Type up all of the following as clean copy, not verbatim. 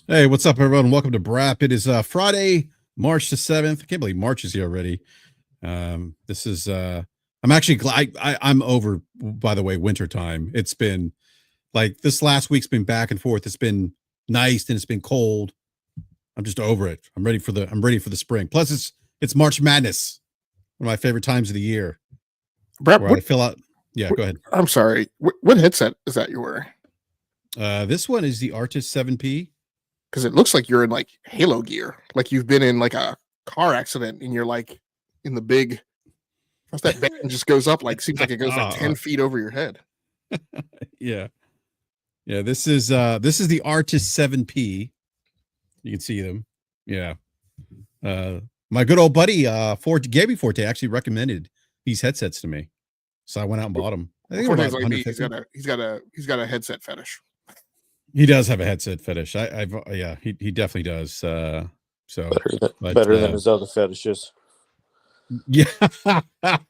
Hey, what's up, everyone? Welcome to BRAP. It is Friday, March the 7th. I can't believe March is here already. This is I'm actually glad I'm over, by the way, winter time. It's been like this last week's been back and forth. It's been nice and it's been cold. I'm just over it. I'm ready for the spring. Plus it's March Madness, one of my favorite times of the year, Brap, where I fill out. Yeah, go ahead. I'm sorry. What headset is that you wear? This one is the Artis 7P. Because it looks like you're in like Halo gear, like you've been in like a car accident, and you're like in the big. How's that band just goes up? Like seems like it goes like 10 feet over your head. Yeah. Yeah, this is the Artis 7P. You can see them. Yeah. My good old buddy Gabby Forte actually recommended these headsets to me. So I went out and bought them. I think they're about Forte's like me. He's 150. he's got a headset fetish. He does have a headset fetish. Yeah, he definitely does. So better than his other fetishes. Yeah.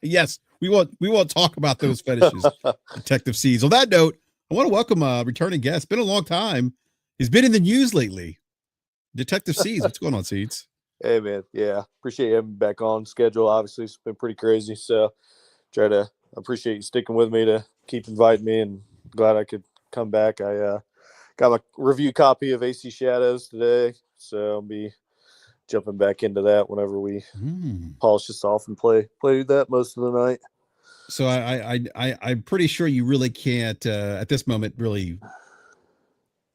Yes, we won't talk about those fetishes. Detective C's. On that note, I want to welcome a returning guest. Been a long time. He's been in the news lately. Detective C's. What's going on, Seeds? Hey man, yeah, appreciate you having me back on schedule. Obviously, it's been pretty crazy, so appreciate you sticking with me to keep inviting me, and glad I could come back. I got my review copy of AC Shadows today, so I'll be jumping back into that whenever we polish this off and play that most of the night. So I'm pretty sure you really can't at this moment really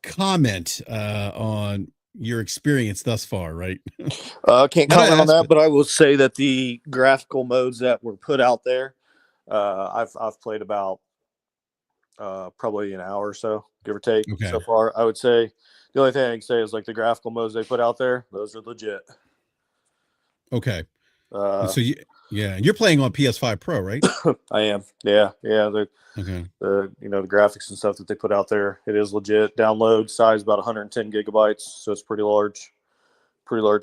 comment on your experience thus far, right? I can't comment on that, but I will say that the graphical modes that were put out there, I've played about probably an hour or so, give or take, so far. I would say the only thing I can say is like the graphical modes they put out there, those are legit. Okay. So you're playing on PS5 Pro, right? I am. Yeah. Okay. The graphics and stuff that they put out there, it is legit. Download size about 110 gigabytes, so it's pretty large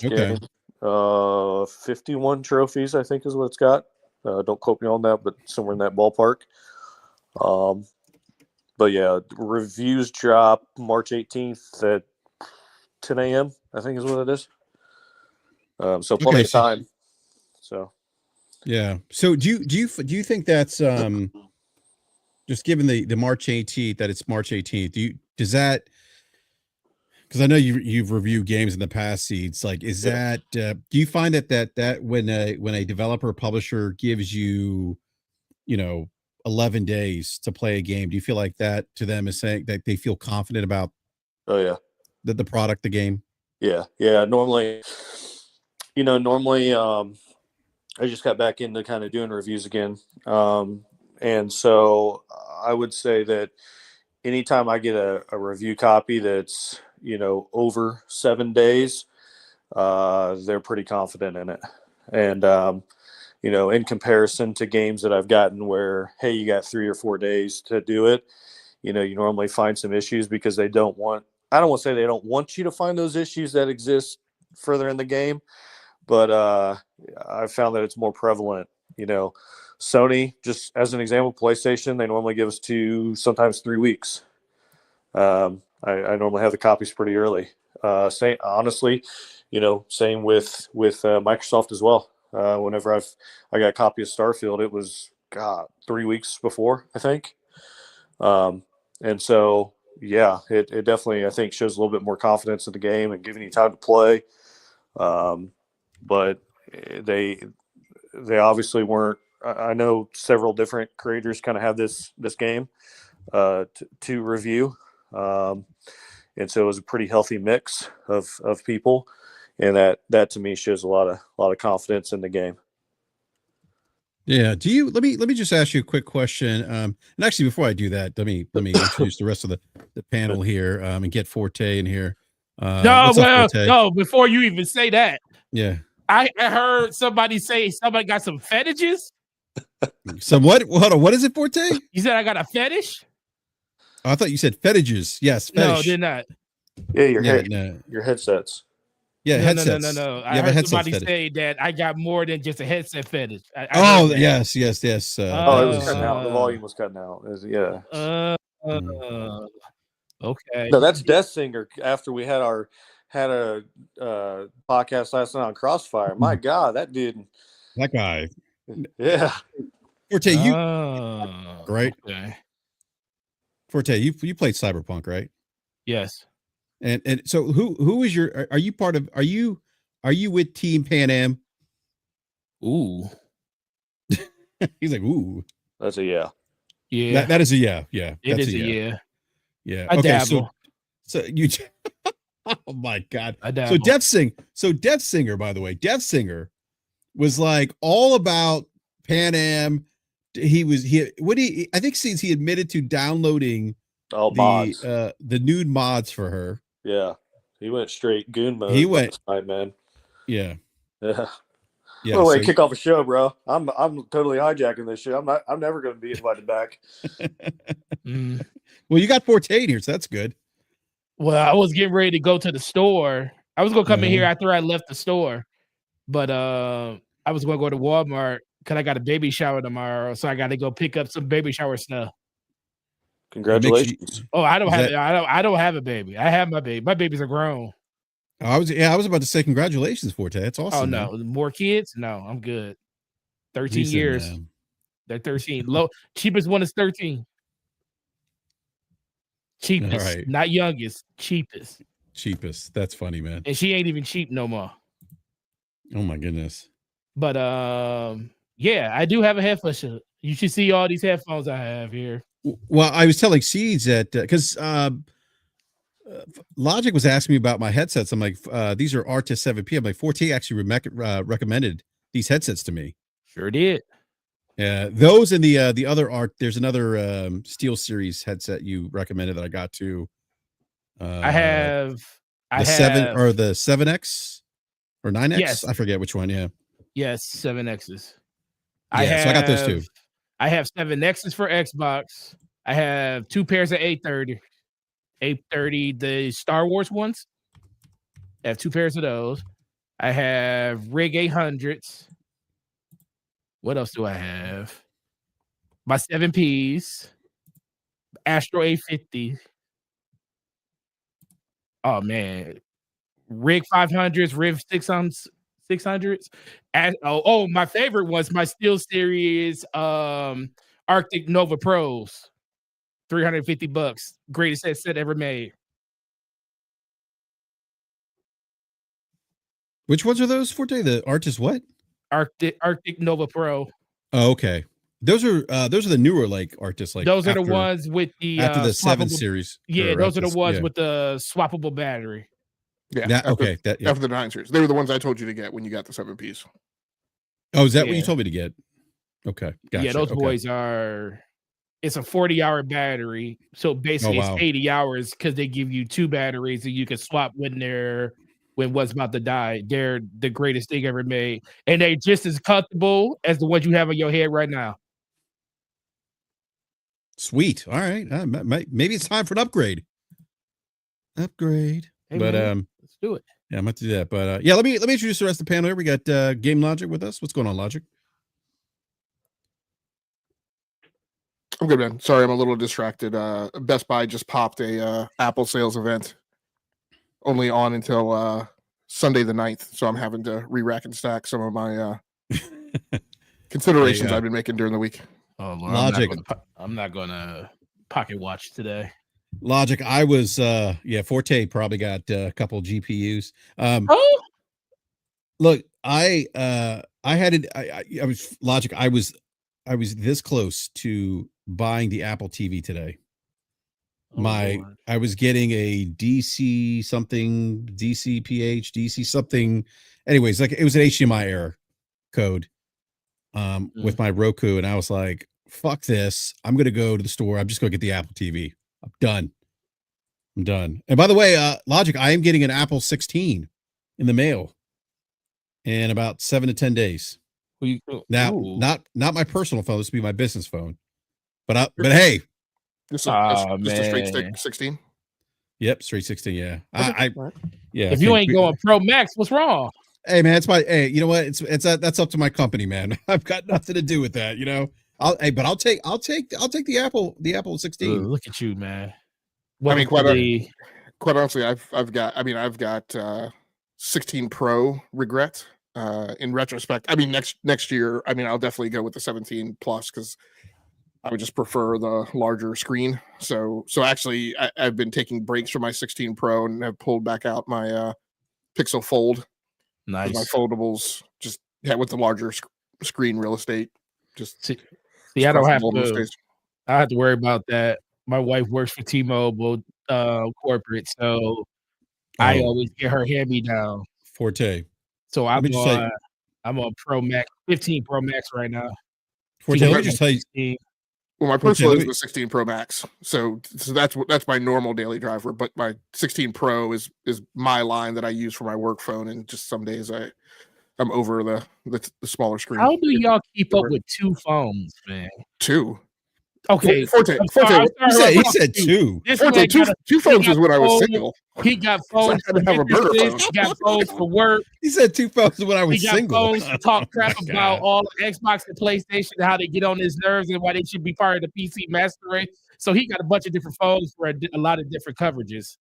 game. 51 trophies, I think, is what it's got. Don't quote me on that, but somewhere in that ballpark. But yeah, reviews drop March 18th at 10 a.m. I think is what it is. So plenty of time. So yeah. So do you think that's just given the March 18th, that it's March 18th? Does that, because I know you've reviewed games in the past, Seeds, like is that do you find that when a developer or publisher gives you 11 days to play a game, do you feel like that to them is saying that they feel confident about the product, the game? Yeah. Normally I just got back into kind of doing reviews again, and so I would say that anytime I get a review copy that's over 7 days, they're pretty confident in it. And in comparison to games that I've gotten where, hey, you got 3 or 4 days to do it, you normally find some issues because I don't want to say they don't want you to find those issues that exist further in the game, but I found that it's more prevalent. Sony, just as an example, PlayStation, they normally give us 2, sometimes 3 weeks. I normally have the copies pretty early. Same with Microsoft as well. Whenever I got a copy of Starfield, it was 3 weeks before, I think. And so it definitely, I think, shows a little bit more confidence in the game and giving you time to play. But they obviously weren't. I know several different creators kind of have this game to review, and so it was a pretty healthy mix of people, and that to me shows a lot of confidence in the game. Yeah. Let me just ask you a quick question. And actually, before I do that, let me introduce the rest of the panel here and get Forte in here. No, before you even say that. Yeah. I heard somebody say somebody got some fetishes. Some what? Hold on. What is it, Forte? You said I got a fetish? Oh, I thought you said fetishes. Yes, fetish. No, did not. Yeah, your headsets. Yeah, headsets. No. I heard somebody say that I got more than just a headset fetish. Yes. It was cutting out. The volume was cutting out. Okay. No, that's Death Singer. After we had a podcast last night on Crossfire, my God, that dude. That guy. Yeah. Forte, you Oh, right? okay. Forte, you played Cyberpunk, right? Yes. And so who is your? Are you part of? Are you with Team Pan Am? Ooh. He's like, ooh. That's a yeah. Yeah. That is a yeah. Yeah. It That's is a yeah. yeah. Yeah. I Okay. dabble. So you. Oh my God. I dabble. So Death Singer, by the way, Death Singer was like all about Pan Am. I think since he admitted to downloading Mods. the nude mods for her. Yeah. He went straight goon mode. He went last night, man. Yeah. Yeah. Yeah. Well, way to kick off a show, bro. I'm totally hijacking this shit. I'm never going to be invited back. Well, you got Forte here, so that's good. Well, I was getting ready to go to the store. I was gonna come in here after I left the store, but I was gonna go to Walmart because I got a baby shower tomorrow, so I got to go pick up some baby shower stuff. Congratulations! I don't have a baby. I have my baby. My babies are grown. I was about to say congratulations, Forte. That's awesome. Oh no, man. More kids? No, I'm good. 13 years. Man. They're 13. Low cheapest one is 13. Cheapest, not youngest, cheapest. Cheapest. That's funny, man. And she ain't even cheap no more. Oh my goodness. But yeah, I do have a headphone. You should see all these headphones I have here. Well, I was telling Seeds that because Logic was asking me about my headsets. I'm like, these are Artis 7P. I'm like, Forte actually recommended these headsets to me. Sure did. Yeah, those and the other art. There's another Steel Series headset you recommended that I got too. I have the 7X or 9X. Yes. I forget which one. Yeah. Yes, 7Xs. Yeah, so I got those two. I have 7Xs for Xbox. I have 2 pairs of 830. 830, the Star Wars ones. I have 2 pairs of those. I have Rig 800s. What else do I have? My 7Ps. Astro 850. Oh man. Rig 500s, Riv 600s. And my favorite was my Steel Series Arctic Nova Pros. $350. Greatest headset ever made. Which ones are those, Forte? The Artis what? Arctic Nova Pro. Oh, okay. Those are the newer like Artis, like those are the ones with the after the 7 series. Yeah, those are the ones with the swappable battery. Yeah. After the 9 series. They were the ones I told you to get when you got the 7Ps. Oh, is that what you told me to get? Okay. Gotcha. Yeah, those boys are. It's a 40-hour battery, so basically it's 80 hours because they give you 2 batteries and you can swap when what's about to die. They're the greatest thing ever made, and they're just as comfortable as the ones you have on your head right now. Sweet. All right. Maybe it's time for an upgrade. Hey, but man, let's do it. Yeah, I'm about to do that. But yeah, let me introduce the rest of the panel here. We got Game Logic with us. What's going on, Logic? I'm good, man. Sorry, I'm a little distracted. Best Buy just popped a Apple sales event, only on until Sunday the 9th. So I'm having to re-rack and stack some of my considerations I've been making during the week. Oh, Lord, Logic. I'm not gonna pocket watch today. Logic. I was Forte probably got a couple GPUs. Look, I was Logic. I was this close to buying the Apple TV today. I was getting a DC something, DCPH, DC something. Anyways, like it was an HDMI error code with my Roku, and I was like, fuck this. I'm gonna go to the store. I'm just gonna get the Apple TV. I'm done. And by the way, Logic, I am getting an Apple 16 in the mail in about 7 to 10 days. Now, not my personal phone. This will be my business phone. But hey, just a straight 16. Yep, straight 16. Yeah, yeah. If you ain't going Pro Max, what's wrong? Hey man, hey, you know what? That's up to my company, man. I've got nothing to do with that. You know, I'll take the Apple 16. Look at you, man. Welcome quite to the quite honestly, I've got 16 Pro regret. In retrospect, I mean next year, I mean I'll definitely go with the 17 Plus because I would just prefer the larger screen. So actually, I've been taking breaks from my 16 Pro and have pulled back out my Pixel Fold. My nice. foldables just with the larger screen real estate. Just See, I don't have preferable in this to. case. I have to worry about that. My wife works for T-Mobile corporate, so I Oh, always get her hand me down. Forte. So Let me just tell you, I'm on Pro Max, 15 Pro Max right now. Forte. Let me just tell you, 16. Well, my Forte, personal let is me- the 16 Pro Max, so that's my normal daily driver. But my 16 Pro is my line that I use for my work phone, and just some days I'm over the smaller screen. How do y'all keep up with 2 phones, man? Two. Okay, Forte. I'm sorry he about said you. two. This Forte. man Two got phones got is when I was phones. single. He got So I phones had for to have a burner businesses. phone. He got phones for work. He said 2 phones when I was He got single. phones to talk crap Oh my about God. all of Xbox and PlayStation and how they get on his nerves and why they should be part of the PC master race. So he got a bunch of different phones for a lot of different coverages.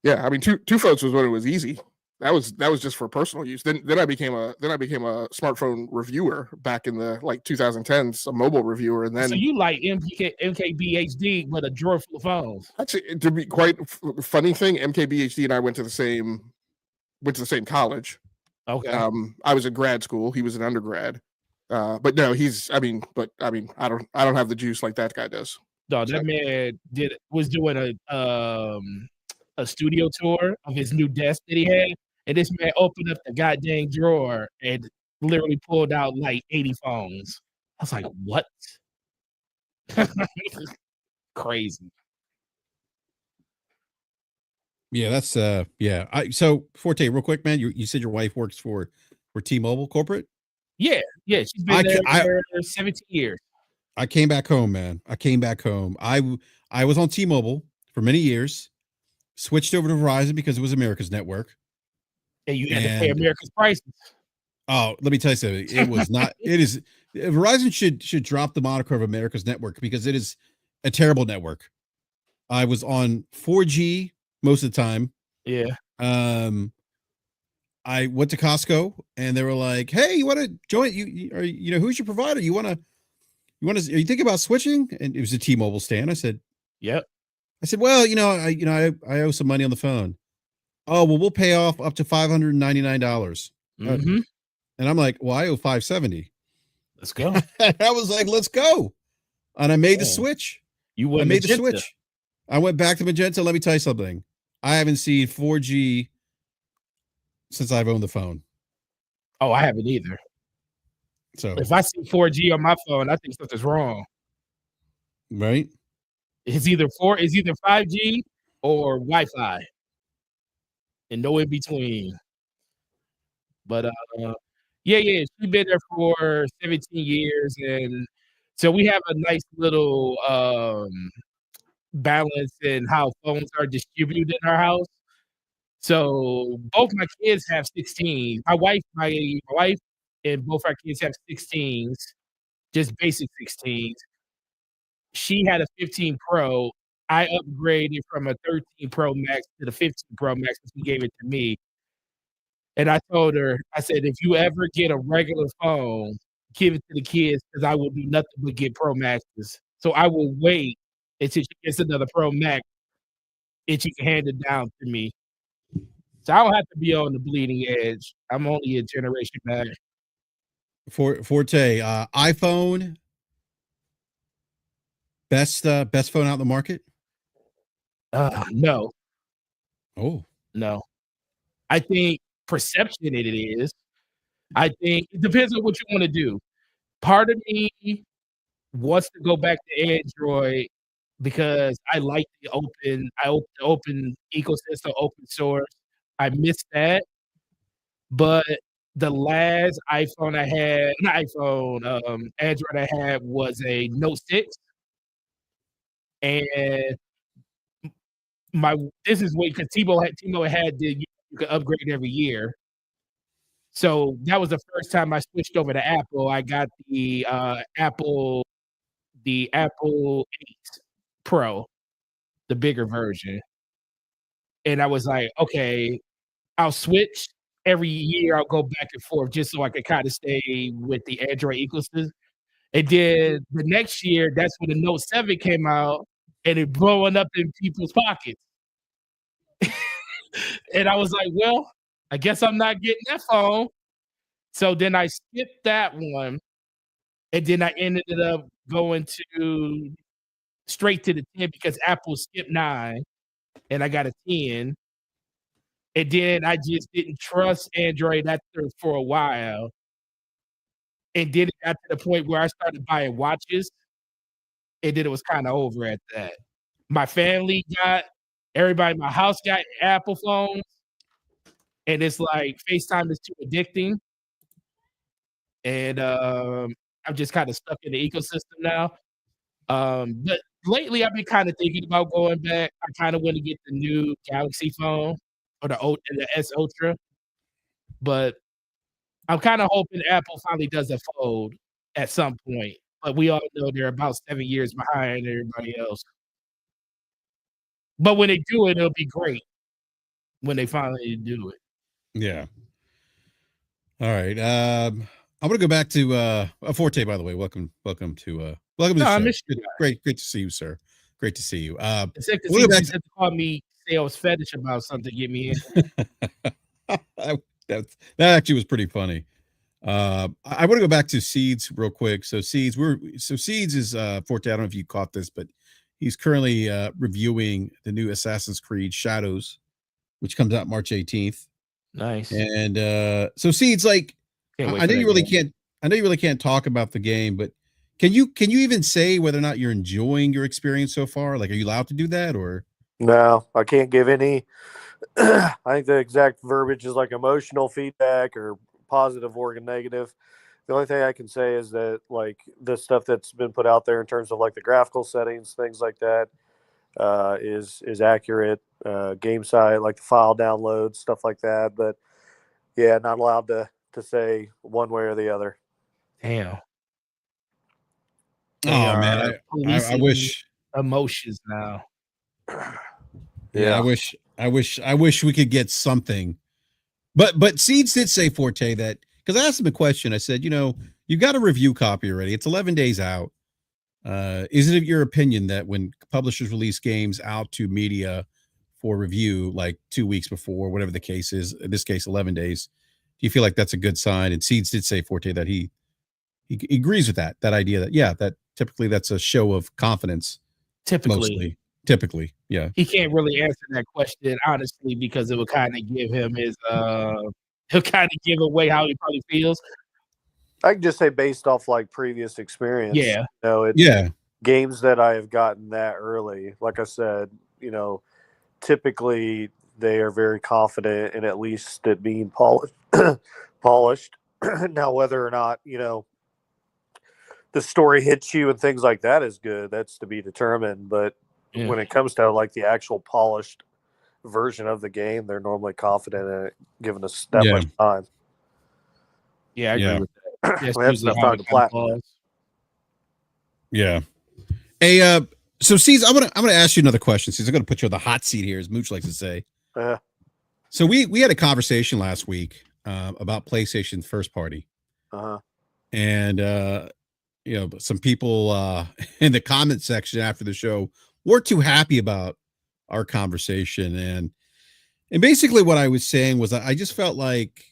Yeah, I mean two phones was when it was easy. That was just for personal use. Then I became a smartphone reviewer back in the 2010s, a mobile reviewer, and then So you like MKBHD with a drawer full of phones. actually to be quite funny thing, MKBHD and I went to the same college. Okay. I was in grad school. He was an undergrad. But no, I don't have the juice like that guy does. No, that man was doing a studio tour of his new desk that he had, and this man opened up the goddamn drawer and literally pulled out like 80 phones. I was like, what? Crazy. Yeah, that's yeah. So Forte, real quick, man. You said your wife works for T-Mobile corporate. Yeah, she's been there for 17 years. I came back home, man. I came back home. I was on T-Mobile for many years. Switched over to Verizon because it was America's network. And you had to pay America's prices. Oh, let me tell you something. It was not. It is. Verizon should drop the moniker of America's network because it is a terrible network. I was on 4G most of the time. Yeah. I went to Costco and they were like, "Hey, you want to join? You know who's your provider? You want to? Are you thinking about switching?" And it was a T-Mobile stand. I said, "Yep." I said, "Well, I owe some money on the phone." Oh, well, we'll pay off up to $599. Mm-hmm. And I'm like, well, I owe $570. Let's go. I was like, let's go. And I made the switch. You went the switch. I went back to Magenta. Let me tell you something. I haven't seen 4G since I've owned the phone. Oh, I haven't either. So if I see 4G on my phone, I think something's wrong. Right? It's either 5G or Wi-Fi. And no in between. But yeah, she's been there for 17 years, and so we have a nice little balance in how phones are distributed in our house. So both my kids have 16. My wife and both our kids have 16s, just basic 16s. She had a 15 Pro. I upgraded from a 13 Pro Max to the 15 Pro Max because she gave it to me. And I told her, I said, if you ever get a regular phone, give it to the kids because I will do nothing but get Pro Maxes. So I will wait until she gets another Pro Max and she can hand it down to me. So I don't have to be on the bleeding edge. I'm only a generation back. Forte, iPhone, best phone out in the market? No. Oh. No. I think perception it is. I think it depends on what you want to do. Part of me wants to go back to Android because I like the open ecosystem, open source. I miss that. But the last iPhone I had, not iPhone, Android I had was a Note 6. And this is because T-Mobile had you could upgrade every year. So that was the first time I switched over to Apple. I got the Apple 8 Pro, the bigger version. And I was like, okay, I'll switch every year. I'll go back and forth just so I can kind of stay with the Android ecosystem. And then the next year, that's when the Note 7 came out and it blowing up in people's pockets. And I was like, well, I guess I'm not getting that phone. So then I skipped that one. And then I ended up going to straight to the 10 because Apple skipped 9 and I got a 10. And then I just didn't trust Android after for a while. And then it got to the point where I started buying watches. And then it was kind of over at that. My family everybody in my house got Apple phones. And it's like FaceTime is too addicting. And I'm just kind of stuck in the ecosystem now. But lately I've been kind of thinking about going back. I kind of want to get the new Galaxy phone or the S Ultra. But I'm kind of hoping Apple finally does a fold at some point. But we all know they're about 7 years behind everybody else. But when they do it, it'll be great. When they finally do it. Yeah. All right. I'm gonna go back to Forte, by the way. Welcome to the I show. miss you guys. Great to see you, sir. Great to see you. Except we'll go back to call me sales fetish about something, get me in. that actually was pretty funny. I want to go back to Seeds real quick. So Seeds is Forte. I don't know if you caught this, but he's currently reviewing the new Assassin's Creed Shadows, which comes out March 18th. Nice. And so Seeds, like, I know you really can't talk about the game, but can you even say whether or not you're enjoying your experience so far? Like, are you allowed to do that, or? No, I can't give any. I think the exact verbiage is like emotional feedback or positive or negative. The only thing I can say is that, like, the stuff that's been put out there in terms of like the graphical settings, things like that, is accurate. Game side, like the file downloads, stuff like that. But yeah, not allowed to say one way or the other. Damn. Oh man, I wish emotions now. Yeah, I wish we could get something. But Seeds did say Forte that, because I asked him a question. I said, you've got a review copy already. It's 11 days out. Is it your opinion that when publishers release games out to media for review, like 2 weeks before, whatever the case is, in this case, 11 days, do you feel like that's a good sign? And Seeds did say Forte that he agrees with that idea that, yeah, that typically that's a show of confidence. Typically, yeah. He can't really answer that question honestly because it would kind of give him he'll kind of give away how he probably feels. I can just say based off like previous experience. Yeah. It's games that I have gotten that early. Like I said, typically they are very confident in at least it being polished. Now, whether or not, the story hits you and things like that is good, that's to be determined. But when it comes to like the actual polished version of the game, they're normally confident in it, given us that much time. Yeah, I agree with that. That's that's enough time to platinum. Yeah. Hey, so Seeds, I'm gonna ask you another question. Seeds, I'm gonna put you on the hot seat here, as Mooch likes to say. So we had a conversation last week about PlayStation's first party. And some people in the comment section after the show weren't too happy about our conversation. And basically what I was saying was I just felt like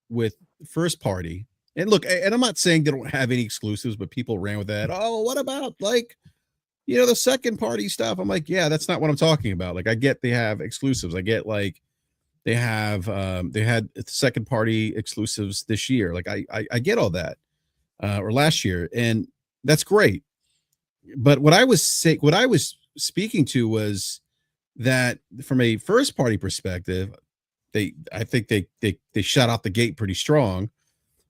with first party, and look, and I'm not saying they don't have any exclusives, but people ran with that. Oh, what about like, the second party stuff? I'm like, yeah, that's not what I'm talking about. Like, I get they have exclusives. I get like they had second party exclusives this year. Like I get all that. Or last year, and that's great. But what I was speaking to was that from a first party perspective, I think they shut out the gate pretty strong.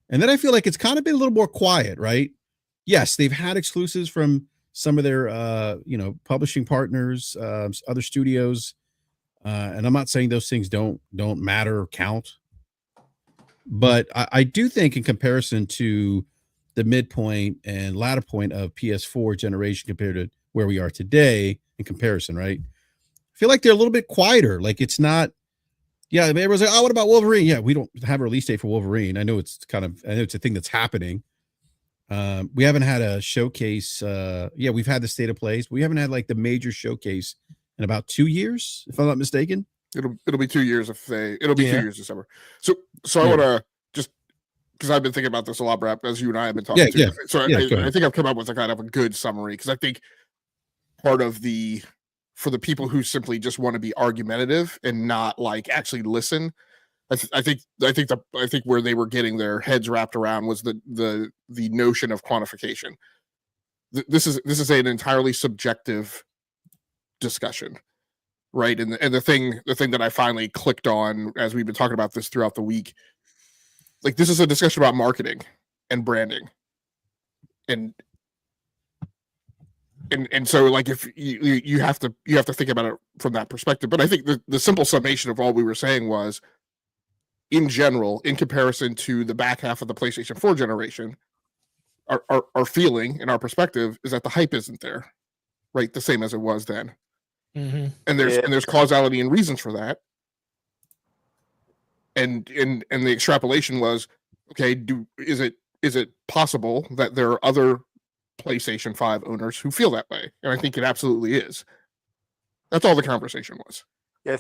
And then I feel like it's kind of been a little more quiet, right? Yes, they've had exclusives from some of their publishing partners, other studios. And I'm not saying those things don't matter or count. But I do think in comparison to the midpoint and latter point of PS4 generation compared to where we are today in comparison, right? feel like they're a little bit quieter. Like it's not. Yeah, everyone's like, oh, what about Wolverine? Yeah, we don't have a release date for Wolverine. I know it's a thing that's happening. We haven't had a showcase. Yeah, we've had the state of plays, but we haven't had like the major showcase in about 2 years, if I'm not mistaken. It'll be 2 years it'll be 2 Yeah. years December. So I Yeah. want to just, because I've been thinking about this a lot, Brap, as you and I have been talking Yeah, to. So yeah, go I ahead. think I've come up with a kind of a good summary, because I think part of for the people who simply just want to be argumentative and not like actually listen, I think where they were getting their heads wrapped around was the notion of quantification. This is an entirely subjective discussion, right? And the thing that I finally clicked on as we've been talking about this throughout the week, like this is a discussion about marketing and branding, and so like if you have to think about it from that perspective. But I think the simple summation of all we were saying was, in general, in comparison to the back half of the PlayStation 4 generation, our feeling and our perspective is that the hype isn't there, right? The same as it was then. Mm-hmm. And there's causality and reasons for that. And the extrapolation was, okay, is it possible that there are other PlayStation 5 owners who feel that way? And I think it absolutely is. That's all the conversation was. Yeah, I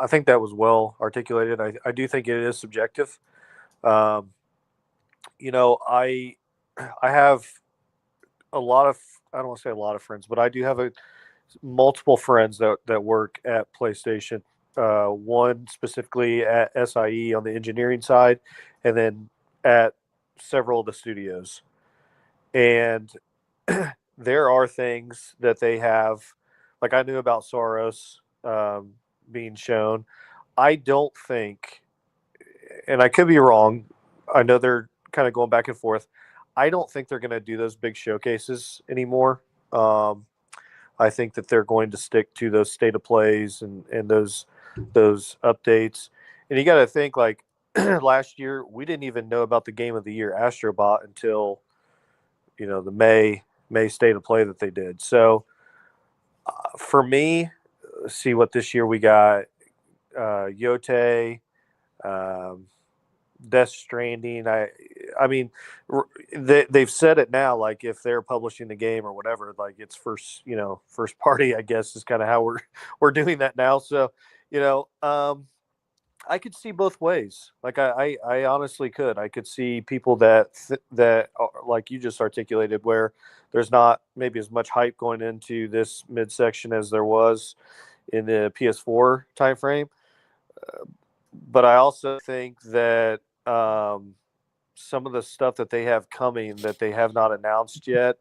think that was well articulated. I do think it is subjective. You know, I have a lot of, I don't want to say a lot of friends, but I do have multiple friends that work at PlayStation. One specifically at SIE on the engineering side, and then at several of the studios. And there are things that they have, like I knew about Soros being shown. I don't think, and I could be wrong, I know they're kind of going back and forth. I don't think they're going to do those big showcases anymore. I think that they're going to stick to those state of plays and those updates. And you got to think, like last year, we didn't even know about the Game of the Year Astrobot until the May state of play that they did. So for me, see what this year we got: Yote, Death Stranding. I mean, they've said it now. Like if they're publishing the game or whatever, like it's first party. I guess is kind of how we're doing that now. So, I could see both ways. Like I honestly could. I could see people that like you just articulated, where there's not maybe as much hype going into this midsection as there was in the PS4 timeframe. But I also think that some of the stuff that they have coming that they have not announced yet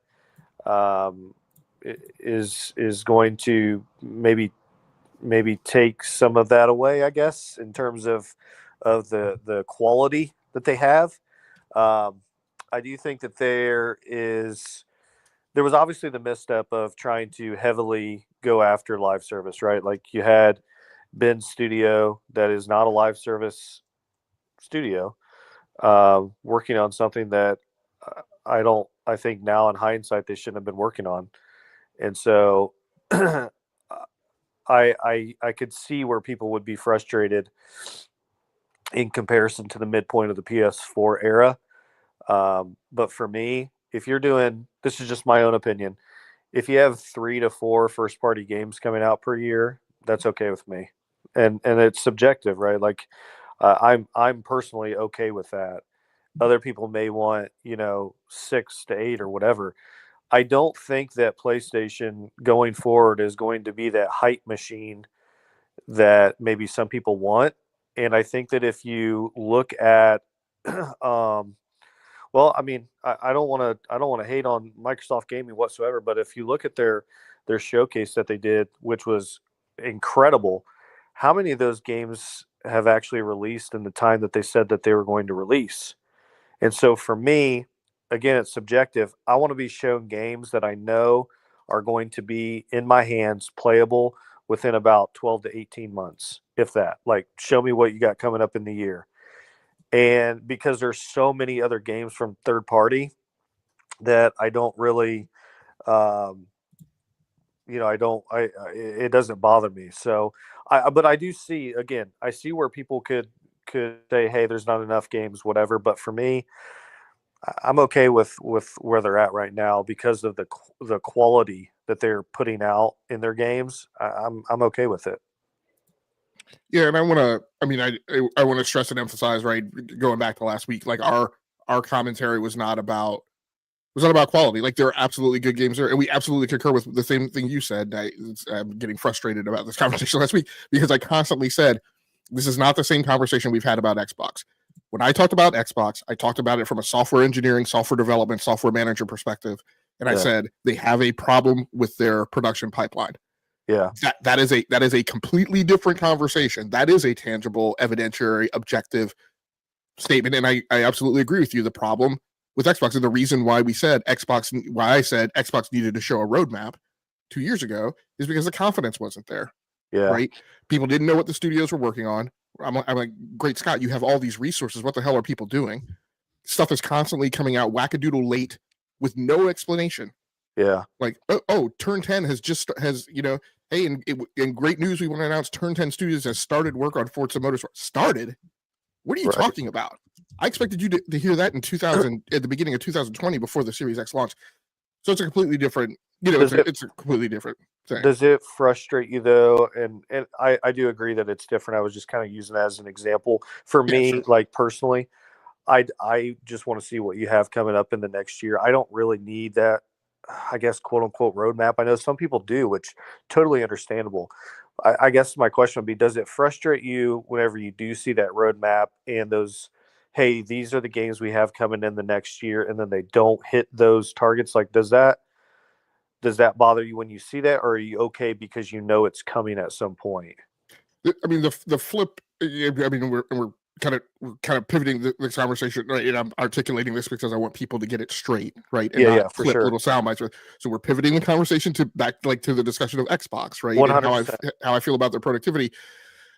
is going to maybe take some of that away, I guess, in terms of the quality that they have. I do think that there was obviously the misstep of trying to heavily go after live service, right? Like you had Ben's studio that is not a live service studio, working on something that I think now in hindsight they shouldn't have been working on. And so I could see where people would be frustrated in comparison to the midpoint of the PS4 era. But for me, if you're doing, this is just my own opinion, if you have 3 to 4 first party games coming out per year, that's okay with me. And it's subjective, right? Like I'm personally okay with that. Other people may want 6 to 8 or whatever. I don't think that PlayStation going forward is going to be that hype machine that maybe some people want. And I think that if you look at, well, I mean, I don't want to hate on Microsoft Gaming whatsoever, but if you look at their showcase that they did, which was incredible, how many of those games have actually released in the time that they said that they were going to release? And so for me, again, it's subjective. I want to be shown games that I know are going to be in my hands, playable within about 12 to 18 months, if that. Like, show me what you got coming up in the year. And because there's so many other games from third party that I don't really it doesn't bother me. So but I do see, again, I see where people could say, hey, there's not enough games, whatever. But for me, I'm okay with where they're at right now because of the quality that they're putting out in their games. I'm okay with it. Yeah, and I want to stress and emphasize, right, going back to last week, like our commentary was not about quality. Like, there are absolutely good games there, and we absolutely concur with the same thing you said. I'm getting frustrated about this conversation last week because I constantly said this is not the same conversation we've had about Xbox. When I talked about Xbox, I talked about it from a software engineering, software development, software manager perspective, and I said they have a problem with their production pipeline. Yeah, that is a completely different conversation. That is a tangible, evidentiary, objective statement, and I absolutely agree with you. The problem with Xbox, and the reason why I said Xbox needed to show a roadmap 2 years ago, is because the confidence wasn't there. yeah, Right? People didn't know what the studios were working on. I'm like, great Scott, you have all these resources. What the hell are people doing? Stuff is constantly coming out wackadoodle late with no explanation. yeah. Like, oh, Turn 10 has hey, in great news, we want to announce Turn 10 Studios has started work on Forza Motorsport. Started? What are you talking about? I expected you to hear that at the beginning of 2020 before the Series X launch. So it's a completely different, it's a completely different thing. Does it frustrate you though? And I do agree that it's different. I was just kind of using it as an example. For me, sure. like personally, I just want to see what you have coming up in the next year. I don't really need that, I guess, quote unquote roadmap. I know some people do, which totally understandable. I guess my question would be, does it frustrate you whenever you do see that roadmap and those, hey, these are the games we have coming in the next year, and then they don't hit those targets? Like, does that bother you when you see that, or are you okay because you know it's coming at some point? I mean, the flip. I mean, we're kind of pivoting this conversation, right? And I'm articulating this because I want people to get it straight, right? And not for flip sure. little sound bites. So we're pivoting the conversation to the discussion of Xbox, right? 100%. And how I feel about their productivity.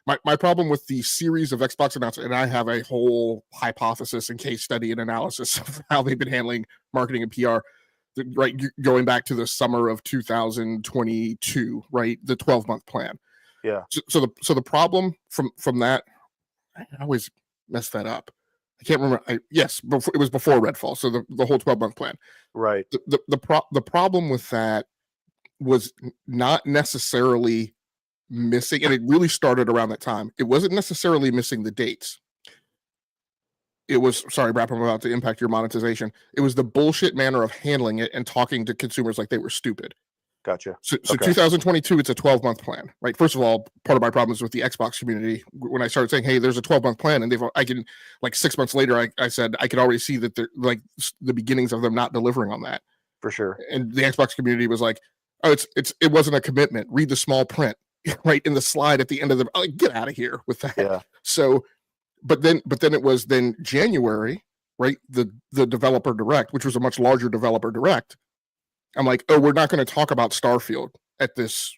My problem with the series of Xbox announcements, and I have a whole hypothesis and case study and analysis of how they've been handling marketing and PR, right? Going back to the summer of 2022, right? The 12-month plan. Yeah. So the problem from that, I always mess that up. I can't remember. It was before Redfall. So the whole 12-month plan. Right. The problem with that was not necessarily missing, and it really started around that time. It wasn't necessarily missing the dates. It was, sorry, BRAP, I'm about to impact your monetization. It was the bullshit manner of handling it and talking to consumers like they were stupid. Gotcha. So Okay. 2022, it's a 12-month plan, right? First of all, part of my problem is with the Xbox community. When I started saying, hey, there's a 12-month plan, and I can, like 6 months later, I said, I could already see that they're like the beginnings of them not delivering on that. For sure. And the Xbox community was like, oh, it wasn't a commitment. Read the small print, right? In the slide at the end of like, get out of here with that. Yeah. So, but then it was then January, right? The developer direct, which was a much larger developer direct. I'm like, oh, we're not going to talk about Starfield at this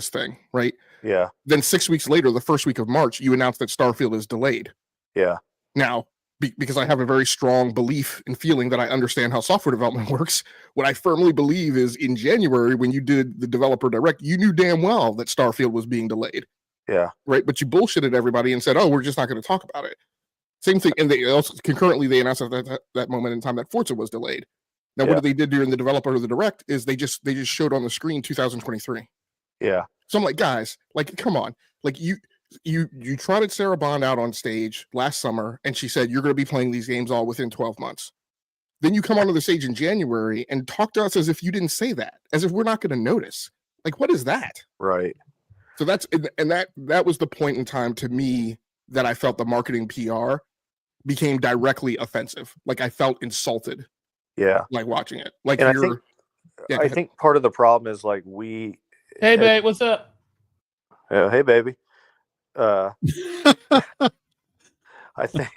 thing, right? Yeah. Then 6 weeks later, the first week of March, you announced that Starfield is delayed. Yeah. Now, because I have a very strong belief and feeling that I understand how software development works, what I firmly believe is in January, when you did the developer direct, you knew damn well that Starfield was being delayed. Yeah. Right. But you bullshitted everybody and said, oh, we're just not going to talk about it. Same thing. And they also concurrently, they announced at that moment in time that Forza was delayed. Now, what they did during the developer of the direct is they just showed on the screen 2023. Yeah. So I'm like, guys, like, come on. Like you trotted Sarah Bond out on stage last summer and she said, you're going to be playing these games all within 12 months. Then you come onto the stage in January and talk to us as if you didn't say that, as if we're not going to notice. Like, what is that? Right. So that was the point in time to me that I felt the marketing PR became directly offensive. Like I felt insulted. Yeah. Like watching it. Like I think part of the problem is like hey babe, what's up? Hey baby. I think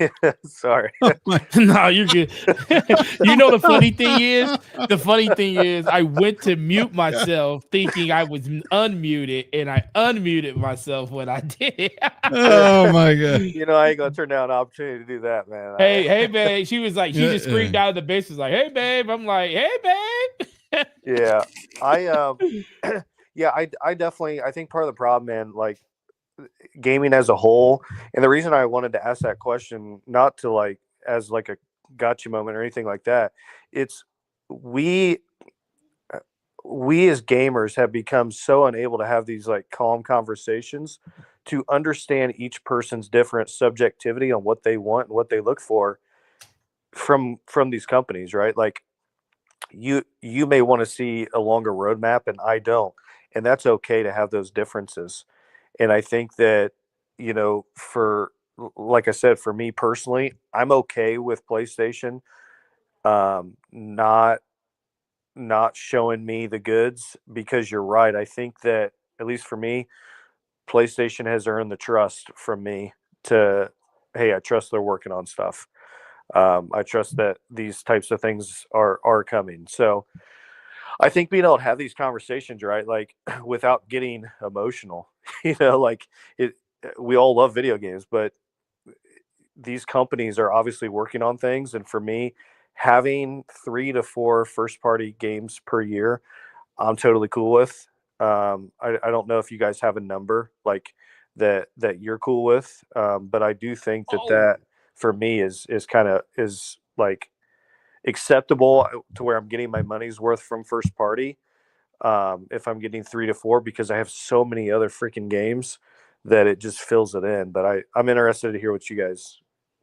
sorry. No, you're good. You know the funny thing is I went to mute myself thinking I was unmuted, and I unmuted myself when I did it. Oh my god. You know, I ain't gonna turn down an opportunity to do that, man. Hey babe. She was like, she just screamed out of the bass, was like, hey babe. I'm like, hey babe. Yeah, yeah, I definitely, I think part of the problem, man, like gaming as a whole, and the reason I wanted to ask that question, not to like as like a gotcha moment or anything like that, it's we we as gamers have become so unable to have these like calm conversations to understand each person's different subjectivity on what they want and what they look for from these companies, right? Like you may want to see a longer roadmap and I don't, and that's okay to have those differences. And I think that, for like I said, for me personally, I'm okay with PlayStation not showing me the goods, because you're right. I think that, at least for me, PlayStation has earned the trust from me to, hey, I trust they're working on stuff. I trust that these types of things are coming. So I think being able to have these conversations, right, like without getting emotional, like it, we all love video games, but these companies are obviously working on things. And for me, having 3 to 4 first party games per year, I'm totally cool with. I don't know if you guys have a number like that you're cool with, but I do think that for me is kind of is like acceptable to where I'm getting my money's worth from first party. If I'm getting 3 to 4, because I have so many other freaking games that it just fills it in. But I'm interested to hear what you guys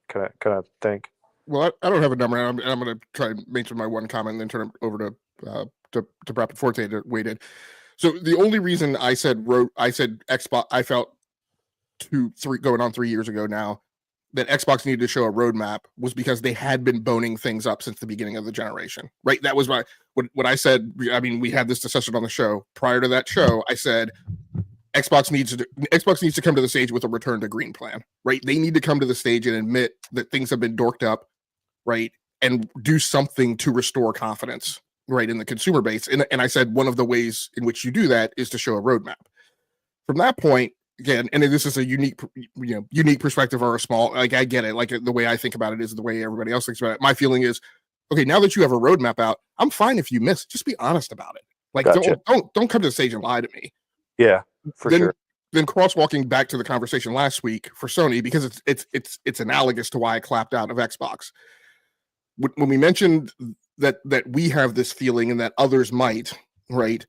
kind of think. Well, I don't have a number, and I'm going to try and mention my one comment and then turn it over to BRAP and Forte to wait in. So the only reason I said Xbox, I felt 3 years ago now that Xbox needed to show a roadmap was because they had been boning things up since the beginning of the generation, right? That was what I said. I mean, we had this discussion on the show. Prior to that show, I said Xbox needs to come to the stage with a return to green plan, right? They need to come to the stage and admit that things have been dorked up, right? And do something to restore confidence, right, in the consumer base. And I said one of the ways in which you do that is to show a roadmap. From that point, again, and this is a unique perspective or a small, like I get it. Like the way I think about it is the way everybody else thinks about it. My feeling is, okay, now that you have a roadmap out, I'm fine if you miss. Just be honest about it. Like Gotcha. don't come to the stage and lie to me. Yeah, for sure. Then crosswalking back to the conversation last week for Sony, because it's analogous to why I clapped out of Xbox. When we mentioned that we have this feeling and that others might, right?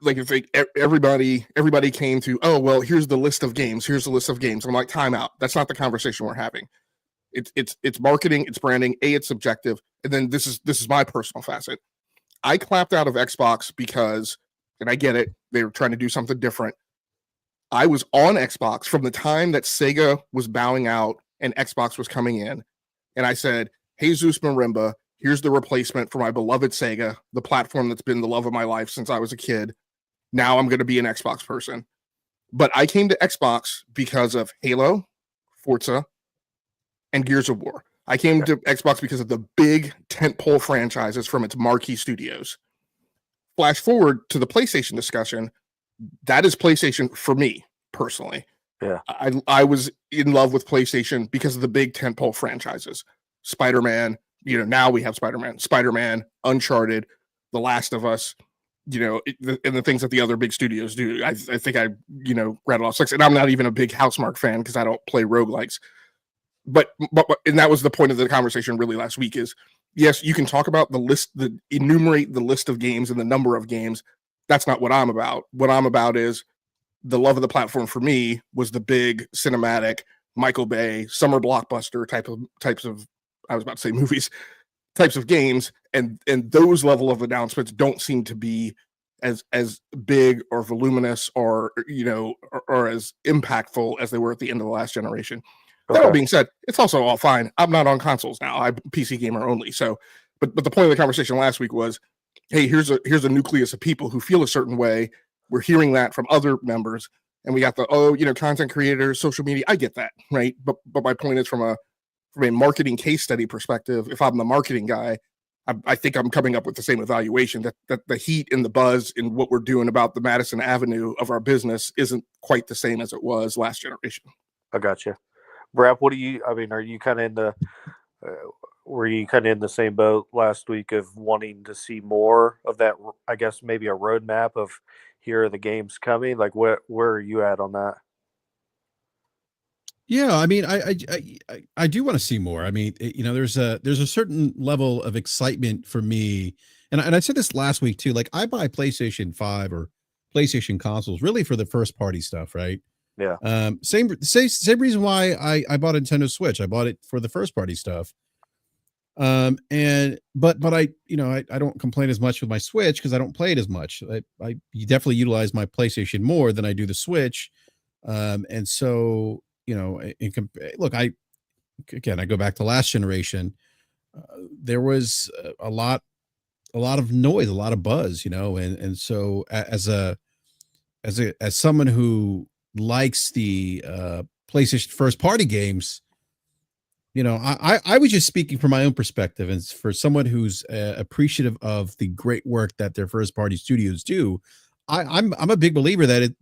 Like if everybody came to, oh well, here's the list of games. I'm like, time out. That's not the conversation we're having. It's marketing, it's branding. It's subjective, and then this is my personal facet. I clapped out of Xbox because, and I get it, they were trying to do something different. I was on Xbox from the time that Sega was bowing out and Xbox was coming in, and I said, Jesus Marimba, here's the replacement for my beloved Sega, the platform that's been the love of my life since I was a kid. Now I'm going to be an Xbox person. But I came to Xbox because of Halo, Forza, and Gears of War. I came to Xbox because of the big tentpole franchises from its marquee studios. Flash forward to the PlayStation discussion. That is PlayStation for me, personally. Yeah. I was in love with PlayStation because of the big tentpole franchises. Spider-Man, now we have Spider-Man, Uncharted, The Last of Us, and the things that the other big studios do. I think I, rattled off 6, and I'm not even a big Housemarque fan because I don't play roguelikes. But and that was the point of the conversation really last week is, yes, you can talk about the list, enumerate the list of games and the number of games. That's not what I'm about. What I'm about is the love of the platform for me was the big cinematic Michael Bay summer blockbuster types of I was about to say movies, types of games, and those level of announcements don't seem to be as big or voluminous or or as impactful as they were at the end of the last generation. Okay. That all being said, it's also all fine. I'm not on consoles now. I'm PC gamer only. So, but the point of the conversation last week was, hey, here's a nucleus of people who feel a certain way. We're hearing that from other members, and we got the content creators, social media. I get that, right? But my point is from a marketing case study perspective, if I'm the marketing guy, I think I'm coming up with the same evaluation that the heat and the buzz in what we're doing about the Madison Avenue of our business isn't quite the same as it was last generation. I got you. BRAP, are you kind of in the were you kind of in the same boat last week of wanting to see more of that? I guess maybe a roadmap of here are the games coming. Like, where are you at on that? Yeah, I mean, I do want to see more. I mean, there's a certain level of excitement for me, and I said this last week too. Like, I buy PlayStation 5 or PlayStation consoles really for the first party stuff, right? Yeah. Same reason why I bought a Nintendo Switch. I bought it for the first party stuff. And but I don't complain as much with my Switch because I don't play it as much. I definitely utilize my PlayStation more than I do the Switch. And so look, I go back to last generation. There was a lot of noise, a lot of buzz, and so as someone who likes the PlayStation first party games, I was just speaking from my own perspective, and for someone who's appreciative of the great work that their first party studios do. I'm a big believer that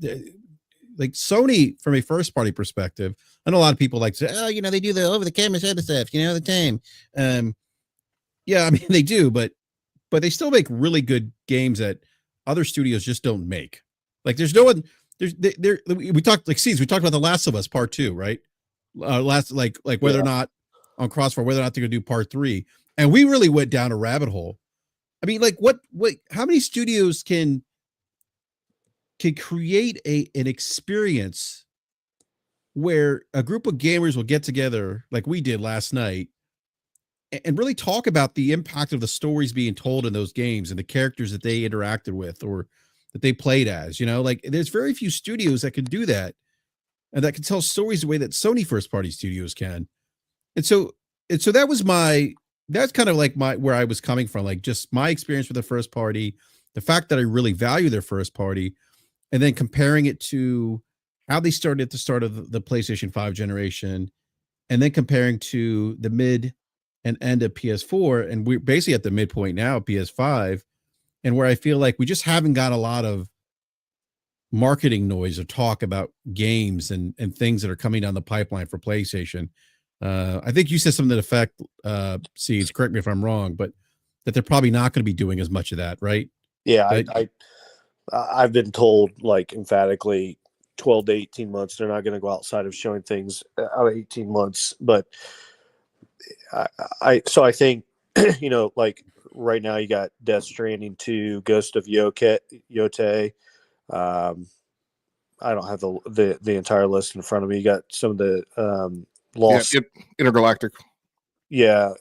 like Sony, from a first party perspective, I know a lot of people like to say, oh, they do the over the camera type of stuff, the time. Yeah, I mean they do, but they still make really good games that other studios just don't make. Like there's no one. We talked about The Last of Us Part 2, right? Whether or not on Crossfire, whether or not they're gonna do Part 3, and we really went down a rabbit hole. I mean, like what how many studios can create an experience where a group of gamers will get together like we did last night and really talk about the impact of the stories being told in those games and the characters that they interacted with or that they played as, like there's very few studios that can do that and that can tell stories the way that Sony first party studios can. And so that's kind of like where I was coming from, like just my experience with the first party, the fact that I really value their first party, and then comparing it to how they started at the start of the PlayStation 5 generation, and then comparing to the mid and end of PS4. And we're basically at the midpoint now, PS5, and where I feel like we just haven't got a lot of marketing noise or talk about games and things that are coming down the pipeline for PlayStation. I think you said something to the effect, Seeds, correct me if I'm wrong, but that they're probably not going to be doing as much of that, right? Yeah, I've been told like emphatically 12 to 18 months. They're not going to go outside of showing things out of 18 months. But I think, like right now you got Death Stranding 2, Ghost of Yote. I don't have the entire list in front of me. You got some of the Lost Intergalactic. Yeah.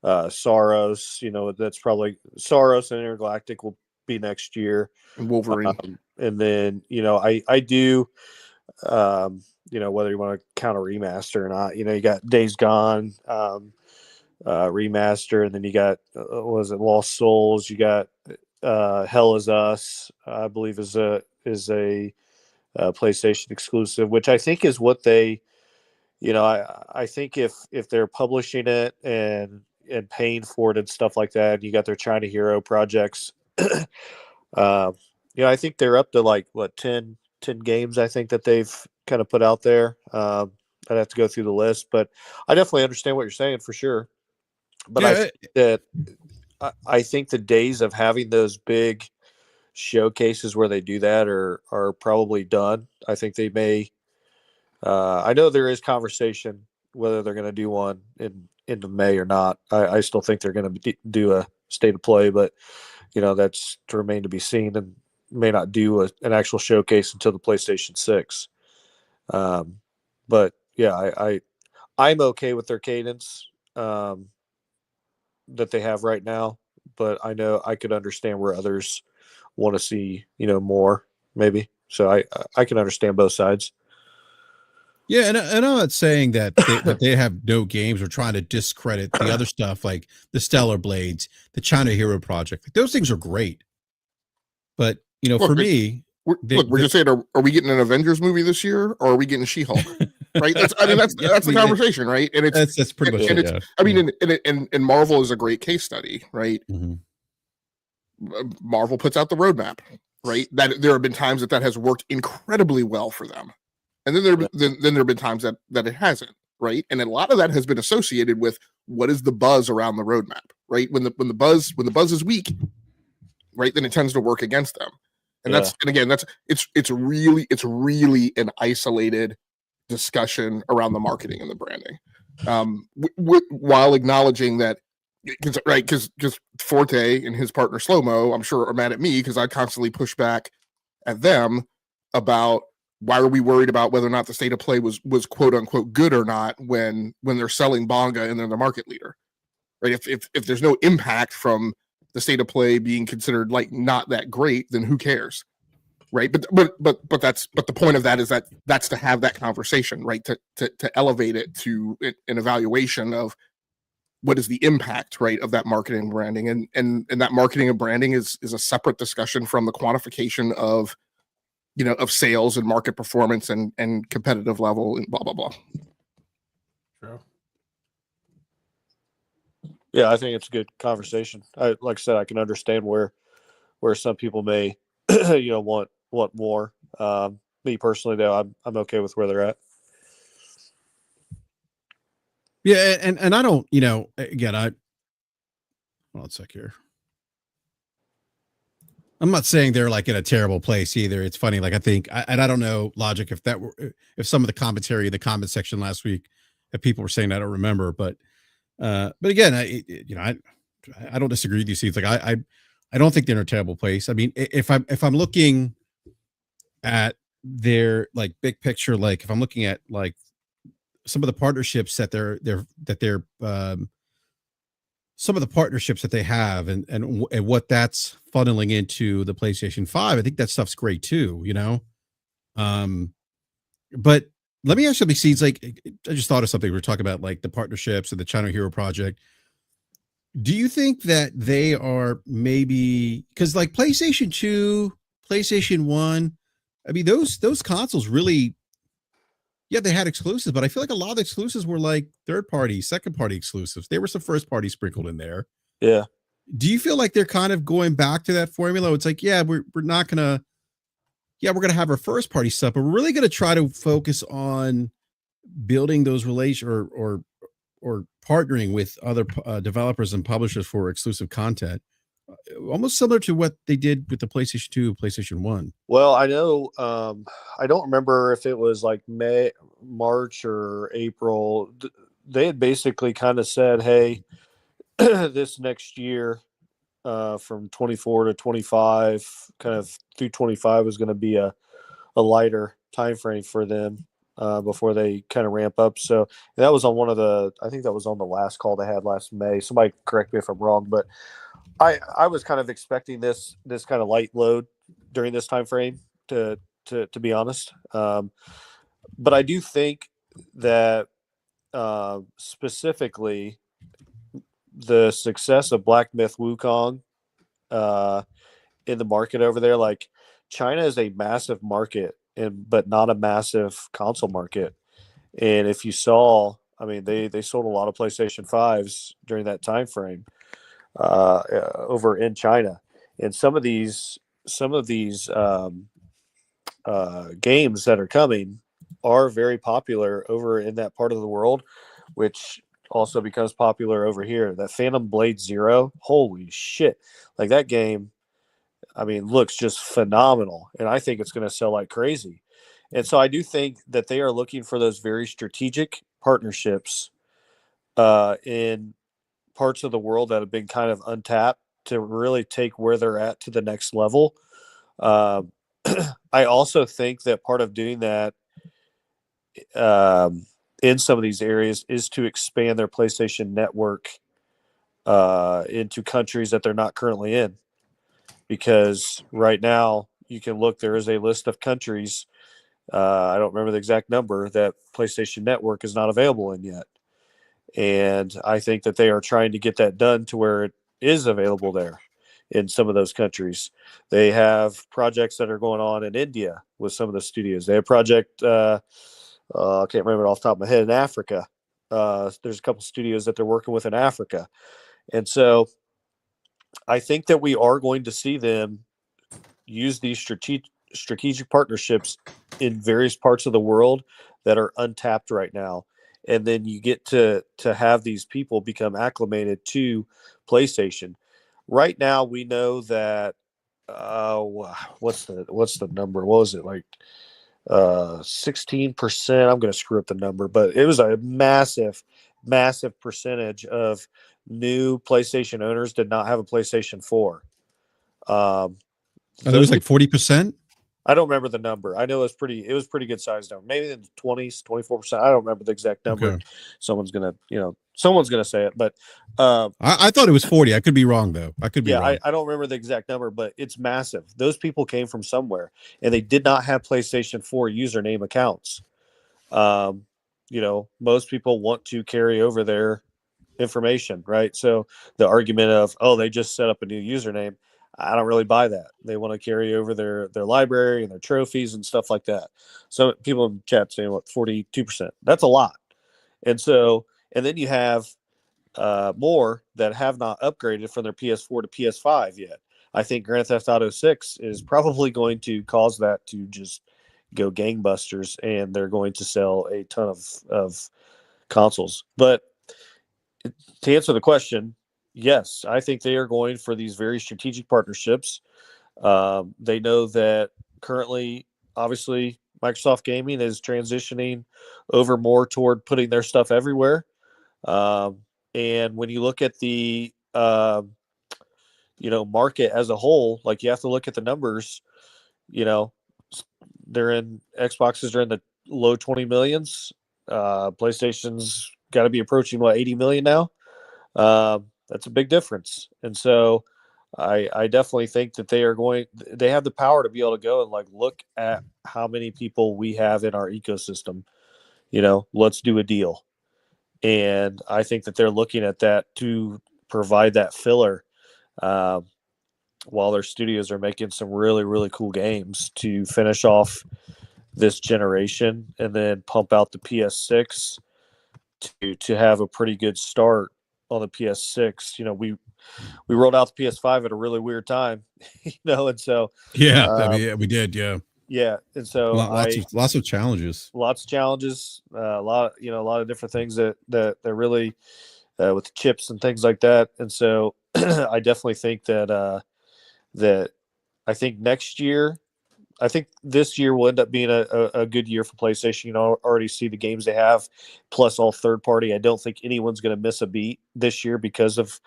Soros, that's probably Soros and Intergalactic will be next year. And Wolverine. And then, I do, whether you want to count a remaster or not, you got Days Gone remaster, and then you got, was it Lost Souls? You got Hell Is Us, I believe is a PlayStation exclusive, which I think is what they, I think if they're publishing it and paying for it and stuff like that, you got their China Hero projects. I think they're up to like 10 games. I think that they've kind of put out there. I'd have to go through the list, but I definitely understand what you're saying for sure. But yeah, I think the days of having those big showcases where they do that are probably done. I think they may. I know there is conversation whether they're going to do one into May or not. I still think they're going to do a state of play, but that's to remain to be seen, and may not do an actual showcase until the PlayStation 6. But yeah, I'm okay with their cadence that they have right now, but I know I could understand where others want to see more maybe. So I can understand both sides. Yeah, and I'm not saying that they have no games or trying to discredit the other stuff like the Stellar Blades, the China Hero Project. Like, those things are great. But, for me... We're just saying, are we getting an Avengers movie this year, or are we getting She-Hulk? Right? That's the conversation, right? And that's pretty much it. Yeah. I mean, and Marvel is a great case study, right? Mm-hmm. Marvel puts out the roadmap, right? That there have been times that has worked incredibly well for them. And then there have been times that it hasn't, right? And a lot of that has been associated with what is the buzz around the roadmap, right? When the buzz is weak, right, then it tends to work against them. And it's really an isolated discussion around the marketing and the branding, while acknowledging that, because Forte and his partner Slow Mo, I'm sure, are mad at me because I constantly push back at them about why are we worried about whether or not the state of play was quote unquote good or not when they're selling Bonga and they're the market leader, right? If there's no impact from the state of play being considered like not that great, then who cares, right? But the point of that is that's to have that conversation, right? To elevate it to an evaluation of what is the impact, right, of that marketing and branding, and that marketing and branding is a separate discussion from the quantification of, of sales and market performance and competitive level and blah blah blah. True. Yeah, I think it's a good conversation. Like I said, I can understand where some people may, want more. Me personally, though, I'm okay with where they're at. Yeah, and I don't, again, hold on a sec here. I'm not saying they're like in a terrible place either. It's funny, like I think, and I don't know, Logic, if some of the commentary in the comment section last week, if people were saying, I don't remember, but again, I don't disagree with you, Steve. Like I don't think they're in a terrible place. I mean, if I'm looking at their like big picture, like if I'm looking at like some of the partnerships that they're some of the partnerships that they have and what that's funneling into the PlayStation 5, I think that stuff's great too, but let me ask you, Seeds, like I just thought of something. We were talking about like the partnerships and the China Hero project. Do you think that they are maybe, because like PlayStation 2, PlayStation 1, I mean, those consoles really, yeah, they had exclusives, but I feel like a lot of the exclusives were like third party, second party exclusives. There were some first party sprinkled in there. Yeah. Do you feel like they're kind of going back to that formula? It's like, yeah, we're not gonna, yeah, we're gonna have our first party stuff, but we're really gonna try to focus on building those relations or partnering with other developers and publishers for exclusive content, almost similar to what they did with the PlayStation 2, PlayStation 1. Well, I know, I don't remember if it was like March or April. They had basically kind of said, hey, this next year, from 24 to 25, kind of through 25 was going to be a lighter time frame for them before they kind of ramp up. So that was on I think that was on the last call they had last May. Somebody correct me if I'm wrong, but I was kind of expecting this kind of light load during this time frame to be honest. But I do think that specifically the success of Black Myth Wukong in the market over there, like China is a massive market but not a massive console market. And if you saw, I mean, they sold a lot of PlayStation 5s during that time frame over in China. And some of these games that are coming are very popular over in that part of the world, which also becomes popular over here. That Phantom Blade Zero, holy shit. Like that game, I mean, looks just phenomenal. And I think it's going to sell like crazy. And so I do think that they are looking for those very strategic partnerships in parts of the world that have been kind of untapped to really take where they're at to the next level. I also think that part of doing that in some of these areas is to expand their PlayStation network into countries that they're not currently in. Because right now you can look, there is a list of countries, I don't remember the exact number, that PlayStation Network is not available in yet. And I think that they are trying to get that done to where it is available there in some of those countries. They have projects that are going on in India with some of the studios. They have project, I can't remember it off the top of my head, in Africa. There's a couple studios that they're working with in Africa. And so I think that we are going to see them use these strategic partnerships in various parts of the world that are untapped right now. and then you get to have these people become acclimated to PlayStation. Right now, we know that what's the number? What was it, like 16%? I'm going to screw up the number, but it was a massive percentage of new PlayStation owners did not have a PlayStation 4. It was like 40%. I don't remember the number. I know it was pretty good size number. Maybe in the 20s, 24%. I don't remember the exact number. Okay. Someone's gonna say it, but I thought it was 40. I could be wrong though. I could be wrong. I don't remember the exact number, but it's massive. Those people came from somewhere, and they did not have PlayStation 4 username accounts. Most people want to carry over their information, right? So the argument of, oh, they just set up a new username, I don't really buy that. They want to carry over their library and their trophies and stuff like that. So people in chat saying, what, 42%? That's a lot. And then you have more that have not upgraded from their PS4 to PS5 yet. I think Grand Theft Auto 6 is probably going to cause that to just go gangbusters, and they're going to sell a ton of consoles. But to answer the question, yes, I think they are going for these very strategic partnerships. They know that currently, obviously, Microsoft Gaming is transitioning over more toward putting their stuff everywhere. And when you look at the market as a whole, like, you have to look at the numbers. Xboxes are in the low 20 millions. PlayStation's got to be approaching 80 million now. That's a big difference. And so I definitely think that they have the power to be able to go and look at how many people we have in our ecosystem. Let's do a deal. And I think that they're looking at that to provide that filler while their studios are making some really, really cool games to finish off this generation and then pump out the PS6 to have a pretty good start on the PS6. We rolled out the PS5 at a really weird time, and so We did, yeah, and so lots of challenges, a lot of different things that really with the chips and things like that, and so I definitely think that I think next year. I think this year will end up being a good year for PlayStation. Already see the games they have, plus all third party. I don't think anyone's going to miss a beat this year because of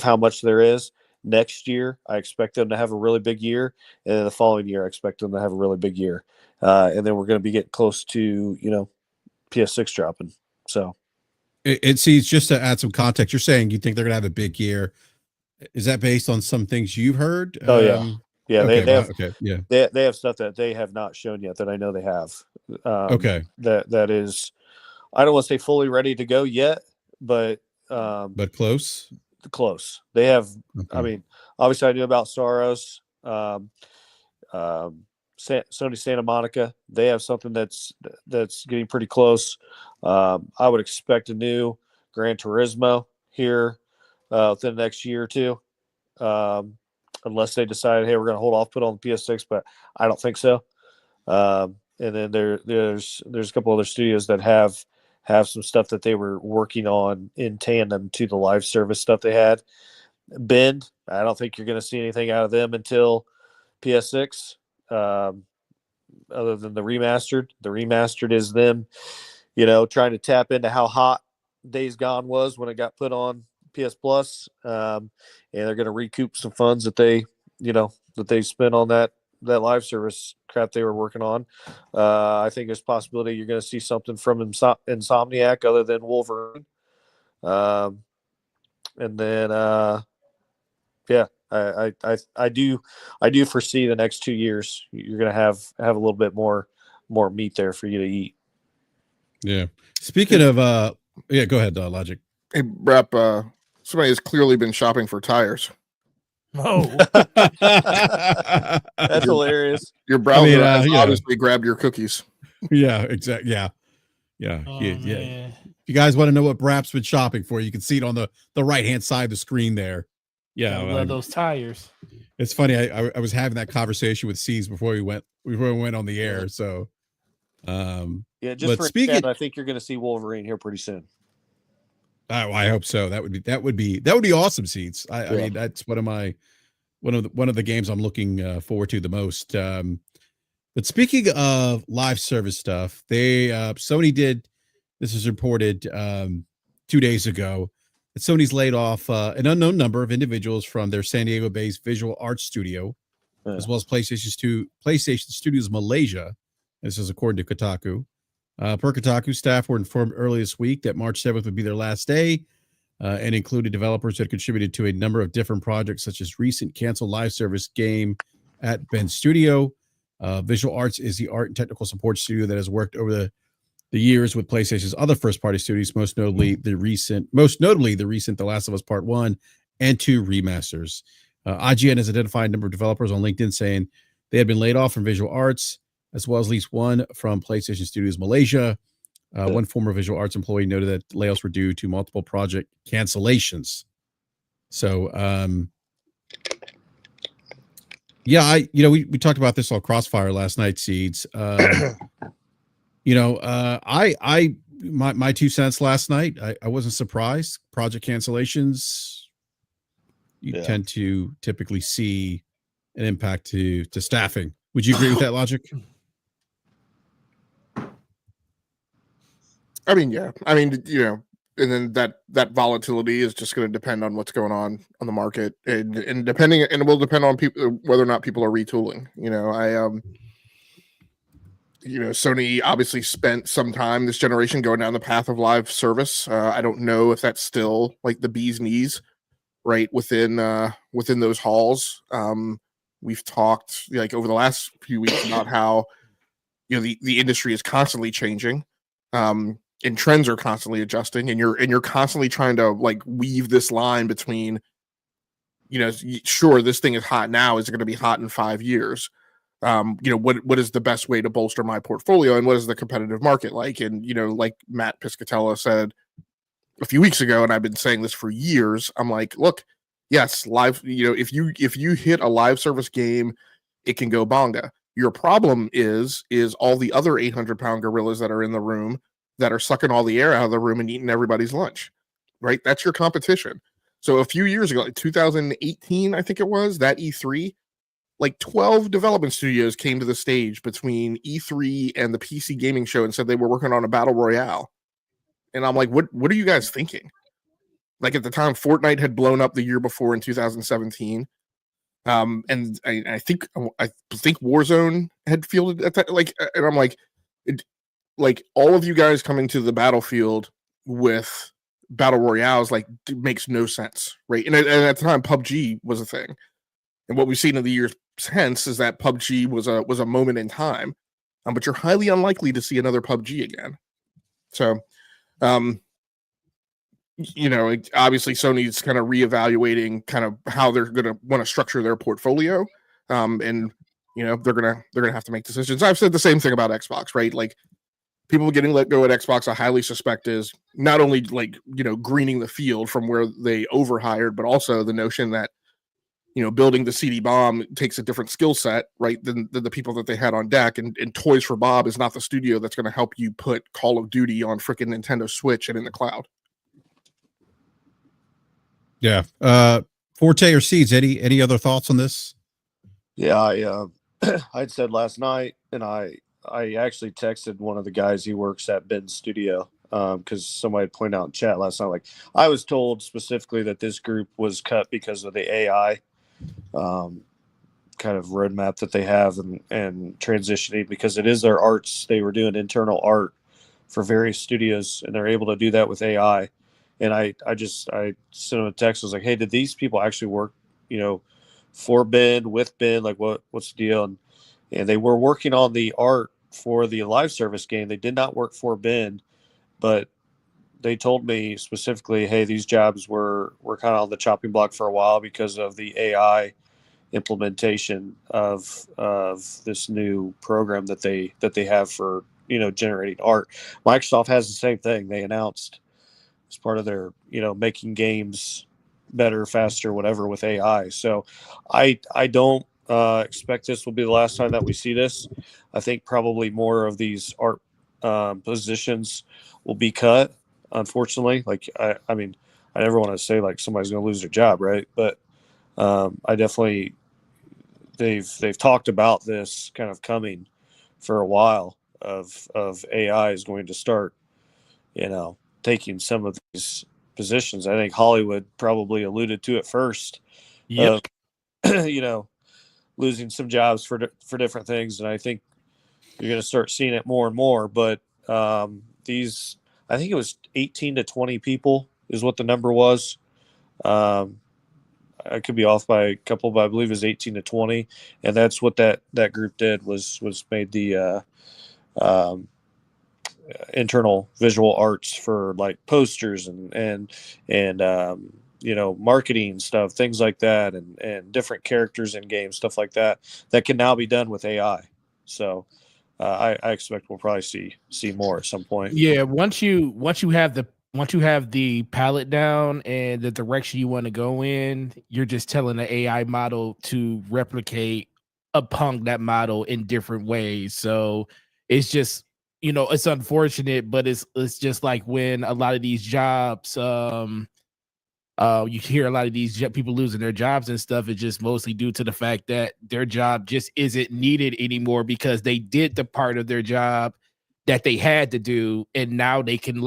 how much there is. Next year, I expect them to have a really big year, and then the following year, I expect them to have a really big year. And then we're going to be getting close to PS6 dropping. So it seems, just to add some context, you're saying you think they're going to have a big year. Is that based on some things you've heard? Oh yeah. Yeah, okay, they have. Okay, yeah, they have stuff that they have not shown yet that I know they have. Okay. That is, I don't want to say fully ready to go yet, but close. Close. They have. Okay. I mean, obviously, I knew about Soros, Sony Santa Monica. They have something that's getting pretty close. I would expect a new Gran Turismo here within the next year or two. Unless they decided, hey, we're going to hold off, put on the PS6, but I don't think so. And then there's a couple other studios that have some stuff that they were working on in tandem to the live service stuff they had. Bend, I don't think you're going to see anything out of them until PS6, other than the remastered. The remastered is them, trying to tap into how hot Days Gone was when it got put on PS Plus, and they're going to recoup some funds that they spent on that live service crap they were working on. I think there's a possibility you're going to see something from Insomniac other than Wolverine. And then I do foresee the next 2 years you're going to have a little bit more meat there for you to eat. Yeah. Speaking of go ahead, Logic. Hey, BRAP, somebody has clearly been shopping for tires. Oh, That's hilarious. Your browser has obviously grabbed your cookies. Yeah, exactly. Yeah. oh, Yeah. man. If you guys want to know what BRAP's been shopping for, you can see it on the right-hand side of the screen there. Yeah. I love those tires. It's funny. I was having that conversation with C's before we went on the air. So Yeah, just But for speaking, instance, I think you're going to see Wolverine here pretty soon. oh, I hope so. That would be awesome. Seeds. I Yeah. mean, that's one of the games I'm looking forward to the most. But speaking of live service stuff, Sony did. This was reported 2 days ago that Sony's laid off an unknown number of individuals from their San Diego-based visual arts studio, Yeah. as well as PlayStation Studios Malaysia. This is according to Kotaku. Per Kotaku, staff were informed early this week that March 7th would be their last day, and included developers that contributed to a number of different projects, such as recent canceled live service game at Ben Studio. Visual Arts is the art and technical support studio that has worked over the years with PlayStation's other first-party studios, most notably the recent The Last of Us Part 1 and 2 remasters. IGN has identified a number of developers on LinkedIn saying they had been laid off from Visual Arts, as well as at least one from PlayStation Studios Malaysia. One former Visual Arts employee noted that layoffs were due to multiple project cancellations. So, yeah, we talked about this on Crossfire last night, Seeds. My 2 cents last night, I wasn't surprised. Project cancellations, you tend to typically see an impact to staffing. Would you agree with that logic? I mean, yeah. I mean, and then that volatility is just going to depend on what's going on the market, and it will depend on people, whether or not people are retooling. Sony obviously spent some time this generation going down the path of live service. I don't know if that's still like the bee's knees, right, within those halls. We've talked like over the last few weeks about how the industry is constantly changing. And trends are constantly adjusting, and you're constantly trying to like weave this line between, sure, this thing is hot now. Is it going to be hot in 5 years? What is the best way to bolster my portfolio, and what is the competitive market like? And like Matt Piscatella said a few weeks ago, and I've been saying this for years. I'm like, look, yes, live. If you hit a live service game, it can go bonga. Your problem is all the other 800-pound gorillas that are in the room that are sucking all the air out of the room and eating everybody's lunch, right? That's your competition. So a few years ago, like 2018, I think it was, that E3, like 12 development studios came to the stage between E3 and the PC gaming show and said they were working on a battle royale. And I'm like, what are you guys thinking? Like at the time, Fortnite had blown up the year before in 2017. And I think Warzone had fielded at that. And I'm like all of you guys coming to the battlefield with battle royales makes no sense, right? And at the time, PUBG was a thing, and what we've seen in the years since is that PUBG was a moment in time, but you're highly unlikely to see another PUBG again. So, obviously Sony's kind of reevaluating kind of how they're going to want to structure their portfolio, and they're gonna have to make decisions. I've said the same thing about Xbox, right? Like, people getting let go at Xbox, I highly suspect is not only greening the field from where they overhired, but also the notion that building the CD bomb takes a different skill set, right, than the people that they had on deck. And Toys for Bob is not the studio that's going to help you put Call of Duty on freaking Nintendo Switch and in the cloud. Yeah. Forte or Seeds, any other thoughts on this? Yeah, I'd said last night, and I actually texted one of the guys. He works at Ben's studio, because somebody pointed out in chat last night. Like, I was told specifically that this group was cut because of the AI kind of roadmap that they have, and transitioning, because it is their arts. They were doing internal art for various studios, and they're able to do that with AI. And I sent him a text. I was like, hey, did these people actually work, for Ben, with Ben? Like, what's the deal? And they were working on the art for the live service game. They did not work for Ben, but they told me specifically, hey, these jobs were kind of on the chopping block for a while because of the AI implementation of this new program that they have for generating art. Microsoft has the same thing. They announced as part of their making games better, faster, whatever, with AI. So I don't expect this will be the last time that we see this. I think probably more of these art positions will be cut. Unfortunately, like I mean, I never want to say like somebody's going to lose their job, right? But I definitely they've talked about this kind of coming for a while of AI is going to start, taking some of these positions. I think Hollywood probably alluded to it first. Yep. You know, losing some jobs for different things, and I think you're going to start seeing it more and more. But these, I think it was 18 to 20 people is what the number was. I could be off by a couple, but I believe it was 18 to 20, and that's what that group did was made the um, internal visual arts for like posters and marketing stuff, things like that, and different characters in games, stuff like that can now be done with AI. So I expect we'll probably see more at some point. Yeah, once you have the palette down and the direction you want to go in, you're just telling the AI model to replicate upon that model in different ways. So it's just, it's unfortunate, but it's just like when a lot of these jobs, you hear a lot of these people losing their jobs and stuff. It's just mostly due to the fact that their job just isn't needed anymore because they did the part of their job that they had to do, and now they can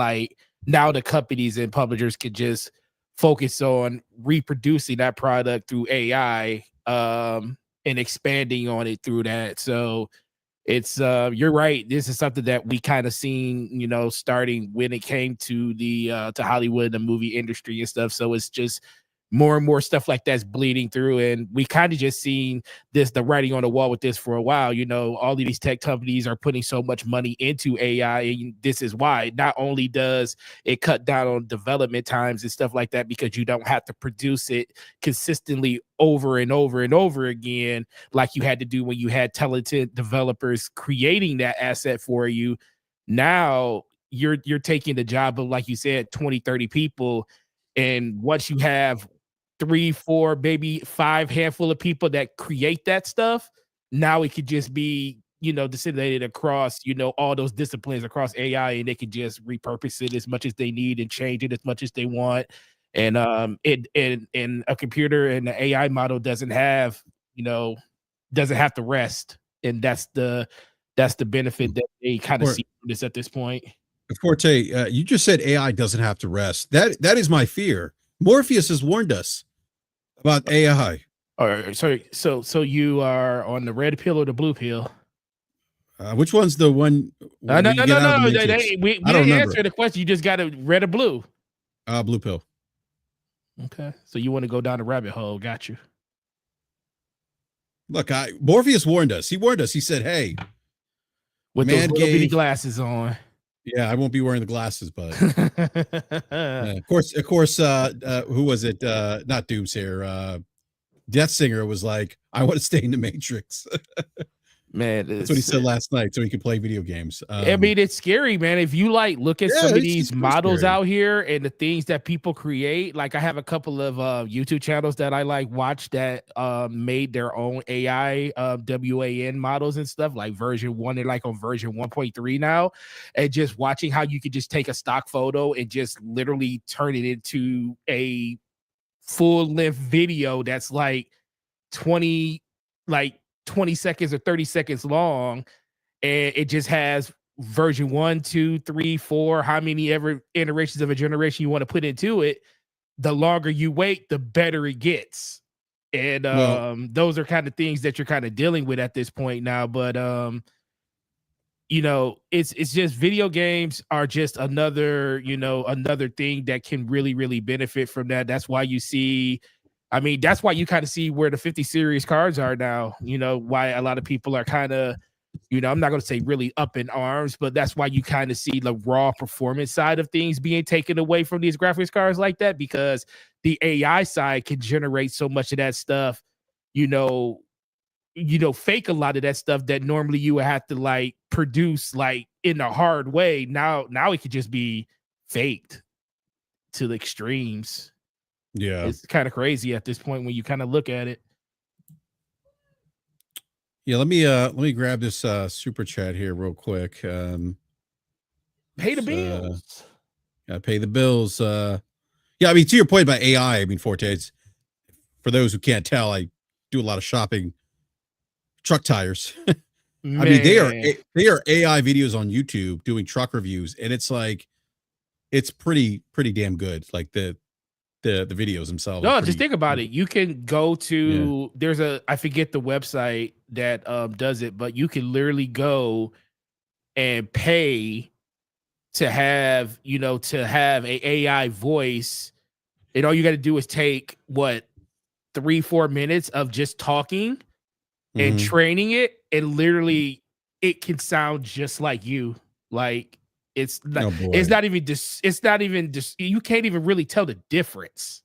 now the companies and publishers can just focus on reproducing that product through AI, and expanding on it through that. So it's you're right. This is something that we kind of seen, starting when it came to the to Hollywood, the movie industry and stuff. So it's just more and more stuff like that's bleeding through, and we kind of just seen the writing on the wall with this for a while. All of these tech companies are putting so much money into AI, and this is why. Not only does it cut down on development times and stuff like that, because you don't have to produce it consistently over and over and over again like you had to do when you had talented developers creating that asset for you. Now you're taking the job of, like you said, 20, 30 people, and once you have 3, 4, maybe 5 handful of people that create that stuff, now it could just be, disseminated across, all those disciplines across AI, and they could just repurpose it as much as they need and change it as much as they want. And and a computer and the AI model doesn't have to rest. And that's the benefit that they kind of see from this at this point. Forte, you just said AI doesn't have to rest. That is my fear. Morpheus has warned us about AI. All right, sorry. So you are on the red pill or the blue pill? Which one's the one No, where you get out of the Matrix? We I don't didn't remember. answer the question. You just got a red or blue. Blue pill. Okay, so you want to go down the rabbit hole? Got you. Look, Morpheus warned us. He warned us. He said, "Hey, With man those little bitty gave." Yeah, on. Yeah, I won't be wearing the glasses, but of course, who was it? Not Doomsayer. Death Singer was like, "I want to stay in the Matrix." Man, That's what he said last night, so he could play video games. I mean, it's scary, man. If you look at some of these models out here and the things that people create, like I have a couple of YouTube channels that I watch that made their own AI WAN models and stuff, like version 1. They're on version 1.3 now, and just watching how you could just take a stock photo and just literally turn it into a full-length video that's 20 20 seconds or 30 seconds long, and it just has version 1, 2, 3, 4, how many ever iterations of a generation you want to put into it. The longer you wait, the better it gets. And those are kind of things that you're kind of dealing with at this point now. But it's just video games are just another thing that can really, really benefit from that. That's why you see, that's why you kind of see where the 50 series cards are now, why a lot of people are kind of, I'm not going to say really up in arms, but that's why you kind of see the raw performance side of things being taken away from these graphics cards like that, because the AI side can generate so much of that stuff, fake a lot of that stuff that normally you would have to produce in a hard way. Now it could just be faked to the extremes. Yeah, It's kind of crazy at this point when you kind of look at it. Yeah, let me grab this super chat here real quick. Pay the let's, bills. Gotta pay the bills. Yeah, I mean, to your point about AI, I mean, Forte, it's, for those who can't tell, I do a lot of shopping truck tires. I mean, they are AI videos on YouTube doing truck reviews, and it's like it's pretty damn good. Like the videos themselves. No, are just pretty, think about it. You can go yeah. to there's a I forget the website that does it, but you can literally go and pay to have a AI voice, and all you got to do is take 3-4 minutes of just talking and Mhm. training it, and literally it can sound just like you. Like it's not, Oh boy. it's not even just you can't even really tell the difference.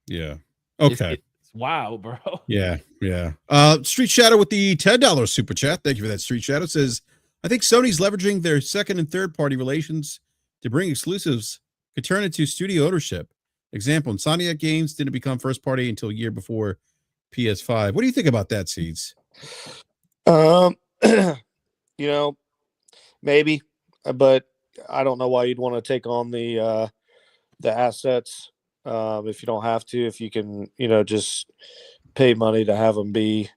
Yeah. It's, Okay. it's wild, bro. Yeah. Street Shadow with the $10 super chat. Thank you for that, Street Shadow. Says, I think Sony's leveraging their second and third party relations to bring exclusives could turn into studio ownership. Example, Insomniac games didn't become first party until a year before PS5. What do you think about that, Seeds? You know, maybe, but I don't know why you'd want to take on the assets if you don't have to. If you can, just pay money to have them be,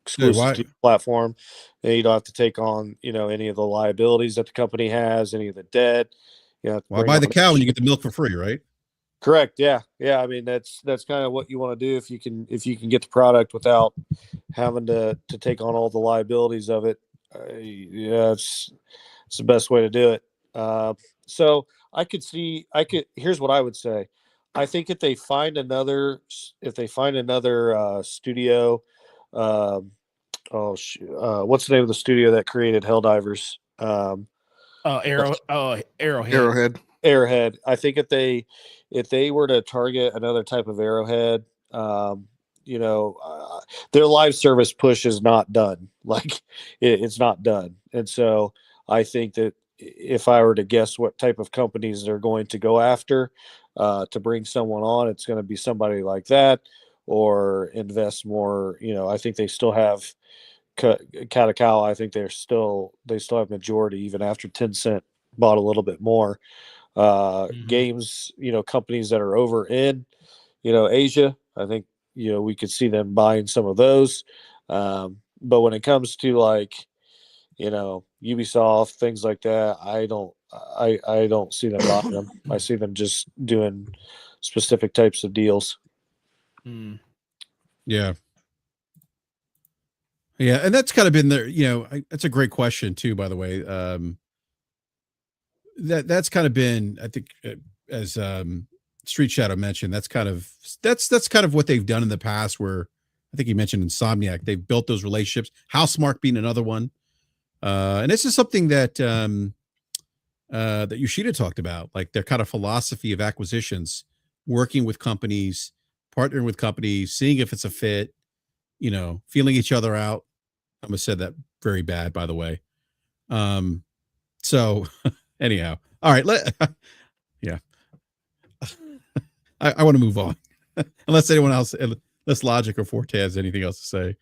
exclusive to your platform, and you don't have to take on, any of the liabilities that the company has, any of the debt. Why buy the cow when you get the milk for free, right? Correct. Yeah. I mean, that's kind of what you want to do if you can get the product without having to take on all the liabilities of it. Yeah, it's the best way to do it. So here's what I would say. I think if they find another studio, what's the name of the studio that created Helldivers? Arrowhead. Arrowhead. I think if they were to target another type of Arrowhead, their live service push is not done. Like it's not done. And so I think that if I were to guess what type of companies they're going to go after to bring someone on, it's going to be somebody like that, or invest more. I think they still have Katakawa. I think they still have majority even after Tencent bought a little bit more. Games, companies that are over in, Asia. I think, we could see them buying some of those. But when it comes to Ubisoft, things like that, I don't see them buying them. I see them just doing specific types of deals. Yeah. Yeah. And that's kind of been there, that's a great question too, by the way. That's kind of been, I think, as Street Shadow mentioned, that's kind of what they've done in the past, where I think he mentioned Insomniac. They've built those relationships, Housemarque being another one. And this is something that that Yoshida talked about, like their kind of philosophy of acquisitions, working with companies, partnering with companies, seeing if it's a fit, feeling each other out. I almost said that very bad, by the way. So anyhow, all right. Yeah. I want to move on. Unless anyone else, unless Logic or Forte has anything else to say.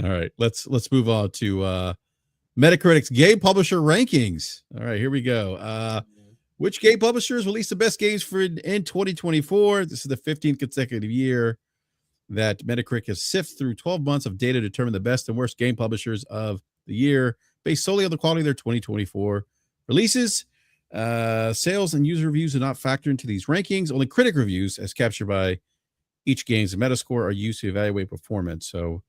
All right, let's move on to Metacritic's game publisher rankings. All right, here we go. Which game publishers released the best games in 2024? This is the 15th consecutive year that Metacritic has sifted through 12 months of data to determine the best and worst game publishers of the year, based solely on the quality of their 2024 releases. Sales and user reviews are not factored into these rankings. Only critic reviews, as captured by each game's Metascore, are used to evaluate performance. So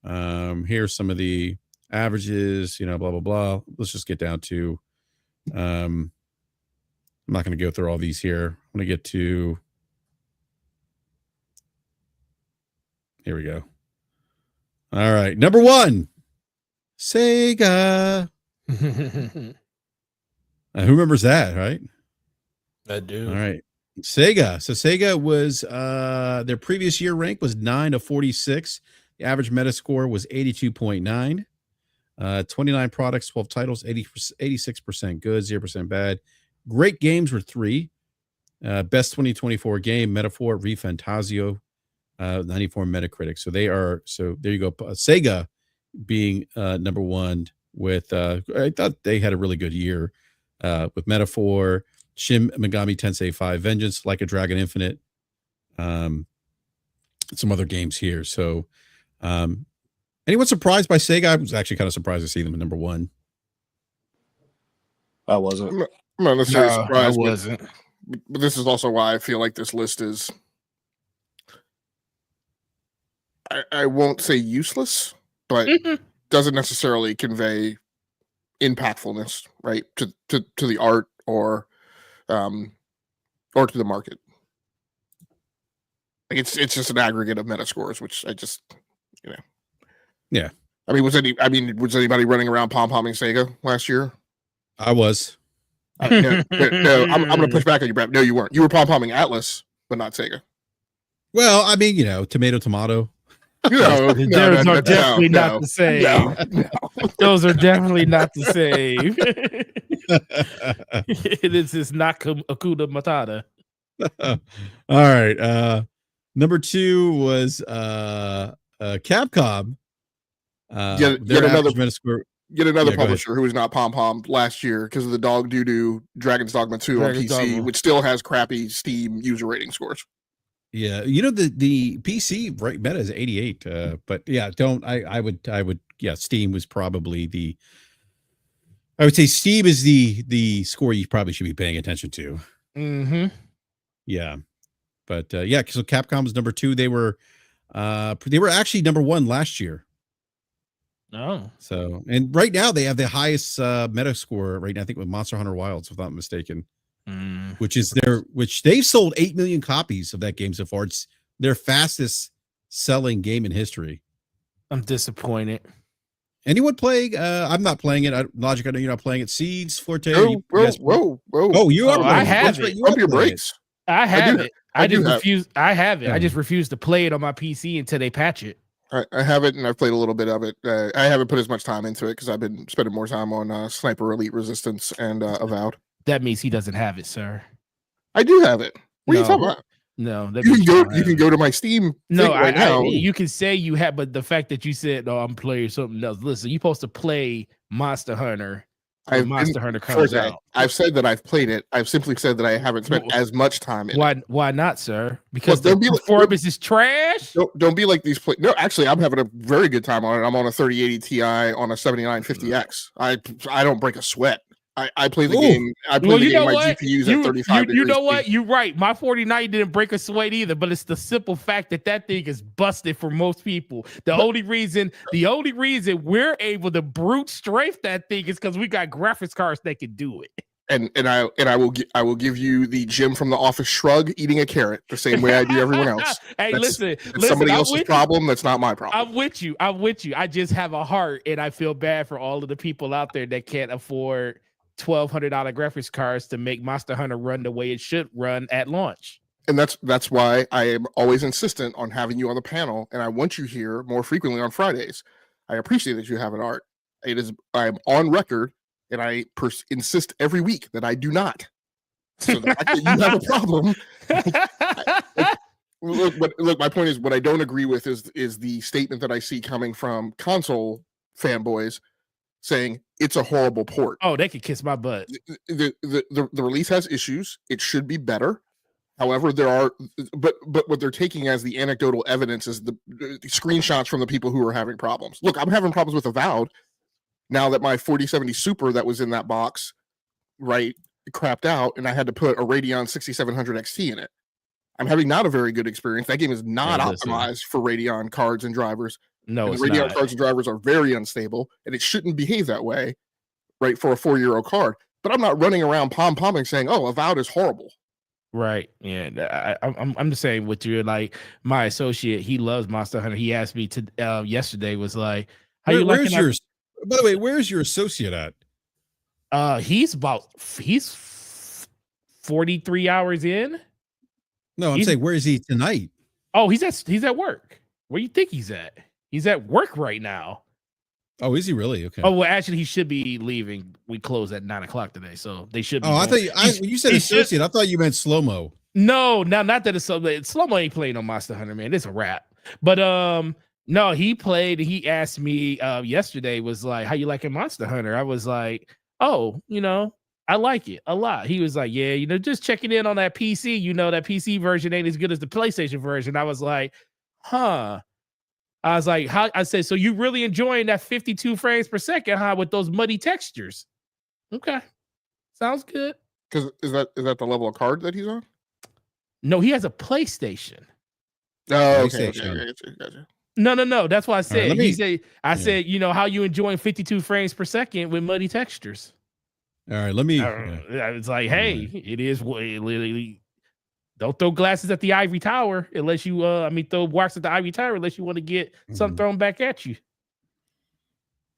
here's some of the averages, blah, blah, blah. Let's just get down to, I'm not going to go through all these here. I'm going to get to, here we go. All right. Number 1, Sega. Who remembers that, right? I do. All right. Sega. So Sega was their previous year rank was 9 of 46. The average Metascore was 82.9. 29 products, 12 titles, 86% good, 0% bad. Great games were 3. Best 2024 game, Metaphor, ReFantazio, 94 Metacritic. So there you go. Sega being number one with I thought they had a really good year with Metaphor, Shin Megami Tensei 5 Vengeance, Like a Dragon Infinite, some other games here. So anyone surprised by Sega? I was actually kind of surprised to see them at number one. I wasn't. I'm not necessarily No, I surprised, wasn't. but this is also why I feel like this list is, I won't say useless, but doesn't necessarily convey impactfulness, right, to the art or to the market. Like it's just an aggregate of meta scores, which I just, Yeah. I mean, was anybody running around pom-pomming Sega last year? I was. No, I'm going to push back on you, BRAP. No, you weren't. You were pom-pomming Atlas, but not Sega. Well, I mean, tomato. No, Those are definitely not the same. No. Those are definitely not the same. This is not Akuda Matata. All right. Number 2 was Capcom. Yet Their another average Metascore. Get another Yeah, go ahead. publisher who was not pom-pom last year because of the dog doo-doo Dragon's Dogma 2 Dragon's on PC, Dogma. which still has crappy Steam user rating scores. Yeah, the PC right meta is 88. But yeah, I would Steam was probably I would say Steam is the score you probably should be paying attention to. Mm-hmm. Yeah. But yeah, so Capcom was number 2. They were actually number 1 last year. Oh. So, and right now they have the highest meta score right now, I think, with Monster Hunter Wilds, if I'm not mistaken. Which they've sold 8 million copies of that game so far. It's their fastest selling game in history. I'm disappointed. Anyone playing? I'm not playing it. Logic, I know you're not playing it. Seeds, Forte. Whoa. Oh, you are. I playing have it. it. You are Up your playing brakes. I have it. I just refuse. I have it. Yeah. I just refuse to play it on my PC until they patch it. I have it, and I've played a little bit of it. I haven't put as much time into it because I've been spending more time on Sniper Elite Resistance and Avowed. That means he doesn't have it, sir. I do have it. What are you talking about? No, that You means can go. don't You have can it. go to my Steam. No, thing right now. you can say you have, but the fact that you said, "No, I'm playing something else." Listen, you're supposed to play Monster Hunter. When Monster Hunter comes out. I've said that I've played it. I've simply said that I haven't spent as much time in it. Why not, sir? Because Well, the performance is trash. Don't be like these. No, actually, I'm having a very good time on it. I'm on a 3080 Ti on a 7950X. I don't break a sweat. I play the game. I play the game. My GPU's at 35 degrees. You know what? You're right. My 4090 didn't break a sweat either, but it's the simple fact that thing is busted for most people. The only reason we're able to brute strafe that thing is because we got graphics cards that can do it. And I will give you the Jim from The Office shrug, eating a carrot, the same way I do everyone else. Hey, listen, somebody else's problem. That's not my problem. I'm with you. I just have a heart, and I feel bad for all of the people out there that can't afford $1,200 graphics cards to make Monster Hunter run the way it should run at launch. And that's why I am always insistent on having you on the panel, and I want you here more frequently on Fridays. I appreciate that you have an art. I am on record, and I insist every week that I do not. So the fact that you have a problem. Look, my point is, what I don't agree with is the statement that I see coming from console fanboys saying it's a horrible port. Oh, they could kiss my butt. The release has issues. It should be better. However, there are, but what they're taking as the anecdotal evidence is the screenshots from the people who are having problems. Look, I'm having problems with Avowed now that my 4070 Super that was in that box, right, crapped out, and I had to put a Radeon 6700 XT in it. I'm having not a very good experience. That game is not optimized for Radeon cards and drivers. No, it's Radeon not. cards and drivers are very unstable, and it shouldn't behave that way, right, for a €4 card. But I'm not running around pom-pomming saying, "Oh, Avowed is horrible." Right. Yeah. I'm just saying with you, like my associate, he loves Monster Hunter. He asked me to yesterday, was like, "How you liking yours?" By the way, where's your associate at? He's 43 hours in. No, I'm saying, where is he tonight? Oh, he's at work. Where do you think he's at? He's at work right now. Oh, is he really? Okay. Oh, well, actually, he should be leaving. We close at 9:00 today, so they should be. Oh, I thought when you said associate, I thought you meant slow-mo. No, not that it's slow-mo ain't playing on Monster Hunter, man. It's a wrap. But no, No, he played. He asked me yesterday, was like, "How you liking Monster Hunter?" I was like, "Oh, I like it a lot." He was like, "Yeah, just checking in on that PC. That PC version ain't as good as the PlayStation version." I was like, "Huh." I was like, "How?" I said, "So you really enjoying that 52 frames per second, huh? With those muddy textures?" Okay, sounds good. Because is that the level of card that he's on? No, he has a PlayStation. Oh, okay. PlayStation. Gotcha. No. That's why I All right, said. let He me. said, "I said, how you enjoying 52 frames per second with muddy textures." All right, let me. Yeah. It's like, All hey, right. it is what it literally. Don't throw glasses at the ivory tower unless you. Throw wax at the ivory tower unless you want to get something Mhm. thrown back at you.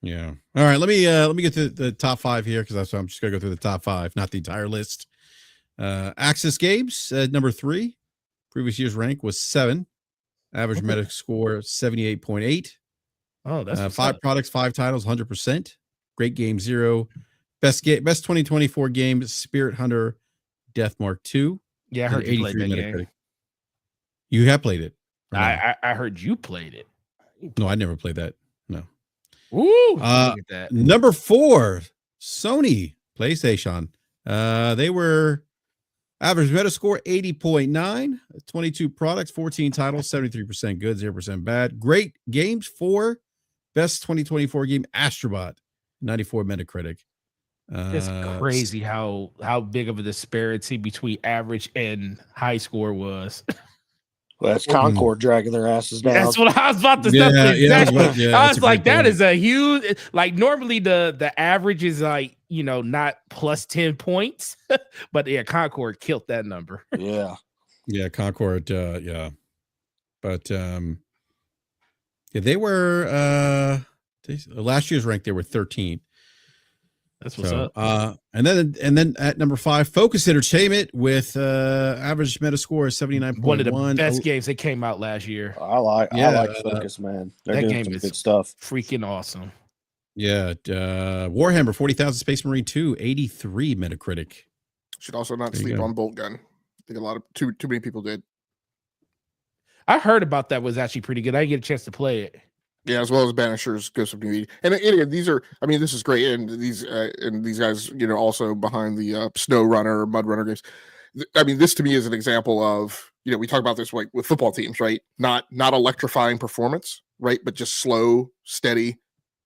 Yeah. All right. Let me get to the top 5 here because I'm just gonna go through the top 5, not the entire list. Access Games number 3. Previous year's rank was 7. Average Metacritic score 78.8. Oh, that's 5 products, 5 titles, 100%. Great Game 0. Best 2024 game, Spirit Hunter Death Mark 2. Yeah, I heard you played 83 that Metacritic. game. You have played it. Or no? I heard you played it. No, I never played that. No. Ooh, look at that. Number 4, Sony PlayStation. They were average Metascore 80.9, 22 products, 14 titles, 73% good, 0% bad. Great games 4. Best 2024 game, Astrobot, 94 Metacritic. It's crazy how big of a disparity between average and high score was. Well, that's Concord dragging their asses down. That's what I was about to say. I was like, that is a huge. Like normally the average is like not plus 10 points, but yeah, Concord killed that number. Yeah, Concord. Yeah, but they were last year's rank. They were 13th. That's what's up. And then at number 5, Focus Entertainment with average Metascore of 79.1. One of the best games that came out last year. I like Focus, man. They're doing game some is good stuff. Freaking awesome. Yeah, Warhammer 40,000 Space Marine 2, 83 Metacritic. Should also not sleep on Bolt Gun. I think a lot of too many people did. I heard about that was actually pretty good. I didn't get a chance to play it. Yeah, as well as Banisher's Ghost of New Eden. And again, these are, this is great. And these guys, also behind the Snow Runner, Mud Runner games. This to me is an example of, we talk about this like with football teams, right? Not electrifying performance, right? But just slow, steady,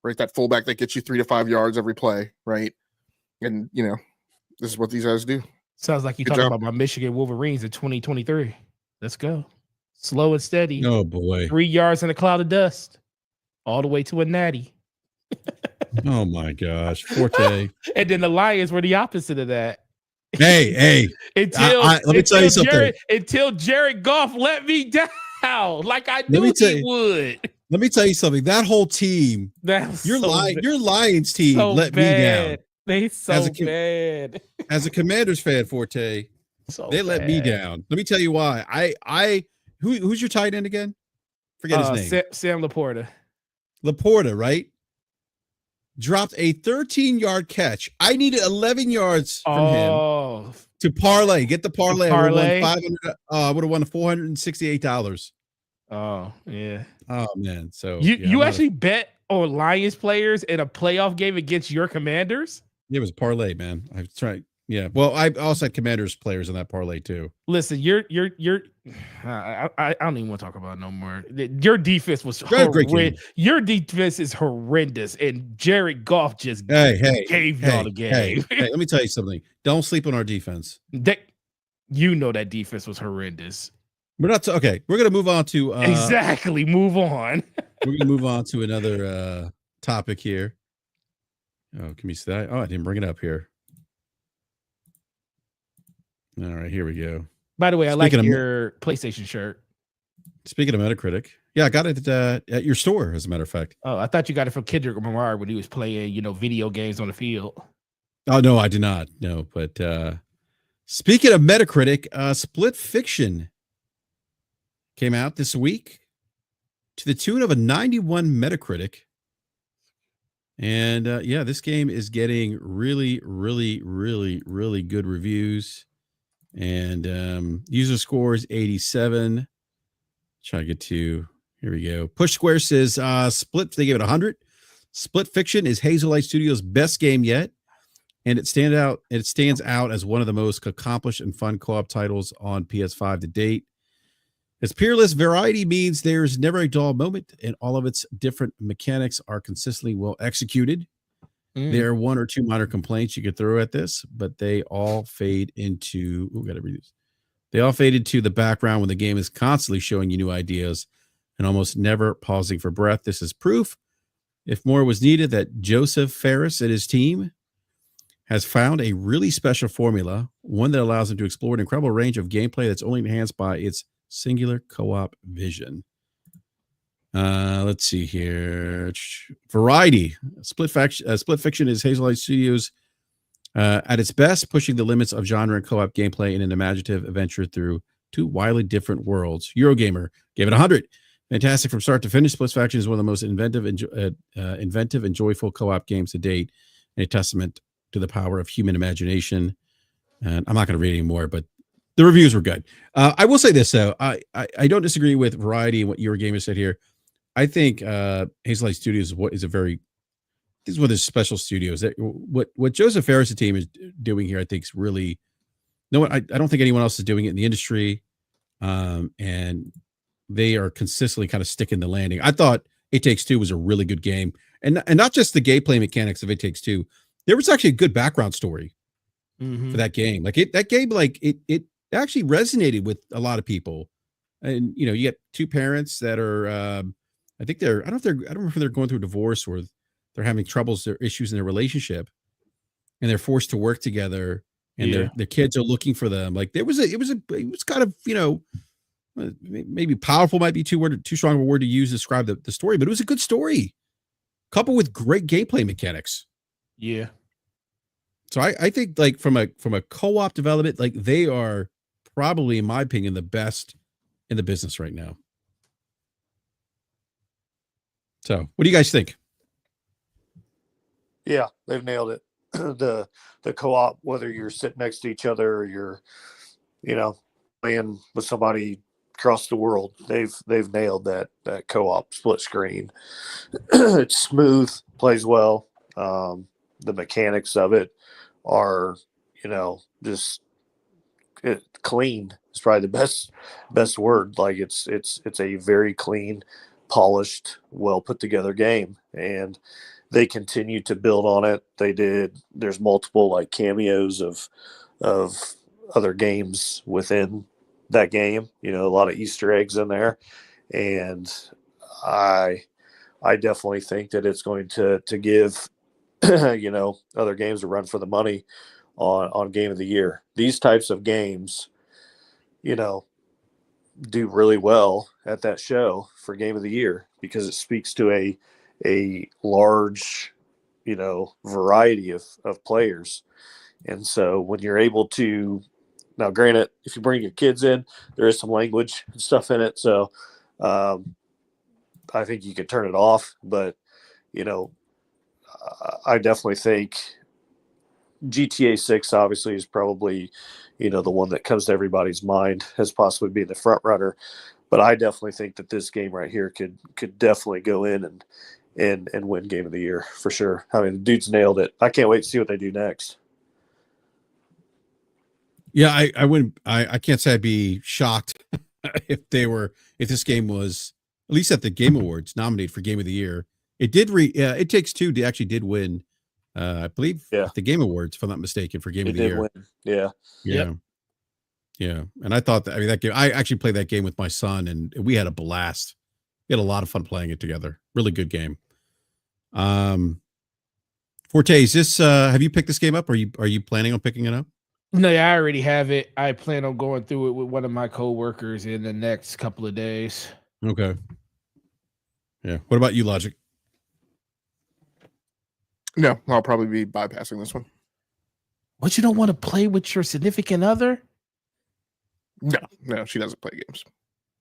right? That fullback that gets you 3 to 5 yards every play, right? And, this is what these guys do. Sounds like you talking about my Michigan Wolverines in 2023. Let's go. Slow and steady. Oh, boy. 3 yards in a cloud of dust. All the way to a natty. Oh my gosh, Forte. And then the Lions were the opposite of that. Hey. Let me tell you something. Until Jared Goff let me down, like I knew he would. Let me tell you something. That whole team, your Lions team let me down. They so bad. As a Commanders fan, Forte, they let me down. Let me tell you why. Who's your tight end again? Forget his name. Sam Laporta, right? Dropped a 13-yard catch. I needed 11 yards from him to parlay. Get the parlay. I would have won $468. Oh, yeah. Oh, man. So you actually bet on Lions players in a playoff game against your Commanders? It was parlay, man. I was trying. Yeah. Well, I also had Commanders players in that parlay too. Listen, you're I don't even want to talk about it no more. Your defense was horrendous. Your defense is horrendous, and Jared Goff just gave y'all the game. Hey, let me tell you something. Don't sleep on our defense. That defense was horrendous. We're not okay. We're gonna move on to exactly. Move on. We're gonna move on to another topic here. Oh, can we see that? Oh, I didn't bring it up here. All right, here we go. By the way, I like your PlayStation shirt. Speaking of Metacritic, yeah, I got it at your store, as a matter of fact. Oh, I thought you got it from Kendrick Lamar when he was playing, video games on the field. Oh, no, I did not. No, but speaking of Metacritic, Split Fiction came out this week to the tune of a 91 Metacritic. And yeah, this game is getting really, really, really, really good reviews. And user score is 87. Try to get to Here we go. Push Square says Split, they gave it 100. Split Fiction is Hazelight Studios' best game yet, and it stands out as one of the most accomplished and fun co-op titles on PS5 to date. Its peerless variety means there's never a dull moment, and all of its different mechanics are consistently well executed. There are one or two minor complaints you could throw at this, but they all fade into. Gotta read this. They all fade into the background when the game is constantly showing you new ideas and almost never pausing for breath. This is proof, if more was needed, that Joseph Ferris and his team has found a really special formula, one that allows them to explore an incredible range of gameplay that's only enhanced by its singular co-op vision. Let's see here. Variety. Split Fiction is Hazelight Studios at its best, pushing the limits of genre and co-op gameplay in an imaginative adventure through two wildly different worlds. Eurogamer gave it 100. Fantastic from start to finish. Split Fiction is one of the most inventive and joyful co-op games to date, and a testament to the power of human imagination. And I'm not going to read any more, but the reviews were good. I will say this, though. I don't disagree with Variety and what Eurogamer said here. I think Hazelight Studios is one of the special studios. That what Joseph Ferris' team is doing here, I think, is really no one. I don't think anyone else is doing it in the industry, and they are consistently kind of sticking the landing. I thought It Takes Two was a really good game, and not just the gameplay mechanics of It Takes Two. There was actually a good background story for that game. That game actually resonated with a lot of people. And you get two parents that are I don't know if they're going through a divorce or they're having troubles or issues in their relationship, and they're forced to work together, and their kids are looking for them. Like it was kind of, maybe powerful might be too strong of a word to use to describe the story, but it was a good story coupled with great gameplay mechanics. Yeah. So I think like from a co-op development, like they are probably, in my opinion, the best in the business right now. So what do you guys think? Yeah, they've nailed it. The co-op, whether you're sitting next to each other or you're, playing with somebody across the world, they've nailed that co-op split screen. It's smooth, plays well. The mechanics of it are, just clean. It's probably the best word. Like it's a very clean, polished, well put together game, and they continue to build on it. There's multiple like cameos of other games within that game, a lot of Easter eggs in there. And I definitely think that it's going to give, other games a run for the money on Game of the Year. These types of games, do really well at that show for Game of the Year because it speaks to a large, variety of players. And so when you're able to, now granted, if you bring your kids in, there is some language and stuff in it. So I think you could turn it off, but, I definitely think GTA 6 obviously is probably, the one that comes to everybody's mind as possibly being the front runner. But I definitely think that this game right here could definitely go in and win Game of the Year for sure. I mean, the dude's nailed it. I can't wait to see what they do next. Yeah, I wouldn't. I can't say I'd be shocked if this game was at least at the Game Awards nominated for Game of the Year. It did. It Takes Two actually did win. I believe at the Game Awards, if I'm not mistaken, for Game of the Year. Win. Yeah. Yeah. And I thought that game. I actually played that game with my son, and we had a blast. We had a lot of fun playing it together. Really good game. Forte, is this? Have you picked this game up? Are you planning on picking it up? No, I already have it. I plan on going through it with one of my coworkers in the next couple of days. Okay. Yeah. What about you, Logic? No, I'll probably be bypassing this one. What, you don't want to play with your significant other? No, she doesn't play games.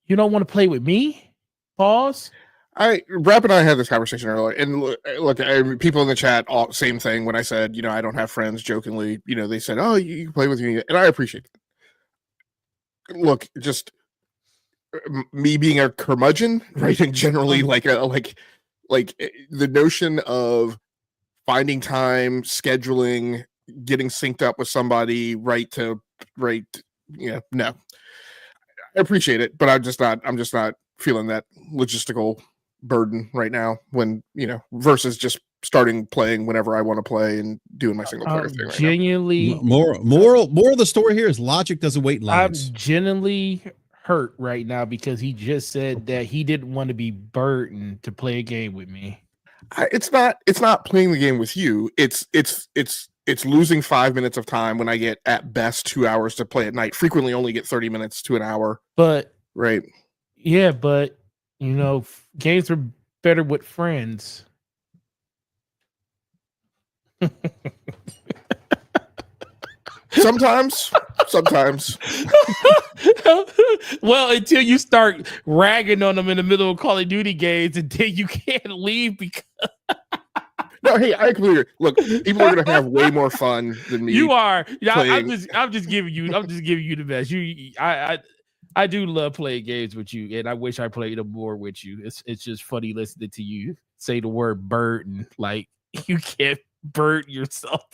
You don't want to play with me? Pause. BRAP and I had this conversation earlier, and look, people in the chat, same thing. When I said, I don't have friends, jokingly, they said, "Oh, you can play with me," and I appreciate it. Look, just me being a curmudgeon, right? And generally like the notion of finding time, scheduling, getting synced up with somebody, right? Yeah, no. I appreciate it, but I'm just not feeling that logistical burden right now when, versus just starting playing whenever I want to play and doing my single player thing right now. Genuinely, Moral of the story here is logic doesn't wait in lines. I'm genuinely hurt right now because he just said that he didn't want to be burdened to play a game with me. It's not playing the game with you. It's losing 5 minutes of time when I get at best 2 hours to play at night. Frequently only get 30 minutes to an hour. But right. Yeah, but games are better with friends. Sometimes. Well, until you start ragging on them in the middle of Call of Duty games, and then you can't leave because no, hey, I completely agree. Look, people are gonna have way more fun than me. you are. Playing. I'm just giving you the best. I do love playing games with you, and I wish I played them more with you. It's just funny listening to you say the word burden. Like you can't burden yourself.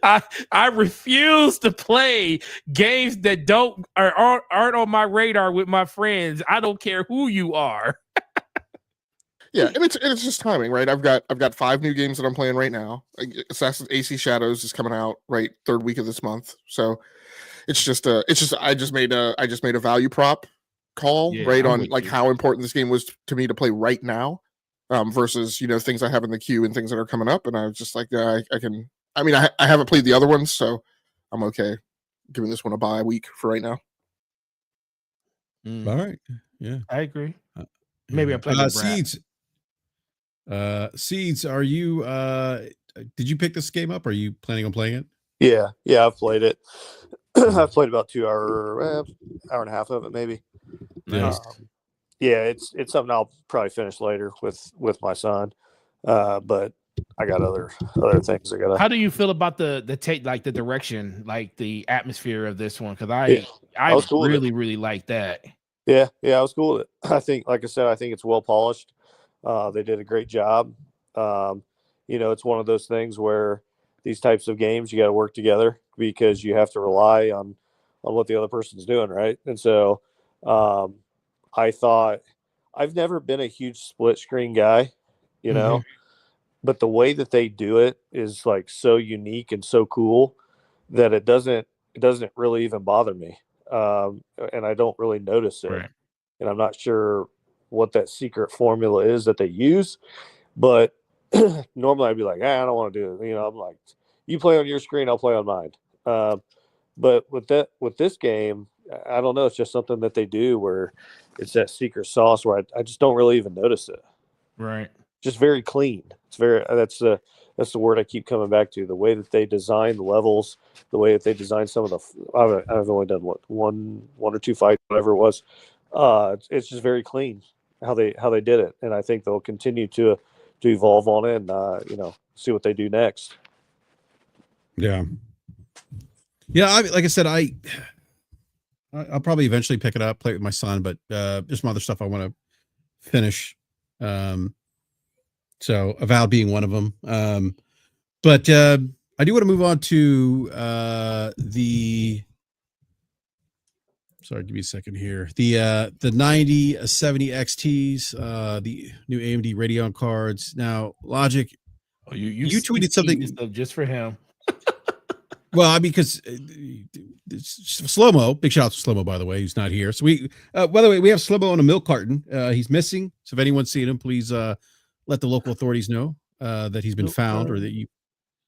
I refuse to play games that aren't on my radar with my friends. I don't care who you are. Yeah, and it's just timing, right? I've got 5 new games that I'm playing right now. Assassin's AC Shadows is coming out right 3rd week of this month, so I just made a value prop call right on like how important this game was to me to play right now, versus things I have in the queue and things that are coming up, and I was just like, I can. I mean, I haven't played the other ones, so I'm okay giving this one a bye week for right now. All right, yeah, I agree. Maybe I play Seeds. Seeds, are you? Did you pick this game up? Are you planning on playing it? Yeah, I've played it. I've played about 2 hour and a half of it, maybe. Nice. Yeah, it's something I'll probably finish later with my son. But I got other things I gotta. How do you feel about the take, like the direction, like the atmosphere of this one? Because I cool really like that. Yeah, I was cool with it. I think, like I said, I think it's well polished. They did a great job. It's one of those things where these types of games you got to work together because you have to rely on what the other person's doing, right? And so I thought I've never been a huge split screen guy, but the way that they do it is like so unique and so cool that it doesn't really even bother me, and I don't really notice it, right. And I'm not sure what that secret formula is that they use, but normally I'd be like, I don't want to do it. I'm like, you play on your screen, I'll play on mine. But with this game, I don't know. It's just something that they do where it's that secret sauce where I just don't really even notice it. Right. Just very clean. It's that's the word I keep coming back to. The way that they design the levels, the way that they design some of the. I've only done one or two fights, whatever it was. It's just very clean how they did it, and I think they'll continue to evolve on it and see what they do next. Yeah. Like I said, I'll probably eventually pick it up, play it with my son, but there's some other stuff I want to finish. So Avowed being one of them. But I do want to move on to sorry, give me a second here. The 9070 XTs, the new AMD Radeon cards. Now, Logic, you tweeted something stuff just for him. Well, because Slow-Mo, big shout out to Slow-Mo, by the way, who's not here. So by the way, we have Slow-Mo on a milk carton. He's missing. So if anyone's seen him, please let the local authorities know that he's been found or that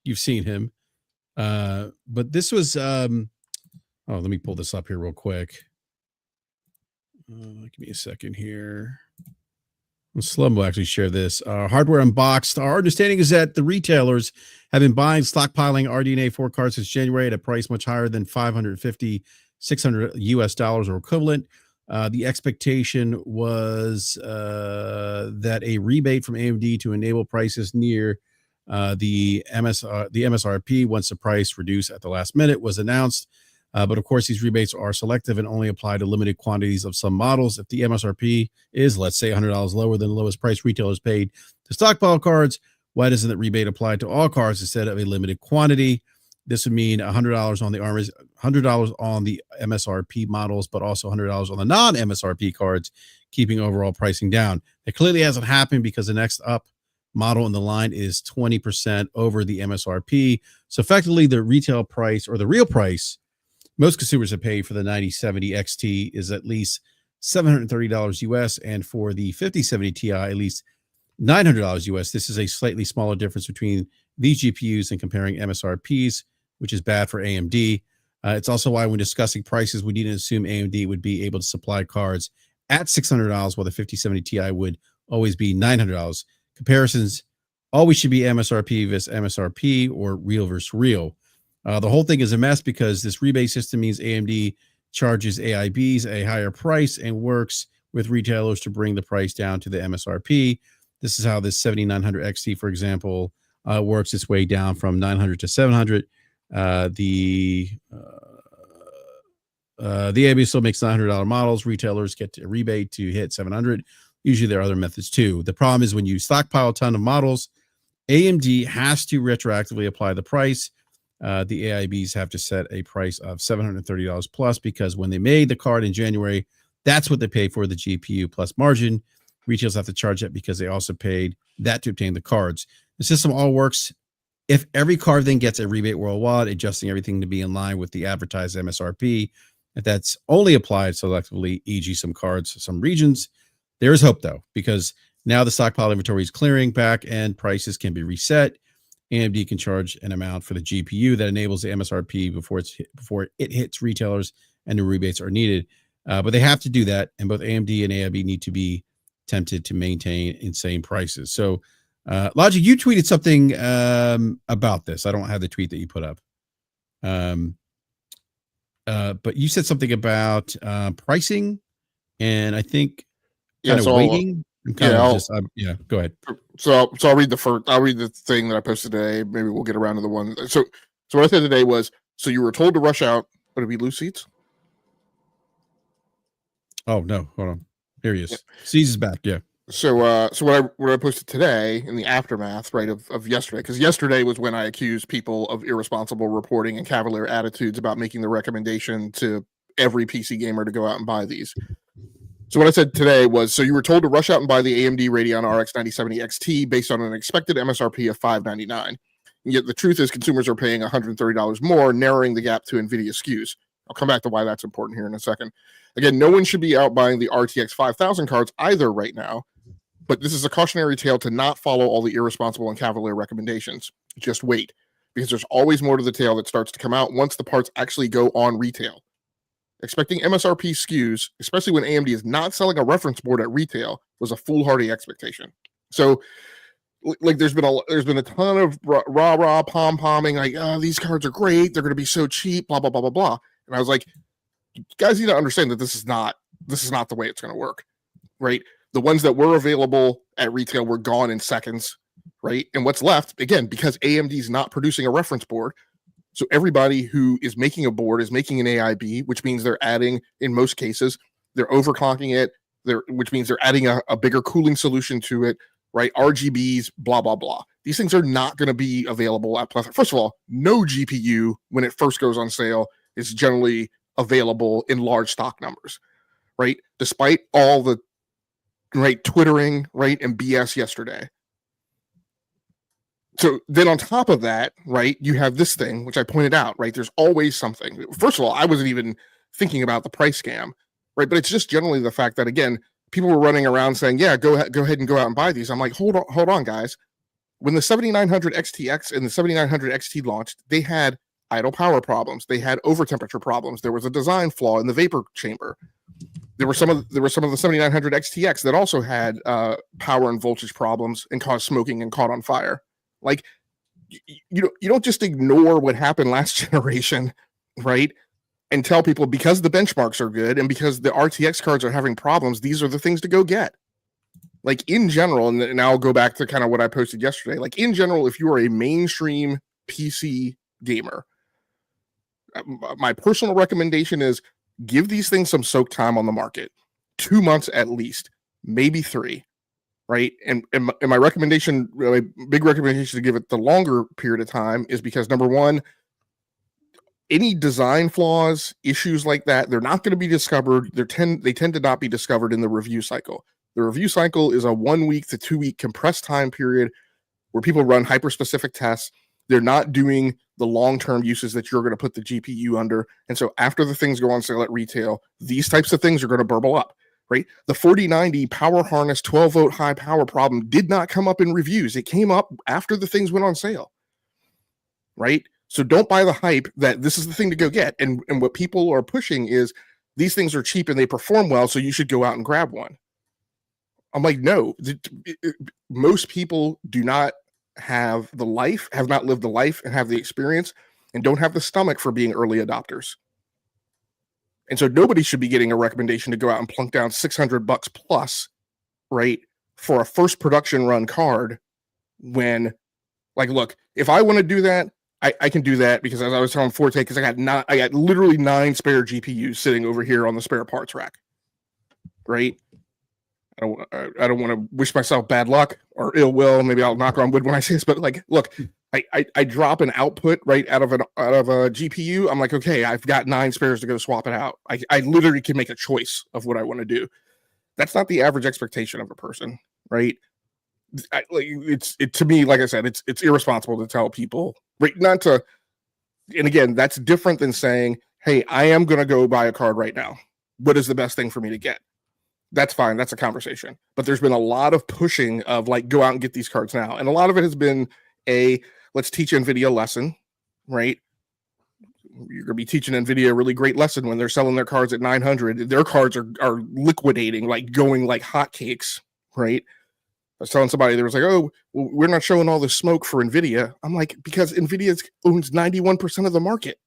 you've seen him. But this was, let me pull this up here real quick. Give me a second here. Slow-Mo actually shared this. Hardware Unboxed. Our understanding is that the retailers have been buying, stockpiling RDNA 4 cards since January at a price much higher than $550, $600 US or equivalent. The expectation was that a rebate from AMD to enable prices near the MSRP once the price reduced at the last minute was announced. But of course, these rebates are selective and only apply to limited quantities of some models. If the MSRP is, let's say, $100 lower than the lowest price retailers paid to stockpile cards, why doesn't that rebate apply to all cards instead of a limited quantity? This would mean $100 on the armors, $100 on the MSRP models, but also $100 on the non-MSRP cards, keeping overall pricing down. It clearly hasn't happened because the next up model in the line is 20% over the MSRP. So effectively, the retail price or the real price most consumers have paid for the 9070 XT is at least $730 US, and for the 5070 Ti, at least $900 US. This is a slightly smaller difference between these GPUs and comparing MSRPs, which is bad for AMD. It's also why when discussing prices, we need to assume AMD would be able to supply cards at $600, while the 5070 Ti would always be $900. Comparisons always should be MSRP versus MSRP or real versus real. The whole thing is a mess because this rebate system means AMD charges AIBs a higher price and works with retailers to bring the price down to the MSRP. This is how this 7900 XT, for example, works its way down from 900 to 700. The AIB still makes $900 models. Retailers get a rebate to hit 700. Usually there are other methods too. The problem is when you stockpile a ton of models, AMD has to retroactively apply the price. The AIBs have to set a price of $730 plus because when they made the card in January, that's what they pay for the GPU plus margin. Retailers have to charge that because they also paid that to obtain the cards. The system all works if every card then gets a rebate worldwide, adjusting everything to be in line with the advertised MSRP. If that's only applied selectively, e.g. some cards, some regions, there is hope though, because now the stockpile inventory is clearing back and prices can be reset. AMD can charge an amount for the GPU that enables the MSRP before it hits retailers and the rebates are needed. But they have to do that, and both AMD and AIB need to be tempted to maintain insane prices. So, Logic, you tweeted something about this. I don't have the tweet that you put up. But you said something about pricing, and I think kind of waiting. Go ahead. So I'll read I'll read the thing that I posted today. Maybe we'll get around to the one. So what I said today was, so you were told to rush out, but did we lose seats? Oh no, hold on. Here he is. Yeah. Seas is back. Yeah. So what I posted today in the aftermath, right, of yesterday, because yesterday was when I accused people of irresponsible reporting and cavalier attitudes about making the recommendation to every PC gamer to go out and buy these. So what I said today was, so you were told to rush out and buy the AMD Radeon RX 9070 XT based on an expected MSRP of $599. Yet the truth is consumers are paying $130 more, narrowing the gap to NVIDIA SKUs. I'll come back to why that's important here in a second. Again, no one should be out buying the RTX 5000 cards either right now, but this is a cautionary tale to not follow all the irresponsible and cavalier recommendations. Just wait, because there's always more to the tale that starts to come out once the parts actually go on retail. Expecting MSRP SKUs, especially when AMD is not selling a reference board at retail, was a foolhardy expectation. So, like, there's been a ton of rah pom-pomming, like, these cards are great, they're going to be so cheap, blah blah blah blah blah. And I was like, you guys need to understand that this is not the way it's going to work, right? The ones that were available at retail were gone in seconds, right? And what's left, again, because AMD is not producing a reference board. So everybody who is making a board is making an AIB, which means they're adding, in most cases, they're overclocking it, which means they're adding a bigger cooling solution to it, right? RGBs, blah, blah, blah. These things are not going to be available at Plus. First of all, no GPU, when it first goes on sale, is generally available in large stock numbers, right? Despite all the twittering, right, and BS yesterday. So then on top of that, right, you have this thing, which I pointed out, right? There's always something. First of all, I wasn't even thinking about the price scam, right? But it's just generally the fact that, again, people were running around saying, yeah, go ahead and go out and buy these. I'm like, hold on, guys. When the 7900 XTX and the 7900 XT launched, they had idle power problems. They had over temperature problems. There was a design flaw in the vapor chamber. There were some of the 7900 XTX that also had power and voltage problems and caused smoking and caught on fire. Like, you don't just ignore what happened last generation, right? And tell people because the benchmarks are good and because the RTX cards are having problems, these are the things to go get. Like, in general, and now I'll go back to kind of what I posted yesterday. Like, in general, if you are a mainstream PC gamer, My personal recommendation is give these things some soak time on the market, 2 months at least, maybe 3. Right. And my recommendation, my big recommendation to give it the longer period of time is because number one, any design flaws, issues like that, they're not going to be discovered. They tend to not be discovered in the review cycle. The review cycle is a 1 week to 2 week compressed time period where people run hyper specific tests. They're not doing the long-term uses that you're going to put the GPU under. And so after the things go on sale at retail, these types of things are going to burble up. Right? The 4090 power harness 12-volt high power problem did not come up in reviews. It came up after the things went on sale. Right? So don't buy the hype that this is the thing to go get. And what people are pushing is these things are cheap and they perform well, so you should go out and grab one. I'm like, no. Most people do not have the life, have not lived the life and have the experience and don't have the stomach for being early adopters. And so nobody should be getting a recommendation to go out and plunk down $600 plus, right, for a first production run card when, like, look, if I want to do that, I can do that because as I was telling Forte, because I got literally 9 spare GPUs sitting over here on the spare parts rack, right? I don't want to wish myself bad luck or ill will. Maybe I'll knock on wood when I say this, but like, look, I drop an output right out of a GPU. I'm like, okay, I've got 9 spares to go swap it out. I literally can make a choice of what I want to do. That's not the average expectation of a person, right? To me, like I said, it's irresponsible to tell people, right? Not to, and again, that's different than saying, hey, I am going to go buy a card right now. What is the best thing for me to get? That's fine. That's a conversation. But there's been a lot of pushing of like, go out and get these cards now. And a lot of it has been let's teach NVIDIA a lesson, right? You're going to be teaching NVIDIA a really great lesson when they're selling their cards at 900. Their cards are liquidating, like going like hotcakes, right? I was telling somebody, there was like, oh, well, we're not showing all the smoke for NVIDIA. I'm like, because NVIDIA owns 91% of the market.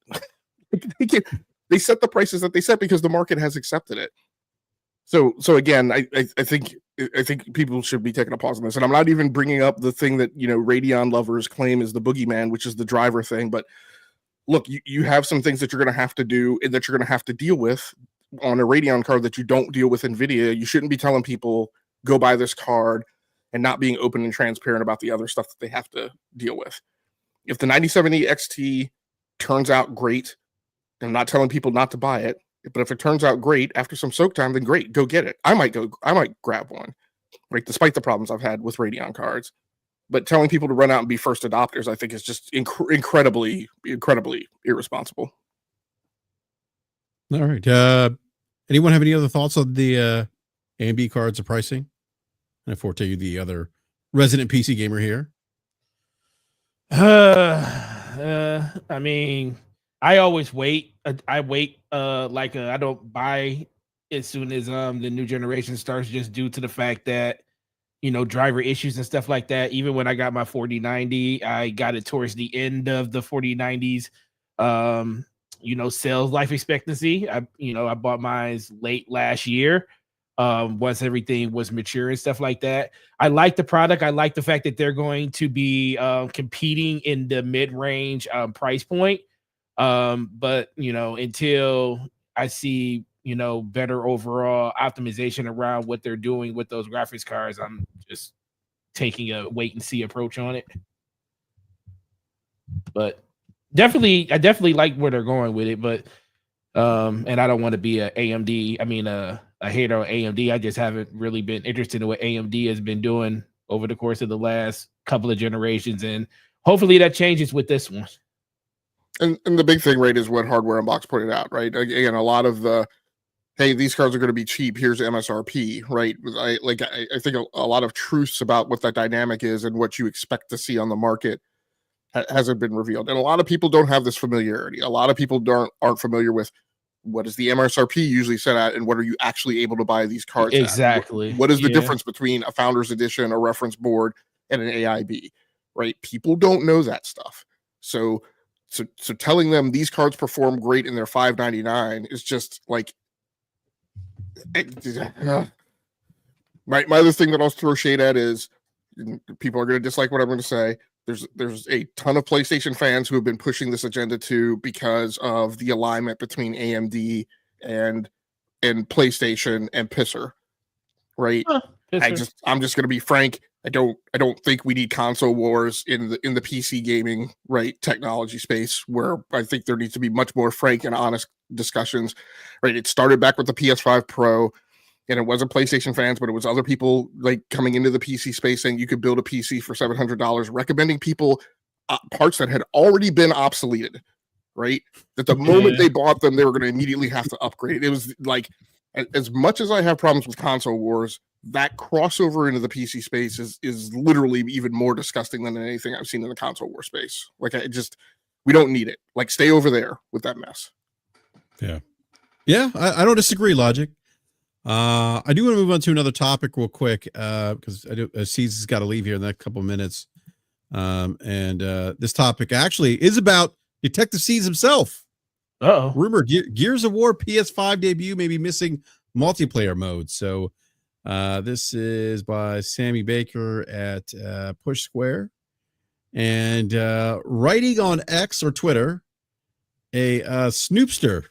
They set the prices that they set because the market has accepted it. So again, I think people should be taking a pause on this. And I'm not even bringing up the thing that, Radeon lovers claim is the boogeyman, which is the driver thing. But look, you have some things that you're going to have to do and that you're going to have to deal with on a Radeon card that you don't deal with NVIDIA. You shouldn't be telling people, go buy this card, and not being open and transparent about the other stuff that they have to deal with. If the 9070 XT turns out great, I'm not telling people not to buy it, but if it turns out great after some soak time, then great, go get it. I might grab one, right? Despite the problems I've had with Radeon cards. But telling people to run out and be first adopters, I think is just incredibly, incredibly irresponsible. All right. Anyone have any other thoughts on the AMD cards or pricing? And Forte, you the other resident PC gamer here. I mean, I always wait. I wait. I don't buy as soon as the new generation starts, just due to the fact that driver issues and stuff like that. Even when I got my 4090, I got it towards the end of the 4090s. Sales life expectancy. I bought mine late last year. Once everything was mature and stuff like that. I like the product. I like the fact that they're going to be competing in the mid-range price point. But until I see better overall optimization around what they're doing with those graphics cards, I'm just taking a wait and see approach on it. But I definitely like where they're going with it. But and I don't want to be a hater on AMD. I just haven't really been interested in what AMD has been doing over the course of the last couple of generations, and hopefully that changes with this one. And the big thing, right, is what Hardware Unbox pointed out, right? Again, a lot of the, hey, these cards are going to be cheap, here's MSRP, right? I think a lot of truths about what that dynamic is and what you expect to see on the market hasn't been revealed. And a lot of people don't have this familiarity. A lot of people aren't familiar with what is the MSRP usually set at and what are you actually able to buy these cards exactly at? What is the difference between a Founders Edition, a reference board, and an AIB, right? People don't know that stuff. So telling them these cards perform great and they're $599 is just like my other thing that I'll throw shade at is people are going to dislike what I'm going to say. there's a ton of PlayStation fans who have been pushing this agenda too because of the alignment between AMD and PlayStation and Pisser, right? I'm just gonna be frank. I don't think we need console wars in the PC gaming, right, technology space, where I think there needs to be much more frank and honest discussions, right? It started back with the PS5 Pro, and it wasn't PlayStation fans, but it was other people like coming into the PC space saying you could build a PC for $700, recommending people parts that had already been obsoleted, right? That the moment they bought them, they were going to immediately have to upgrade. It was like, as much as I have problems with console wars, that crossover into the PC space is literally even more disgusting than anything I've seen in the console war space. Like, we don't need it. Like, stay over there with that mess. Yeah, I don't disagree, Logic. I do want to move on to another topic real quick because Seeds has got to leave here in the next couple of minutes. And this topic actually is about Detective Seeds himself. Rumor Gears of War PS5 debut may be missing multiplayer mode. So this is by Sammy Baker at Push Square. And writing on X or Twitter, a Snoopster.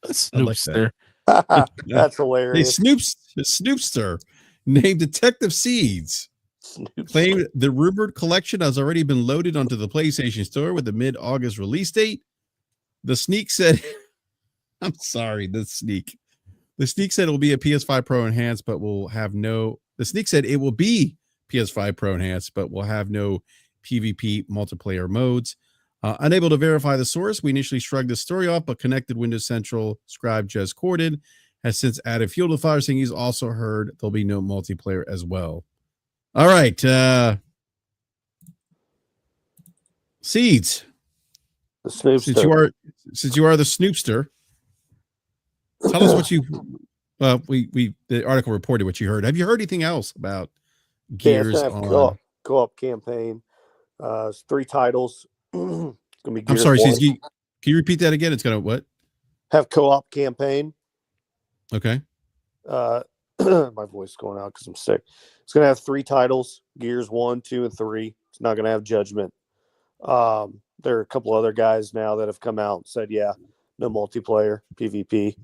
Snoopster. That's hilarious. A Snoopster named Detective Seeds claimed the rumored collection has already been loaded onto the PlayStation Store with a mid-August release date. The sneak said, I'm sorry, the sneak said it will be a PS5 Pro enhanced, but will have no, the sneak said it will be PS5 Pro enhanced, but will have no PvP multiplayer modes. Unable to verify the source, we initially shrugged the story off, but connected Windows Central scribe Jez Corden has since added fuel to the fire, saying he's also heard there'll be no multiplayer as well. All right. Seeds. The Snoopster. Since you are the Snoopster, tell us what you the article reported what you heard. Have you heard anything else about Gears on co-op campaign? It's 3 titles. It's gonna be Gears I'm sorry, 1. Seeds, can you repeat that again? It's gonna what? Have co-op campaign. Okay. My voice is going out because I'm sick. It's gonna have 3 titles: Gears 1, 2, and 3. It's not gonna have Judgment. There are a couple other guys now that have come out and said, yeah, no multiplayer PvP.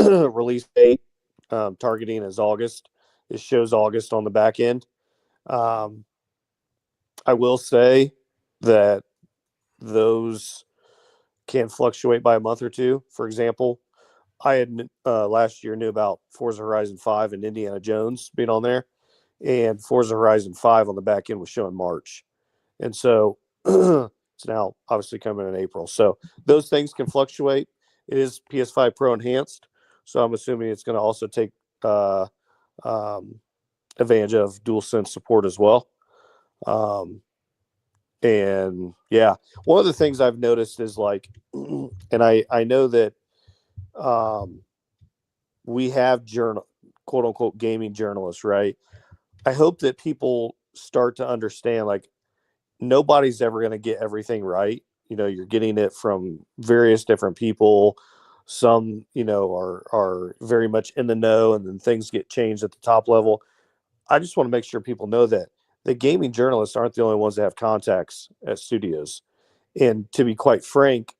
Release date targeting is August. It shows August on the back end. I will say that those can fluctuate by a month or two. For example, I had last year knew about Forza Horizon 5 and Indiana Jones being on there, and Forza Horizon 5 on the back end was showing March. And so it's now obviously coming in April. So those things can fluctuate. It is PS5 Pro enhanced, so I'm assuming it's going to also take advantage of DualSense support as well. And yeah, one of the things I've noticed is like, and I know that we have quote unquote gaming journalists, right? I hope that people start to understand, like, nobody's ever going to get everything right. You know, you're getting it from various different people. Some, you know, are very much in the know, and then things get changed at the top level. I just want to make sure people know that the gaming journalists aren't the only ones that have contacts at studios. And to be quite frank,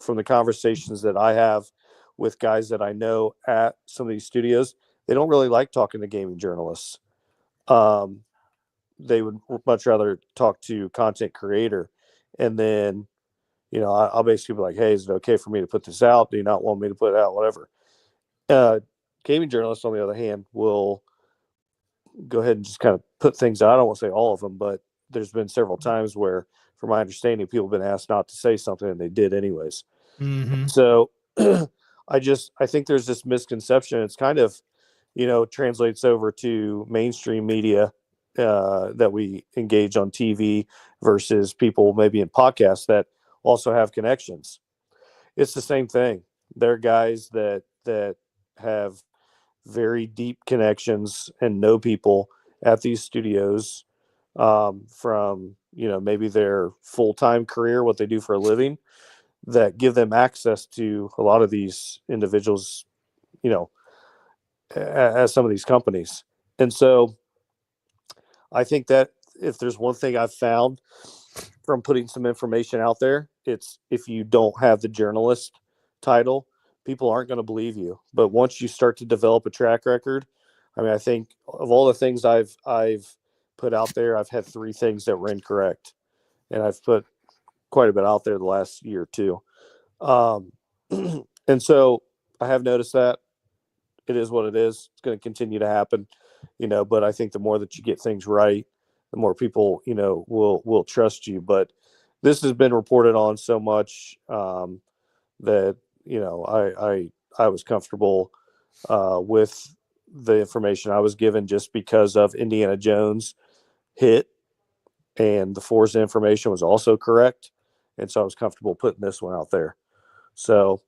from the conversations that I have with guys that I know at some of these studios, they don't really like talking to gaming journalists. They would much rather talk to content creator. And then, you know, I'll basically be like, hey, is it okay for me to put this out? Do you not want me to put it out? Whatever. Gaming journalists, on the other hand, will go ahead and just kind of put things out. I don't want to say all of them, but there's been several times where, from my understanding, people have been asked not to say something and they did anyways. Mm-hmm. So I think there's this misconception. It's kind of, you know, translates over to mainstream media that we engage on TV versus people maybe in podcasts that also have connections. It's the same thing. They're guys that have very deep connections and know people at these studios from, you know, maybe their full-time career, what they do for a living, that give them access to a lot of these individuals, you know, as some of these companies. And so I think that if there's one thing I've found from putting some information out there, it's if you don't have the journalist title, people aren't going to believe you. But once you start to develop a track record, I mean, I think of all the things I've put out there, I've had 3 things that were incorrect, and I've put quite a bit out there the last year or two. And so I have noticed that it is what it is. It's going to continue to happen, but I think the more that you get things right, the more people, will trust you. But this has been reported on so much that, I was comfortable with the information I was given just because of Indiana Jones hit and the Forza information was also correct. And so I was comfortable putting this one out there. So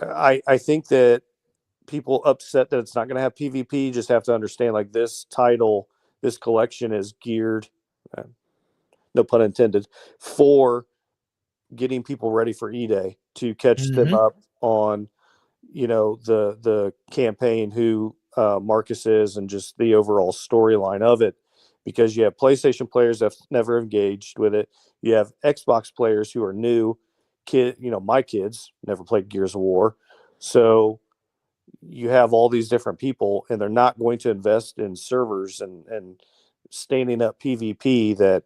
I think that people upset that it's not going to have PvP just have to understand, like, this title, this collection is geared, no pun intended, for getting people ready for E-Day to catch them up on, the campaign, who Marcus is, and just the overall storyline of it. Because you have PlayStation players that have never engaged with it. You have Xbox players who are new. My kids never played Gears of War. So you have all these different people, and they're not going to invest in servers and standing up PvP. That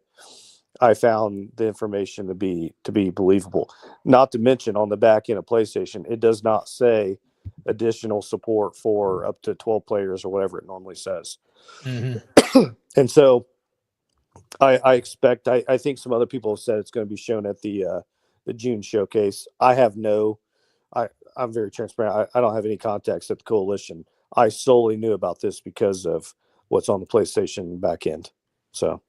I found the information to be believable. Not to mention, on the back end of PlayStation, it does not say additional support for up to 12 players or whatever it normally says. And so I expect, I think some other people have said it's going to be shown at the June showcase. I'm very transparent. I don't have any contacts at the Coalition. I solely knew about this because of what's on the PlayStation back end. So,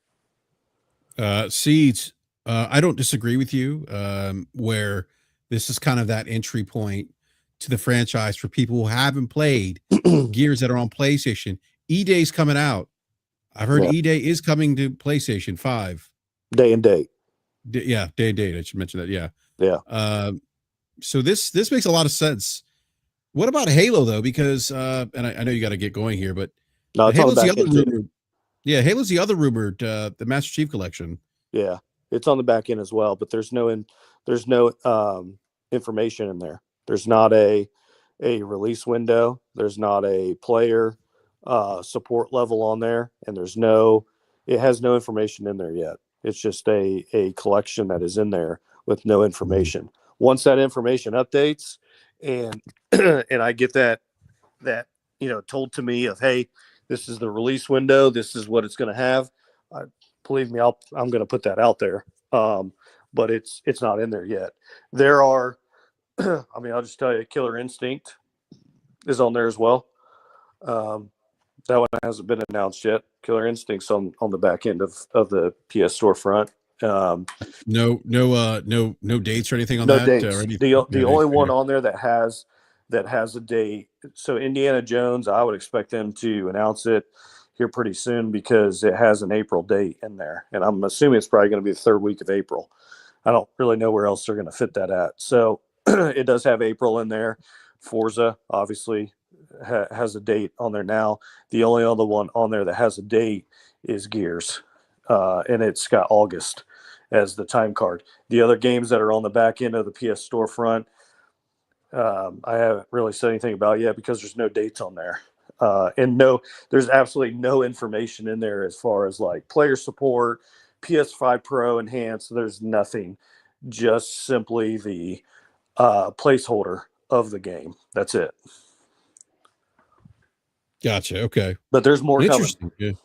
Seeds, I don't disagree with you, where this is kind of that entry point to the franchise for people who haven't played Gears that are on PlayStation. E-Day's coming out. I've heard E-Day is coming to PlayStation 5. Day and date. Day and date. I should mention that. Yeah. Yeah. So this makes a lot of sense. What about Halo, though? Because and I know you got to get going here, but no, Halo's the other rumored. Yeah, Halo's the other rumored, the Master Chief Collection. Yeah, it's on the back end as well, but there's no information in there. There's not a release window. There's not a player support level on there, and it has no information in there yet. It's just a collection that is in there with no information. Once that information updates, and and I get that told to me of, hey, this is the release window, this is what it's going to have, believe me, I'm going to put that out there. But it's not in there yet. There are, I mean, I'll just tell you, Killer Instinct is on there as well. That one hasn't been announced yet. Killer Instinct's on the back end of the PS storefront. No dates or anything on no that. Dates. The only one on there that has a date. So Indiana Jones, I would expect them to announce it here pretty soon because it has an April date in there, and I'm assuming it's probably going to be the 3rd week of April. I don't really know where else they're going to fit that at. So it does have April in there. Forza obviously has a date on there now. The only other one on there that has a date is Gears, and it's got August as the time card. The other games that are on the back end of the PS storefront, I haven't really said anything about yet because there's no dates on there. And there's absolutely no information in there as far as like player support, PS5 Pro enhanced. There's nothing, just simply the placeholder of the game. That's it. Gotcha. Okay. But there's more coming.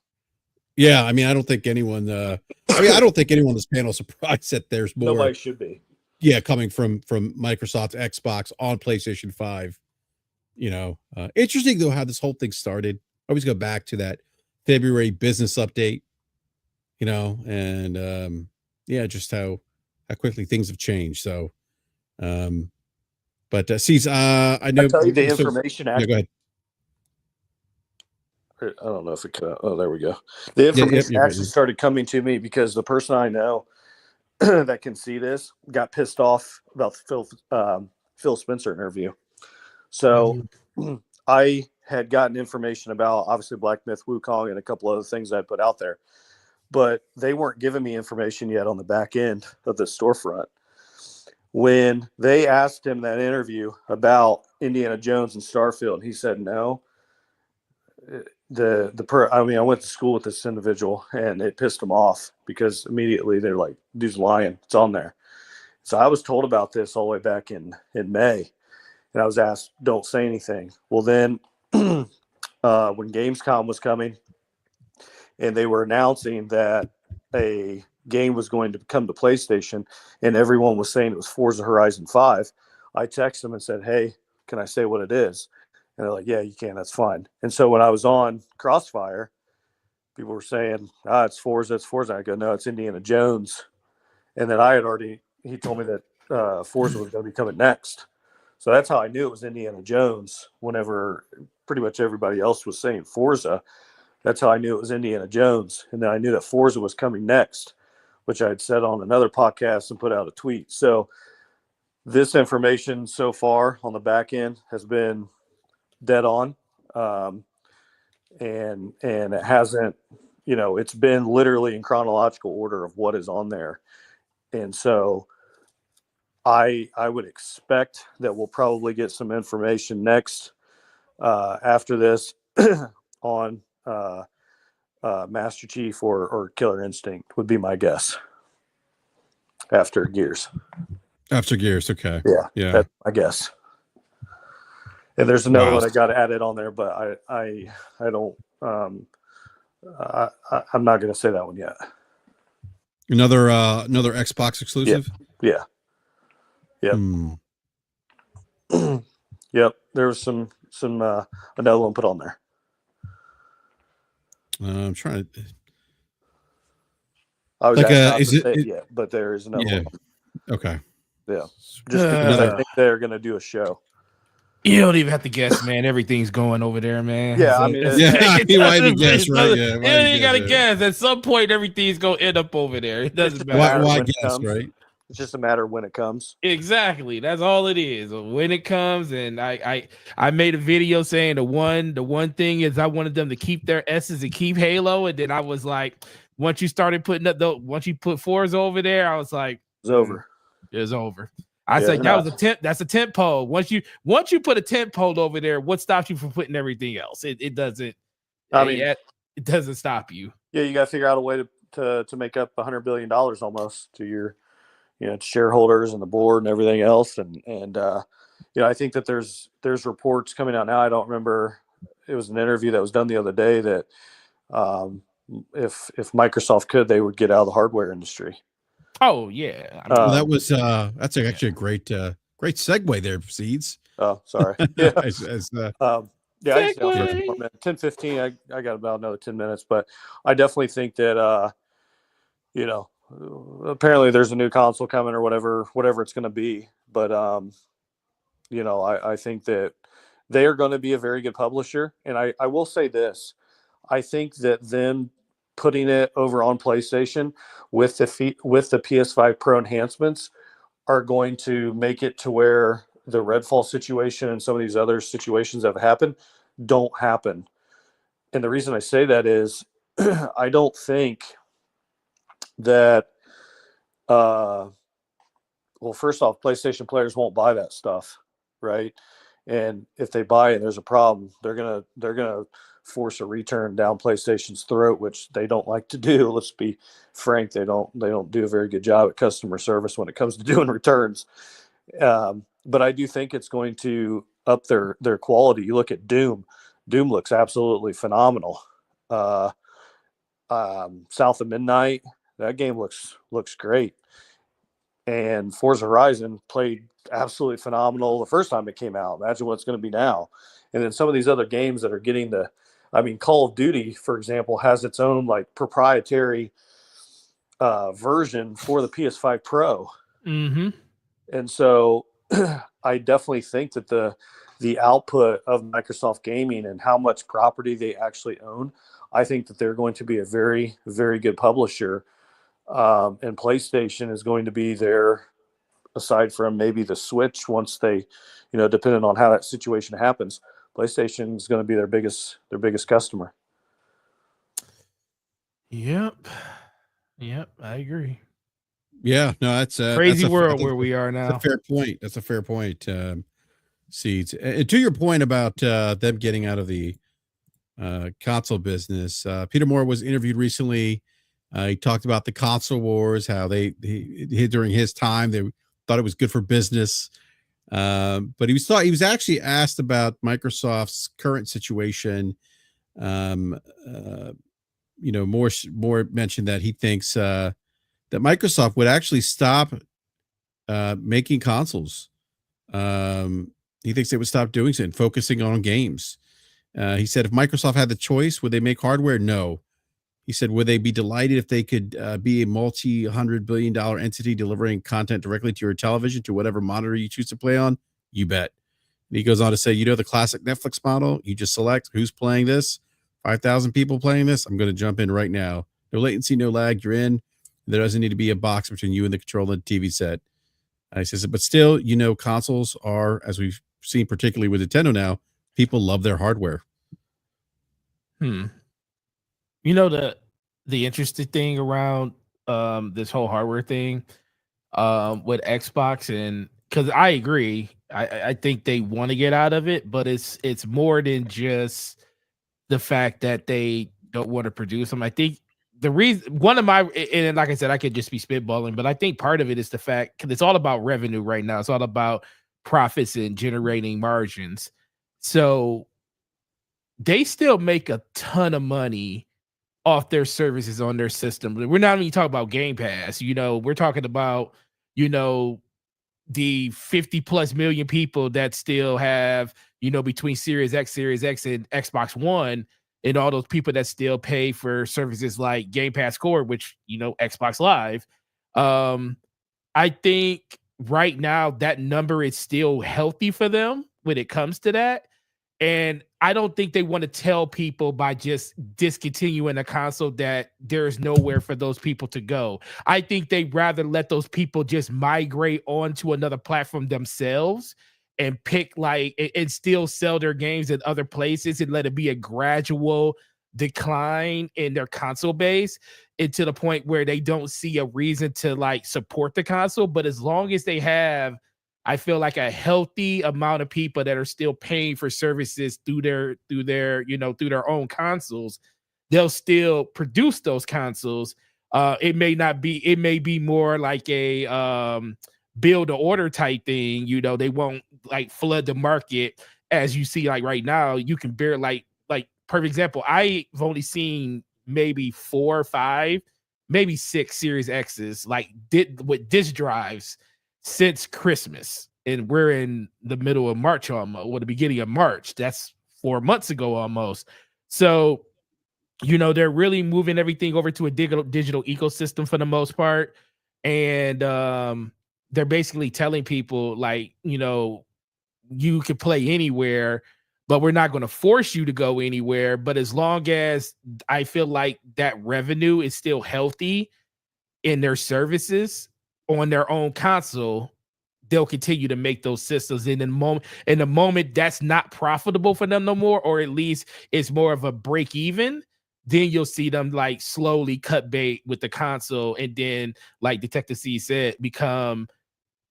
Yeah. I mean, I don't think anyone, I don't think anyone on this panel is surprised that there's more. Nobody should be. Yeah. Coming from Microsoft Xbox on PlayStation 5. Interesting though how this whole thing started. I always go back to that February business update, and just how quickly things have changed. So, but Seeds, I know. I'll tell you the information. Yeah, go ahead. I don't know if it could. Oh, there we go. The information actually started coming to me because the person I know that can see this got pissed off about the Phil Spencer interview. So I had gotten information about obviously Black Myth, Wukong, and a couple other things I put out there, but they weren't giving me information yet on the back end of the storefront. When they asked him that interview about Indiana Jones and Starfield, he said no. I went to school with this individual, and it pissed him off because immediately they're like, dude's lying. It's on there. So I was told about this all the way back in May, and I was asked, don't say anything. Well, then when Gamescom was coming and they were announcing that a game was going to come to PlayStation and everyone was saying it was Forza Horizon 5, I texted them and said, hey, can I say what it is? And they're like, yeah, you can. That's fine. And so when I was on Crossfire, people were saying, it's Forza, it's Forza. I go, no, it's Indiana Jones. And then he told me that Forza was going to be coming next. So that's how I knew it was Indiana Jones whenever pretty much everybody else was saying Forza. That's how I knew it was Indiana Jones. And then I knew that Forza was coming next, which I had said on another podcast and put out a tweet. So this information so far on the back end has been dead on. And it hasn't, it's been literally in chronological order of what is on there. And so I would expect that we'll probably get some information next after this on Master Chief or Killer Instinct would be my guess after Gears. After Gears, okay. Yeah. That's my guess. And there's another one I got added on there, but I don't. I'm not going to say that one yet. Another Xbox exclusive. Yeah. Yep. Yep. There was some another one put on there. I'm trying to. I was not to say it yet, but there is another one. Okay. Yeah. Just because I think they're going to do a show. You don't even have to guess, man. Everything's going over there, man. Yeah, I mean, why even guess, right? Yeah, you ain't gotta guess. At some point, everything's gonna end up over there. It doesn't matter. Why guess, right? It's just a matter of when it comes. Exactly. That's all it is. When it comes, and I made a video saying the one thing is I wanted them to keep their S's and keep Halo, and then I was like, once you started putting up once you put Forza over there, I was like, it's over. It's over. I said that was a tent. That's a tent pole. Once you put a tent pole over there, what stops you from putting everything else? It doesn't. I mean, it doesn't stop you. Yeah, you got to figure out a way to make up $100 billion almost to your, to shareholders and the board and everything else. And I think that there's reports coming out now. I don't remember. It was an interview that was done the other day that if Microsoft could, they would get out of the hardware industry. Oh yeah, that was that's actually a great segue there, Seeds. Oh, sorry. Yeah, I just 10-15. I got about another 10 minutes, but I definitely think that apparently there's a new console coming or whatever it's going to be, but I think that they are going to be a very good publisher, and I will say this: I think that them putting it over on PlayStation with the PS5 Pro enhancements are going to make it to where the Redfall situation and some of these other situations that have happened don't happen. And the reason I say that is I don't think that first off, PlayStation players won't buy that stuff, right? And if they buy it and there's a problem, they're gonna force a return down PlayStation's throat, which they don't like to do. Let's be frank, they don't do a very good job at customer service when it comes to doing returns. But I do think it's going to up their quality. You look at Doom looks absolutely phenomenal. South of Midnight, that game looks great. And Forza Horizon played absolutely phenomenal the first time it came out. Imagine what it's going to be now. And then some of these other games that are getting Call of Duty, for example, has its own proprietary version for the PS5 Pro. Mm-hmm. And so I definitely think that the output of Microsoft Gaming and how much property they actually own, I think that they're going to be a very, very good publisher. And PlayStation is going to be there, aside from maybe the Switch once they, depending on how that situation happens. PlayStation is going to be their biggest customer. Yep, I agree. Yeah, no, that's Crazy that's world where we are That's a now. fair point. That's a fair point. Seeds. And to your point about them getting out of the console business, Peter Moore was interviewed recently. He talked about the console wars, how during his time they thought it was good for business. But he was actually asked about Microsoft's current situation. Moore mentioned that he thinks that Microsoft would actually stop making consoles. He thinks they would stop doing so and focusing on games. He said, if Microsoft had the choice, would they make hardware? No. He said, would they be delighted if they could be a multi-$100 billion entity delivering content directly to your television, to whatever monitor you choose to play on? You bet. And he goes on to say, the classic Netflix model, you just select who's playing this, 5,000 people playing this. I'm going to jump in right now. No latency, no lag. You're in. There doesn't need to be a box between you and the controller and the TV set. He says, but still, consoles are, as we've seen, particularly with Nintendo now, people love their hardware. The interesting thing around this whole hardware thing with Xbox, and because I agree, I think they want to get out of it, but it's more than just the fact that they don't want to produce them. I think the reason, and like I said, I could just be spitballing, but I think part of it is the fact, because it's all about revenue right now. It's all about profits and generating margins. So they still make a ton of money off their services on their system. We're not even talking about Game Pass. We're talking about, the 50 plus million people that still have, between Series X, and Xbox One, and all those people that still pay for services like Game Pass Core, which, Xbox Live. I think right now that number is still healthy for them when it comes to that. And I don't think they want to tell people by just discontinuing a console that there's nowhere for those people to go. I think they'd rather let those people just migrate onto another platform themselves and pick and still sell their games in other places and let it be a gradual decline in their console base, and to the point where they don't see a reason to support the console. But as long as they have, I feel like, a healthy amount of people that are still paying for services through their own consoles, they'll still produce those consoles. It may be more like a build to order type thing. They won't flood the market as you see right now. You can bear like perfect example. I've only seen maybe 4 or 5, maybe 6 Series X's with disk drives since Christmas, and we're in the middle of March almost, or the beginning of March. That's 4 months ago almost. So, they're really moving everything over to a digital ecosystem for the most part, and they're basically telling people you can play anywhere, but we're not going to force you to go anywhere. But as long as I feel like that revenue is still healthy in their services on their own console, they'll continue to make those systems. In the moment that's not profitable for them no more, or at least it's more of a break even, then you'll see them slowly cut bait with the console, and then, like Detective C said, become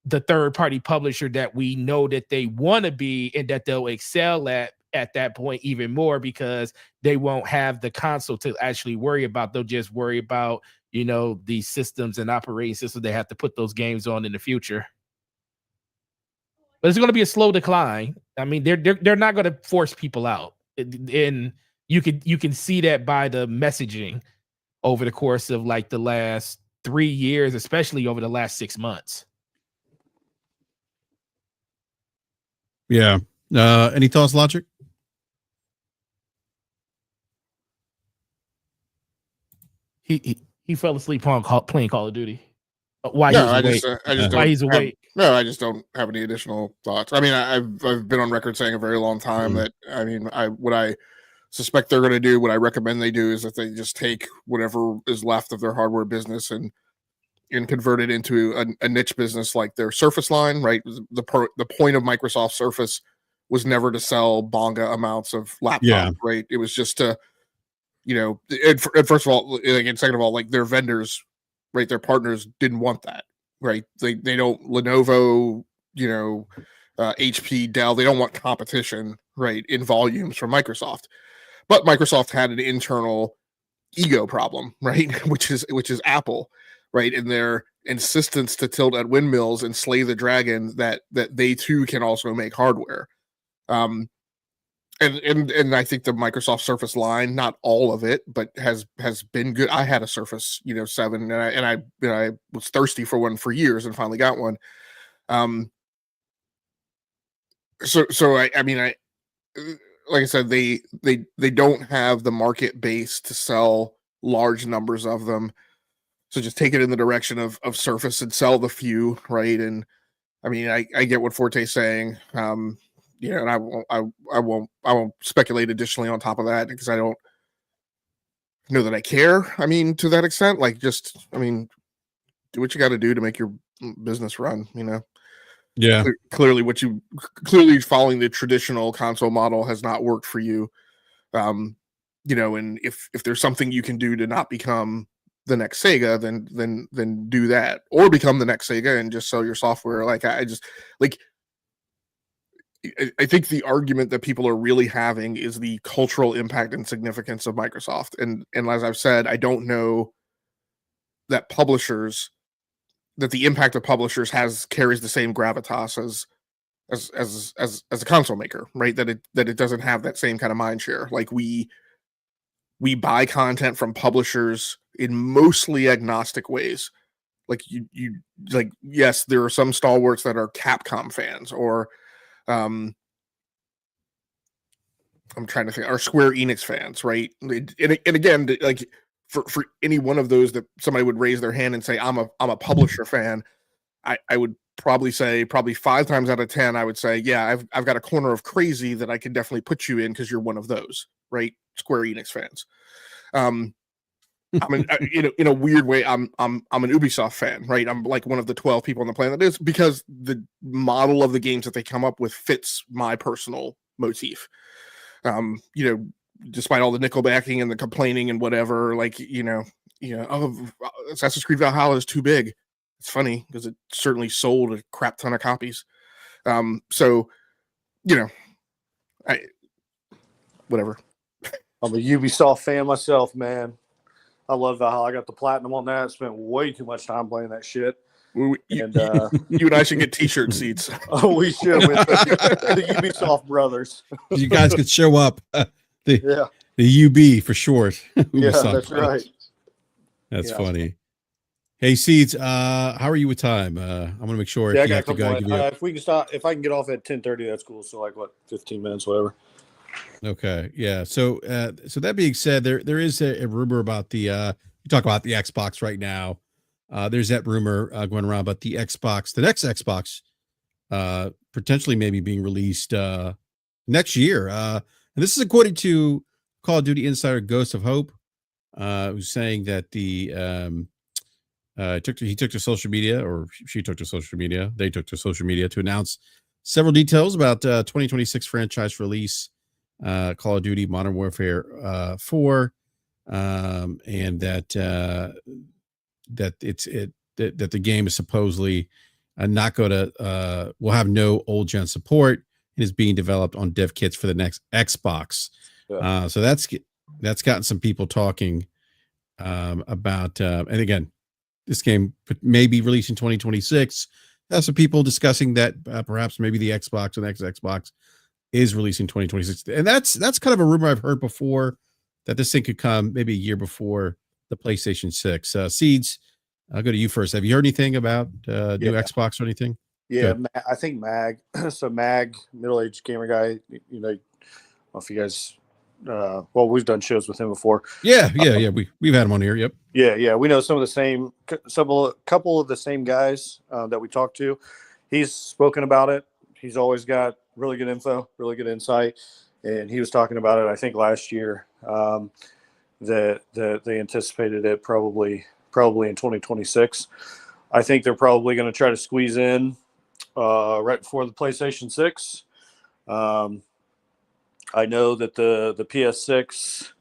the third party publisher that we know that they want to be, and that they'll excel at that point even more, because they won't have the console to actually worry about. They'll just worry about the systems and operating systems they have to put those games on in the future. But it's going to be a slow decline. I mean, they're not going to force people out, and you can see that by the messaging over the course of the last 3 years, especially over the last 6 months. Yeah. Any thoughts, Logic? He fell asleep on playing Call of Duty. Why I he's awake. I just don't have any additional thoughts. I mean, I've been on record saying a very long time that, I mean, what I suspect they're going to do, what I recommend they do, is that they just take whatever is left of their hardware business and convert it into a niche business like their Surface line, right? The point of Microsoft Surface was never to sell bonga amounts of laptops, Yeah. right? It was just to, and first of all, and second of all, like their vendors, right? Their partners didn't want that, right? They don't Lenovo, HP, Dell, they don't want competition, right, in volumes from Microsoft. But Microsoft had an internal ego problem, right? which is Apple, right? And their insistence to tilt at windmills and slay the dragon that they too can also make hardware. And I think the Microsoft Surface line, not all of it, but has been good. I had a Surface, 7, and I was thirsty for one for years and finally got one. So I mean, like I said, they don't have the market base to sell large numbers of them. So just take it in the direction of Surface and sell the few, right? And I mean, I get what Forte's saying. And I won't speculate additionally on top of that because I don't know that I care. I mean, to that extent, like do what you got to do to make your business run, Yeah. Clearly following the traditional console model has not worked for you. And if there's something you can do to not become the next Sega, then do that, or become the next Sega and just sell your software. Like I think the argument that people are really having is the cultural impact and significance of Microsoft. And as I've said, I don't know that the impact of publishers carries the same gravitas as a console maker, right? That it doesn't have that same kind of mind share. Like we buy content from publishers in mostly agnostic ways. Like you like, yes, there are some stalwarts that are Capcom fans, or I'm trying to think, are Square Enix fans, right? And again, like for any one of those that somebody would raise their hand and say, I'm a publisher fan, I would probably say 5 times out of 10, I would say, yeah, I've got a corner of crazy that I could definitely put you in because you're one of those, right? Square Enix fans. I mean, in a weird way, I'm an Ubisoft fan, right? I'm like one of the 12 people on the planet that is, because the model of the games that they come up with fits my personal motif. Despite all the nickelbacking and the complaining and whatever, like, oh, Assassin's Creed Valhalla is too big. It's funny because it certainly sold a crap ton of copies. So, whatever. I'm a Ubisoft fan myself, man. I love Valhalla. I got the platinum on that. Spent way too much time playing that shit. You and I should get t-shirt seats. Oh, we should with the Ubisoft brothers. You guys could show up. The UB for short. Yeah, that's right. That's funny. Hey, Seeds, how are you with time? I'm gonna make sure if you have to go. If we can stop, if I can get off at 10:30, that's cool. So 15 minutes, whatever. Okay, yeah. So that being said, there is a rumor about the you talk about the Xbox right now. There's that rumor going around about the next Xbox, potentially maybe being released next year. And this is according to Call of Duty insider Ghost of Hope, who's saying that he took to social media, or she took to social media. They took to social media to announce several details about 2026 franchise release, Call of Duty Modern Warfare 4, and that the game is supposedly not going to will have no old gen support and is being developed on dev kits for the next Xbox. Yeah. So that's gotten some people talking about, and again, this game may be released in 2026. That's some people discussing that perhaps maybe the Xbox or the next Xbox is releasing 2026, and that's kind of a rumor I've heard before, that this thing could come maybe a year before the PlayStation 6. Seeds, I'll go to you first. Have you heard anything about new Xbox or anything? Yeah, I think Mag. So Mag, middle-aged gamer guy. I don't know if you guys. Well, we've done shows with him before. Yeah. We've had him on here. Yep. Yeah. We know some of the same, couple of the same guys that we talked to. He's spoken about it. He's always got really good info, really good insight, and he was talking about it, I think, last year. That they anticipated it probably in 2026. I think they're probably going to try to squeeze in right before the PlayStation 6. I know that the PS6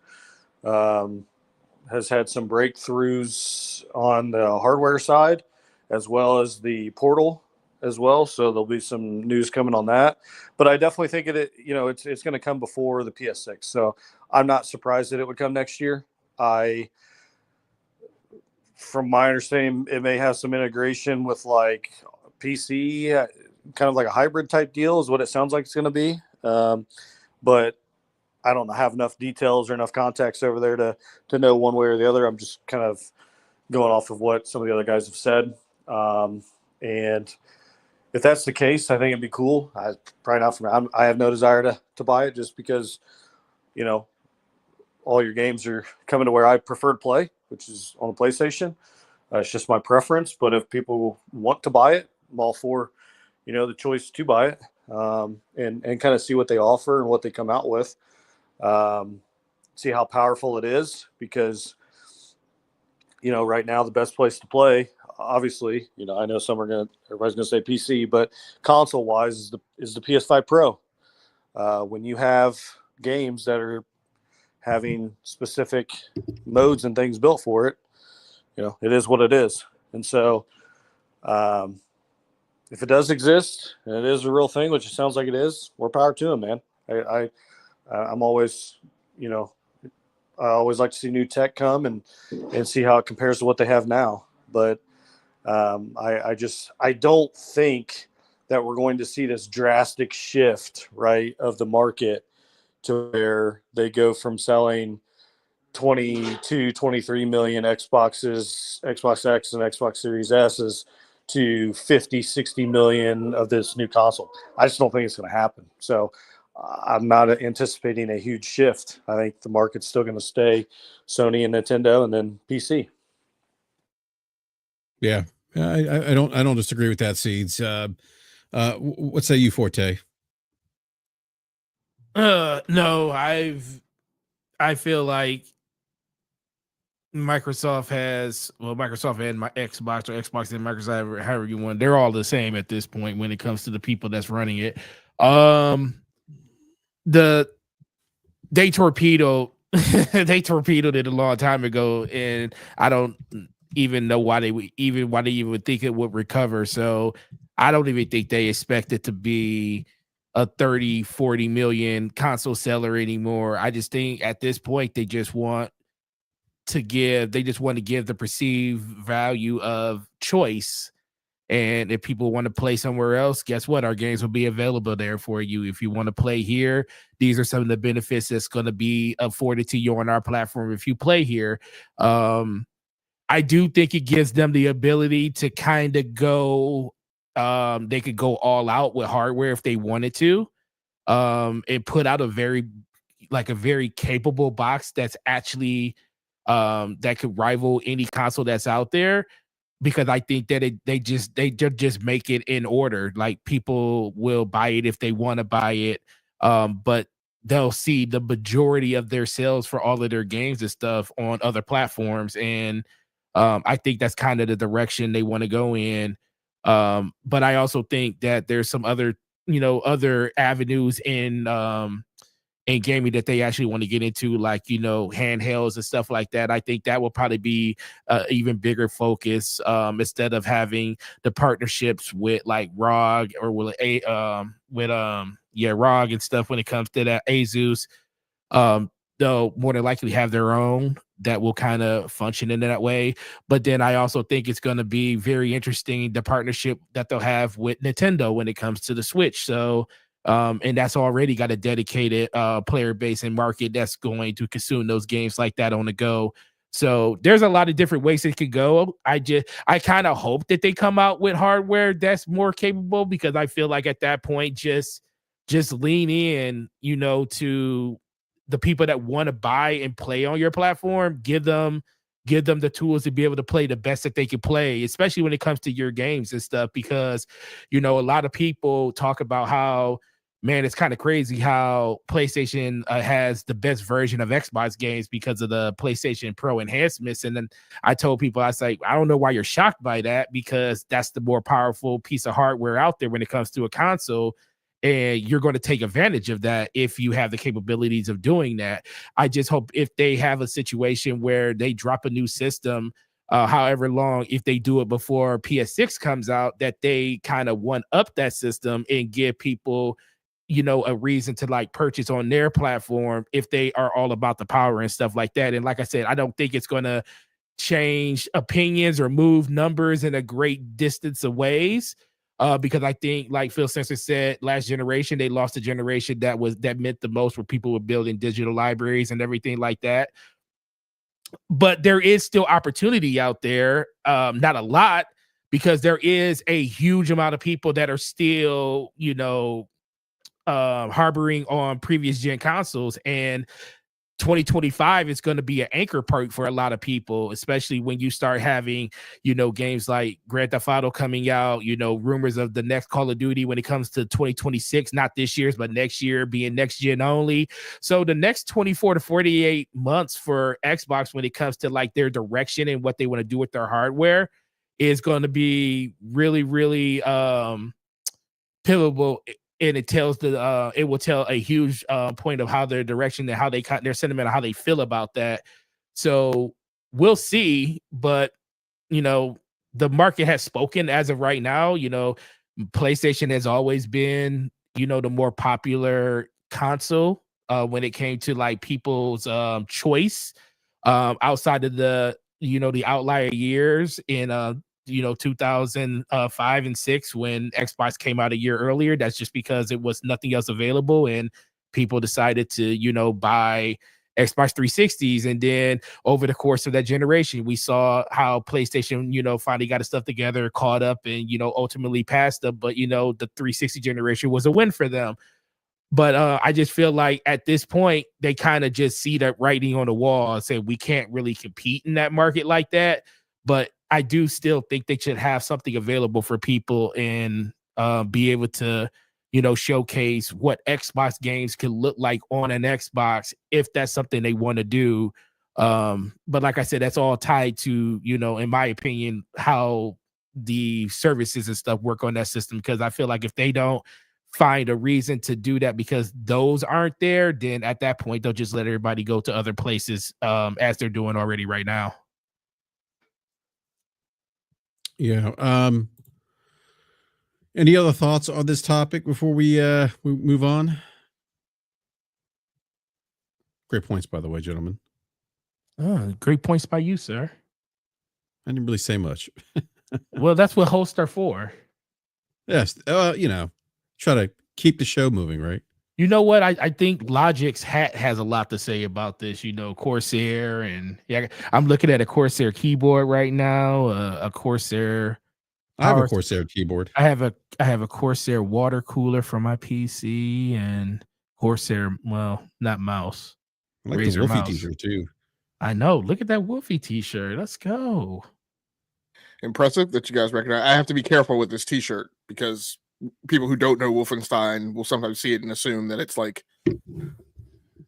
has had some breakthroughs on the hardware side, as well as the portal as well. So there'll be some news coming on that. But I definitely think it's going to come before the PS6. So I'm not surprised that it would come next year. From my understanding, it may have some integration with like PC, kind of like a hybrid type deal is what it sounds like it's going to be. But I don't have enough details or enough context over there to know one way or the other. I'm just kind of going off of what some of the other guys have said. And if that's the case, I think it'd be cool. Probably not for me. I have no desire to buy it just because, all your games are coming to where I prefer to play, which is on the PlayStation. It's just my preference. But if people want to buy it, I'm all for, the choice to buy it, and kind of see what they offer and what they come out with. See how powerful it is, because right now the best place to play, obviously, I know everybody's gonna say PC, but console wise is the PS5 Pro. When you have games that are having specific modes and things built for it, it is what it is. And so if it does exist and it is a real thing, which it sounds like it is, more power to them, man. I'm always, I always like to see new tech come and see how it compares to what they have now. But I don't think that we're going to see this drastic shift, right, of the market to where they go from selling 22, 23 million Xboxes, Xbox X and Xbox Series S's to 50, 60 million of this new console. I just don't think it's going to happen. So I'm not anticipating a huge shift. I think the market's still going to stay Sony and Nintendo and then PC. Yeah. I don't disagree with that, Seeds. What say you, Forte? No, I feel like Microsoft and my Xbox, or Xbox and Microsoft, however you want, they're all the same at this point when it comes to the people that's running it. They torpedoed it a long time ago, and I don't even know why they would think it would recover. So I don't even think they expect it to be a 30-40 million console seller anymore. I just think at this point they just want to give the perceived value of choice. And if people want to play somewhere else, guess what? Our games will be available there for you. If you want to play here, these are some of the benefits that's going to be afforded to you on our platform if you play here. I do think it gives them the ability to kind of go, they could go all out with hardware if they wanted to, and put out a very capable box that's actually that could rival any console that's out there. Because I think that they just make it in order. Like, people will buy it if they want to buy it, but they'll see the majority of their sales for all of their games and stuff on other platforms. And I think that's kind of the direction they want to go in. But I also think that there's some other avenues in gaming that they actually want to get into, like, handhelds and stuff like that. I think that will probably be even bigger focus, instead of having the partnerships with like ROG or ROG and stuff. When it comes to that, Asus, they'll more than likely have their own that will kind of function in that way. But then I also think it's going to be very interesting, the partnership that they'll have with Nintendo when it comes to the Switch. So and that's already got a dedicated player base and market that's going to consume those games like that on the go. So there's a lot of different ways it could go. I kind of hope that they come out with hardware that's more capable, because I feel like at that point, just lean in, to the people that want to buy and play on your platform. Give them the tools to be able to play the best that they can play, especially when it comes to your games and stuff. Because, a lot of people talk about how, man, it's kind of crazy how PlayStation has the best version of Xbox games because of the PlayStation Pro enhancements. And then I told people, I was like, I don't know why you're shocked by that, because that's the more powerful piece of hardware out there when it comes to a console. And you're going to take advantage of that if you have the capabilities of doing that. I just hope if they have a situation where they drop a new system, however long, if they do it before PS6 comes out, that they kind of one up that system and give people, you know, a reason to like purchase on their platform if they are all about the power and stuff like that. And like I said, I don't think it's going to change opinions or move numbers in a great distance of ways. Because I think, like Phil Spencer said, last generation, they lost a generation that meant the most, where people were building digital libraries and everything like that. But there is still opportunity out there. Not a lot, because there is a huge amount of people that are still, you know, harboring on previous gen consoles, and 2025 is going to be an anchor point for a lot of people, especially when you start having, you know, games like Grand Theft Auto coming out, you know, rumors of the next Call of Duty when it comes to 2026, not this year's, but next year being next gen only. So the next 24 to 48 months for Xbox when it comes to like their direction and what they want to do with their hardware is going to be really, really pivotal. And it tells it will tell a huge point of how their direction and how they their sentiment, how they feel about that. So we'll see, but you know, the market has spoken as of right now. You know, PlayStation has always been, you know, the more popular console when it came to like people's choice outside of the, you know, the outlier years in 2005 and 6 when Xbox came out a year earlier. That's just because it was nothing else available and people decided to, you know, buy Xbox 360s. And then over the course of that generation, we saw how PlayStation, you know, finally got its stuff together, caught up, and, you know, ultimately passed them. But, you know, the 360 generation was a win for them. But I just feel like at this point, they kind of just see that writing on the wall and say, we can't really compete in that market like that. But I do still think they should have something available for people and be able to, you know, showcase what Xbox games can look like on an Xbox if that's something they want to do. But like I said, that's all tied to, you know, in my opinion, how the services and stuff work on that system. Because I feel like if they don't find a reason to do that because those aren't there, then at that point, they'll just let everybody go to other places as they're doing already right now. Yeah. Any other thoughts on this topic before we move on? Great points, by the way, gentlemen. Oh, great points by you, sir. I didn't really say much. Well, that's what hosts are for. Yes. You know, try to keep the show moving, right? You know what? I think Logic's hat has a lot to say about this. You know, Corsair, and yeah, I'm looking at a Corsair keyboard right now. A Corsair. I have a Corsair keyboard. I have a Corsair water cooler for my PC and Corsair. Well, not mouse. I like Razer the Wolfie mouse. t-shirt too. I know. Look at that Wolfie t-shirt. Let's go. Impressive that you guys recognize. I have to be careful with this t-shirt because people who don't know Wolfenstein will sometimes see it and assume that it's like, you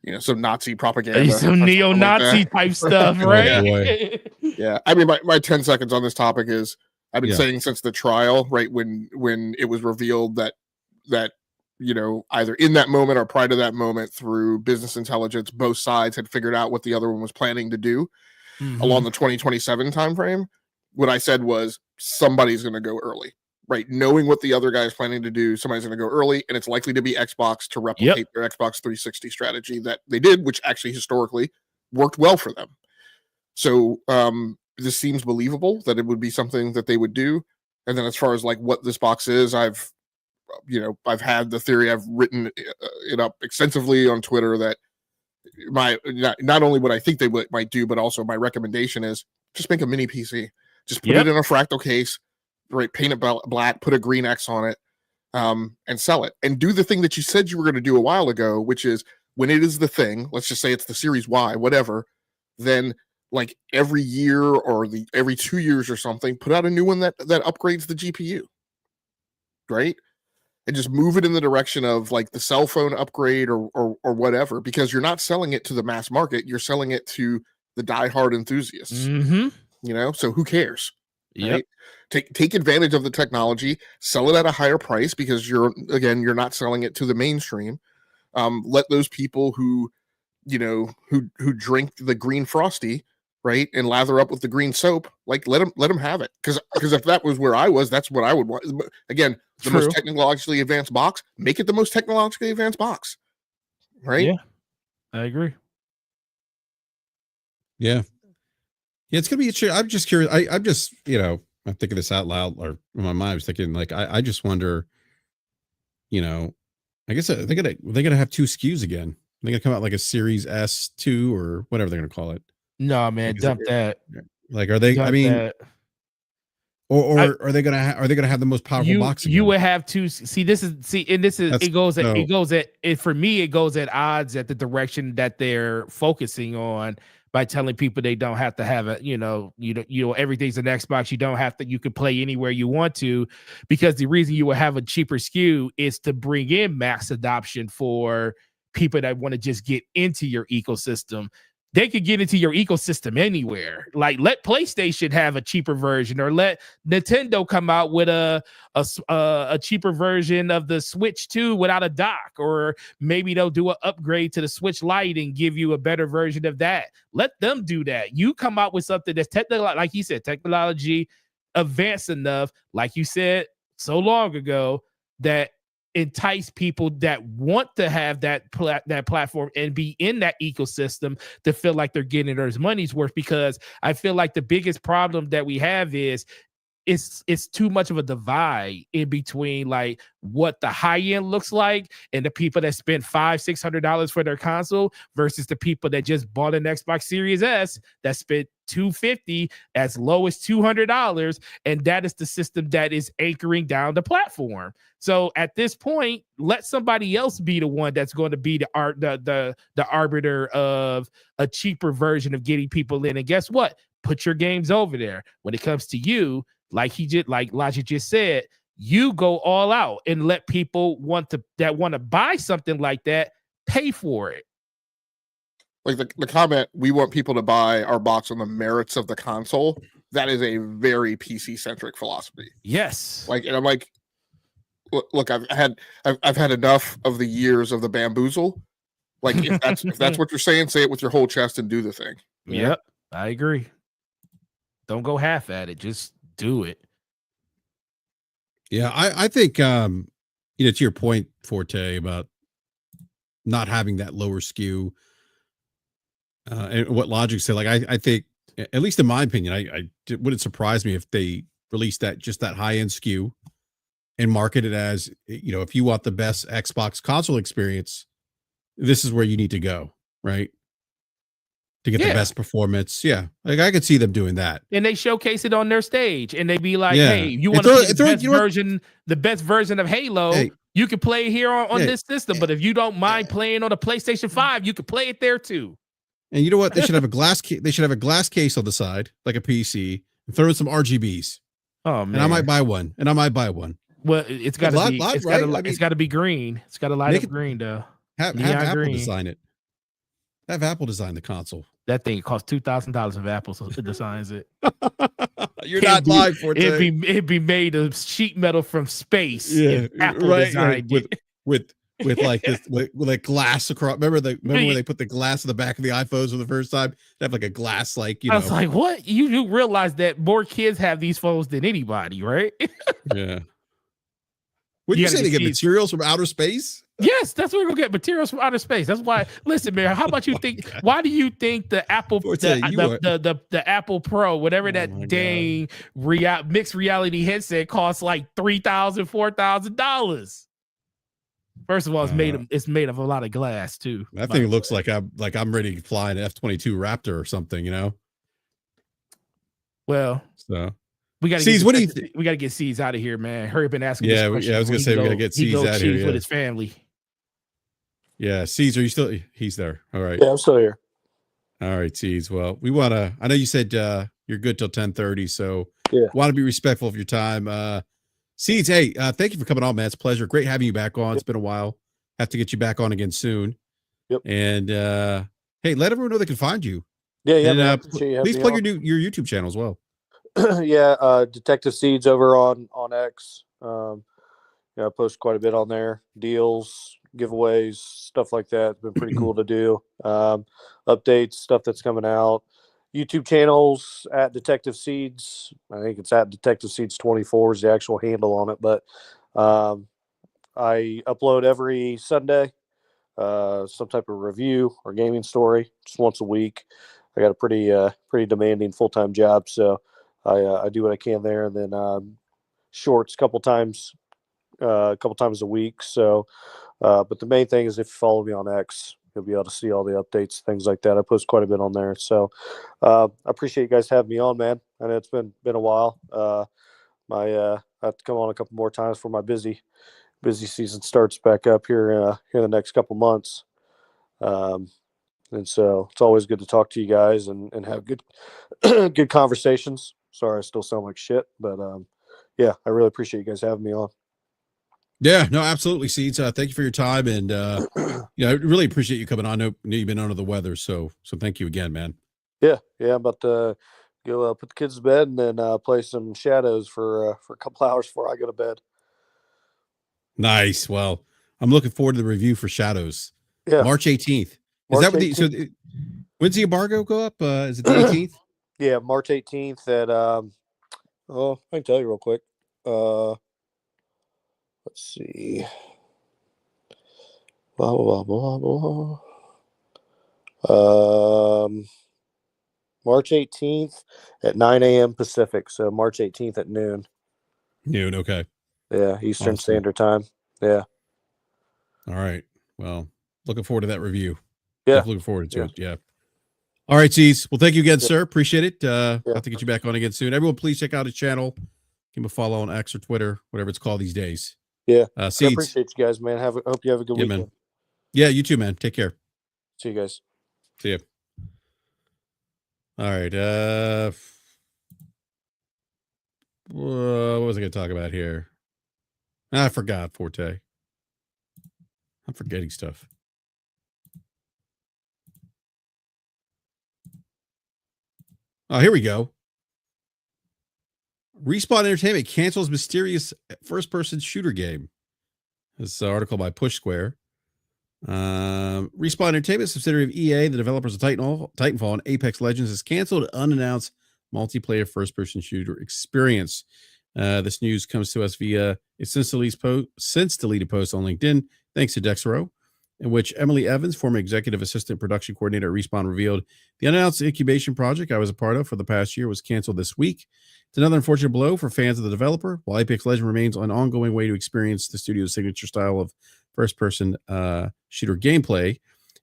know, some Nazi propaganda, some neo-Nazi type stuff, right? Boy. Yeah. I mean, my 10 seconds on this topic is I've been saying since the trial, right, when it was revealed that you know, either in that moment or prior to that moment, through business intelligence, both sides had figured out what the other one was planning to do along the 2027 timeframe. What I said was somebody's going to go early, right? Knowing what the other guy is planning to do, somebody's going to go early, and it's likely to be Xbox to replicate their Xbox 360 strategy that they did, which actually historically worked well for them. So this seems believable that it would be something that they would do. And then as far as like what this box is, I've had the theory, I've written it up extensively on Twitter that not only what I think they might do, but also my recommendation is just make a mini PC. Just put it in a fractal case, right? Paint it black, put a green X on it, and sell it. And do the thing that you said you were going to do a while ago, which is when it is the thing, let's just say it's the Series Y, whatever, then like every year or every 2 years or something, put out a new one that upgrades the GPU, right? And just move it in the direction of like the cell phone upgrade or whatever, because you're not selling it to the mass market. You're selling it to the diehard enthusiasts, you know? So who cares? Yep. Right? Take advantage of the technology, sell it at a higher price because you're not selling it to the mainstream. Let those people who who drink the green frosty, right, and lather up with the green soap, like let them have it. Because if that was where I was, that's what I would want. But again, the most technologically advanced box, make it the most technologically advanced box, right? Yeah, I agree. Yeah. Yeah, it's gonna be interesting. I'm just curious. I'm just, I'm thinking this out loud, or in my mind, I was thinking, like, I just wonder, I guess they're gonna have 2 SKUs again. They're gonna come out like a Series S2 or whatever they're gonna call it. No, man, Like, dump that. like, are they? I Dump mean, that. or are they gonna have the most powerful box again? You would have to see this is it goes at for me it goes at odds at the direction that they're focusing on by telling people they don't have to have a everything's an Xbox. You don't have to. You can play anywhere you want to, because the reason you will have a cheaper SKU is to bring in mass adoption for people that want to just get into your ecosystem. They could get into your ecosystem anywhere. Like, let PlayStation have a cheaper version, or let Nintendo come out with a cheaper version of the Switch 2 without a dock, or maybe they'll do an upgrade to the Switch Lite and give you a better version of that. Let them do that. You come out with something that's like you said, technology advanced enough, like you said so long ago, that entice people that want to have that platform and be in that ecosystem to feel like they're getting their money's worth. Because I feel like the biggest problem that we have is it's too much of a divide in between like what the high end looks like and the people that spend $500-$600 for their console versus the people that just bought an Xbox Series S that spent $250 as low as $200, and that is the system that is anchoring down the platform. So at this point, let somebody else be the one that's going to be the arbiter of a cheaper version of getting people in. And guess what? Put your games over there. When it comes to you, like Logic just said, you go all out and let people want to buy something like that pay for it. Like the comment, we want people to buy our box on the merits of the console. That is a very PC centric philosophy. Yes. Like, and I'm like, look, I've had enough of the years of the bamboozle. Like, if that's what you're saying, say it with your whole chest and do the thing. Yep, I agree. Don't go half at it. Just do it. Yeah, I think to your point, Forte, about not having that lower SKU, and what Logic said, like I think, at least in my opinion, I wouldn't surprise me if they released that high end SKU and market it as, if you want the best Xbox console experience, this is where you need to go, right? To get the best performance. Yeah. Like, I could see them doing that. And they showcase it on their stage and they be like, hey, you want to play the best version of Halo, you can play here on this system. But if you don't mind playing on a PlayStation 5, you can play it there too. And you know what? They should have a glass case on the side, like a PC, and throw in some RGBs. Oh man. And I might buy one. Well, it's got to be it's got to be green. It's got to light up green though. Have Apple design it. Have Apple design the console. That thing costs $2,000 if Apple designs it. You're not live for it. It'd be made of sheet metal from space. Yeah, if Apple designed it. With like this, with like glass across. Remember when they put the glass in the back of the iPhones for the first time? They have like a glass, like, I was like, what? You realize that more kids have these phones than anybody, right? Yeah. Would you say they get materials from outer space? Yes, that's where we're gonna get materials from outer space. That's why. Listen, man. How about you think? Why do you think the Apple, the Apple Pro, whatever that dang mixed reality headset costs like $3,000, $4,000? First of all, it's made of a lot of glass too. That thing looks like I'm ready to fly an F-22 Raptor or something, Well, so. We got to get Seeds out of here, man. Hurry up and ask him. Yeah, I was gonna say we gotta get Seeds out of here with his family. Yeah, Seeds, are you still? He's there. All right. Yeah, I'm still here. All right, Seeds. Well, we wanna. I know you said you're good till 10:30, so yeah, want to be respectful of your time. Seeds, hey, thank you for coming on, man. It's a pleasure. Great having you back on. Yep. It's been a while. Have to get you back on again soon. Yep. And hey, let everyone know they can find you. Yeah. And, please plug your YouTube channel as well. Yeah, Detective Seeds over on X. Yeah, I post quite a bit on there. Deals, giveaways, stuff like that. It's been pretty cool to do. Updates, stuff that's coming out. YouTube channels at Detective Seeds. I think it's at Detective Seeds 24 is the actual handle on it. But I upload every Sunday some type of review or gaming story just once a week. I got a pretty demanding full time job, so I do what I can there, and then shorts a couple times a week. So, but the main thing is if you follow me on X, you'll be able to see all the updates, things like that. I post quite a bit on there. So, I appreciate you guys having me on, man. I know it's been a while. I have to come on a couple more times for my busy season starts back up here in the next couple months. And so it's always good to talk to you guys and have good good conversations. Sorry, I still sound like shit, but yeah, I really appreciate you guys having me on. Yeah, no, absolutely, Seeds. Thank you for your time, and I really appreciate you coming on. I know you've been under the weather, so thank you again, man. Yeah, I'm about to go put the kids to bed and then play some Shadows for a couple hours before I go to bed. Nice. Well, I'm looking forward to the review for Shadows. Yeah, March 18th. Is March that what 18th. when's the embargo go up? Is it the 18th? Yeah, March 18th at oh, I can tell you real quick. Let's see. Blah blah blah blah blah. March 18th at 9 a.m. Pacific. So March 18th at noon. Noon. Okay. Yeah, Eastern Awesome. Standard Time. Yeah. All right. Well, looking forward to that review. Yeah. Definitely looking forward to it. Yeah. All right, Seeds. Well, thank you again, Yeah. sir. Appreciate it. Yeah. Have to get you back on again soon. Everyone, please check out his channel. Give him a follow on X or Twitter, whatever it's called these days. Yeah. I Seeds. appreciate you guys, man. Hope you have a good weekend. Man. Yeah, you too, man. Take care. See you guys. See ya. All right. What was I going to talk about here? I forgot, Forte. I'm forgetting stuff. Oh, here we go. Respawn Entertainment cancels mysterious first-person shooter game. This is an article by Push Square. Respawn Entertainment, subsidiary of EA, the developers of Titanfall and Apex Legends, has canceled an unannounced multiplayer first-person shooter experience. This news comes to us via a since deleted post on LinkedIn, thanks to Dexero, in which Emily Evans, former executive assistant production coordinator at Respawn, revealed the unannounced incubation project I was a part of for the past year was canceled this week. It's another unfortunate blow for fans of the developer. While Apex Legends remains an ongoing way to experience the studio's signature style of first-person shooter gameplay,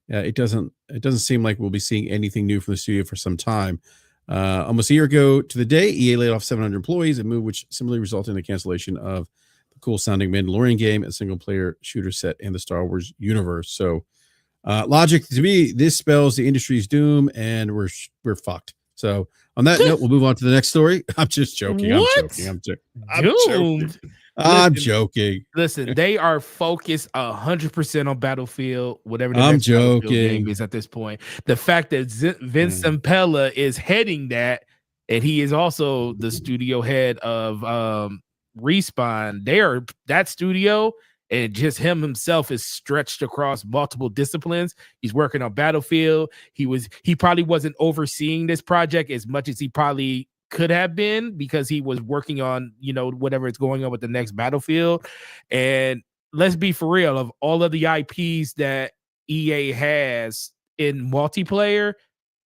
it doesn't seem like we'll be seeing anything new from the studio for some time. Almost a year ago to the day, EA laid off 700 employees, a move which similarly resulted in the cancellation of the cool-sounding Mandalorian game, a single-player shooter set in the Star Wars universe. So, logic to me, this spells the industry's doom, and we're fucked. So, on that note, we'll move on to the next story. I'm just joking. What? I'm joking. Listen, they are focused 100% on Battlefield, whatever the I'm next Battlefield joking. game is at this point. The fact that Vince Zampella is heading that, and he is also the studio head of Respawn. That studio, and just himself is stretched across multiple disciplines. He's working on Battlefield. He probably wasn't overseeing this project as much as he probably could have been, because he was working on, whatever is going on with the next Battlefield. And let's be for real, of all of the IPs that EA has in multiplayer,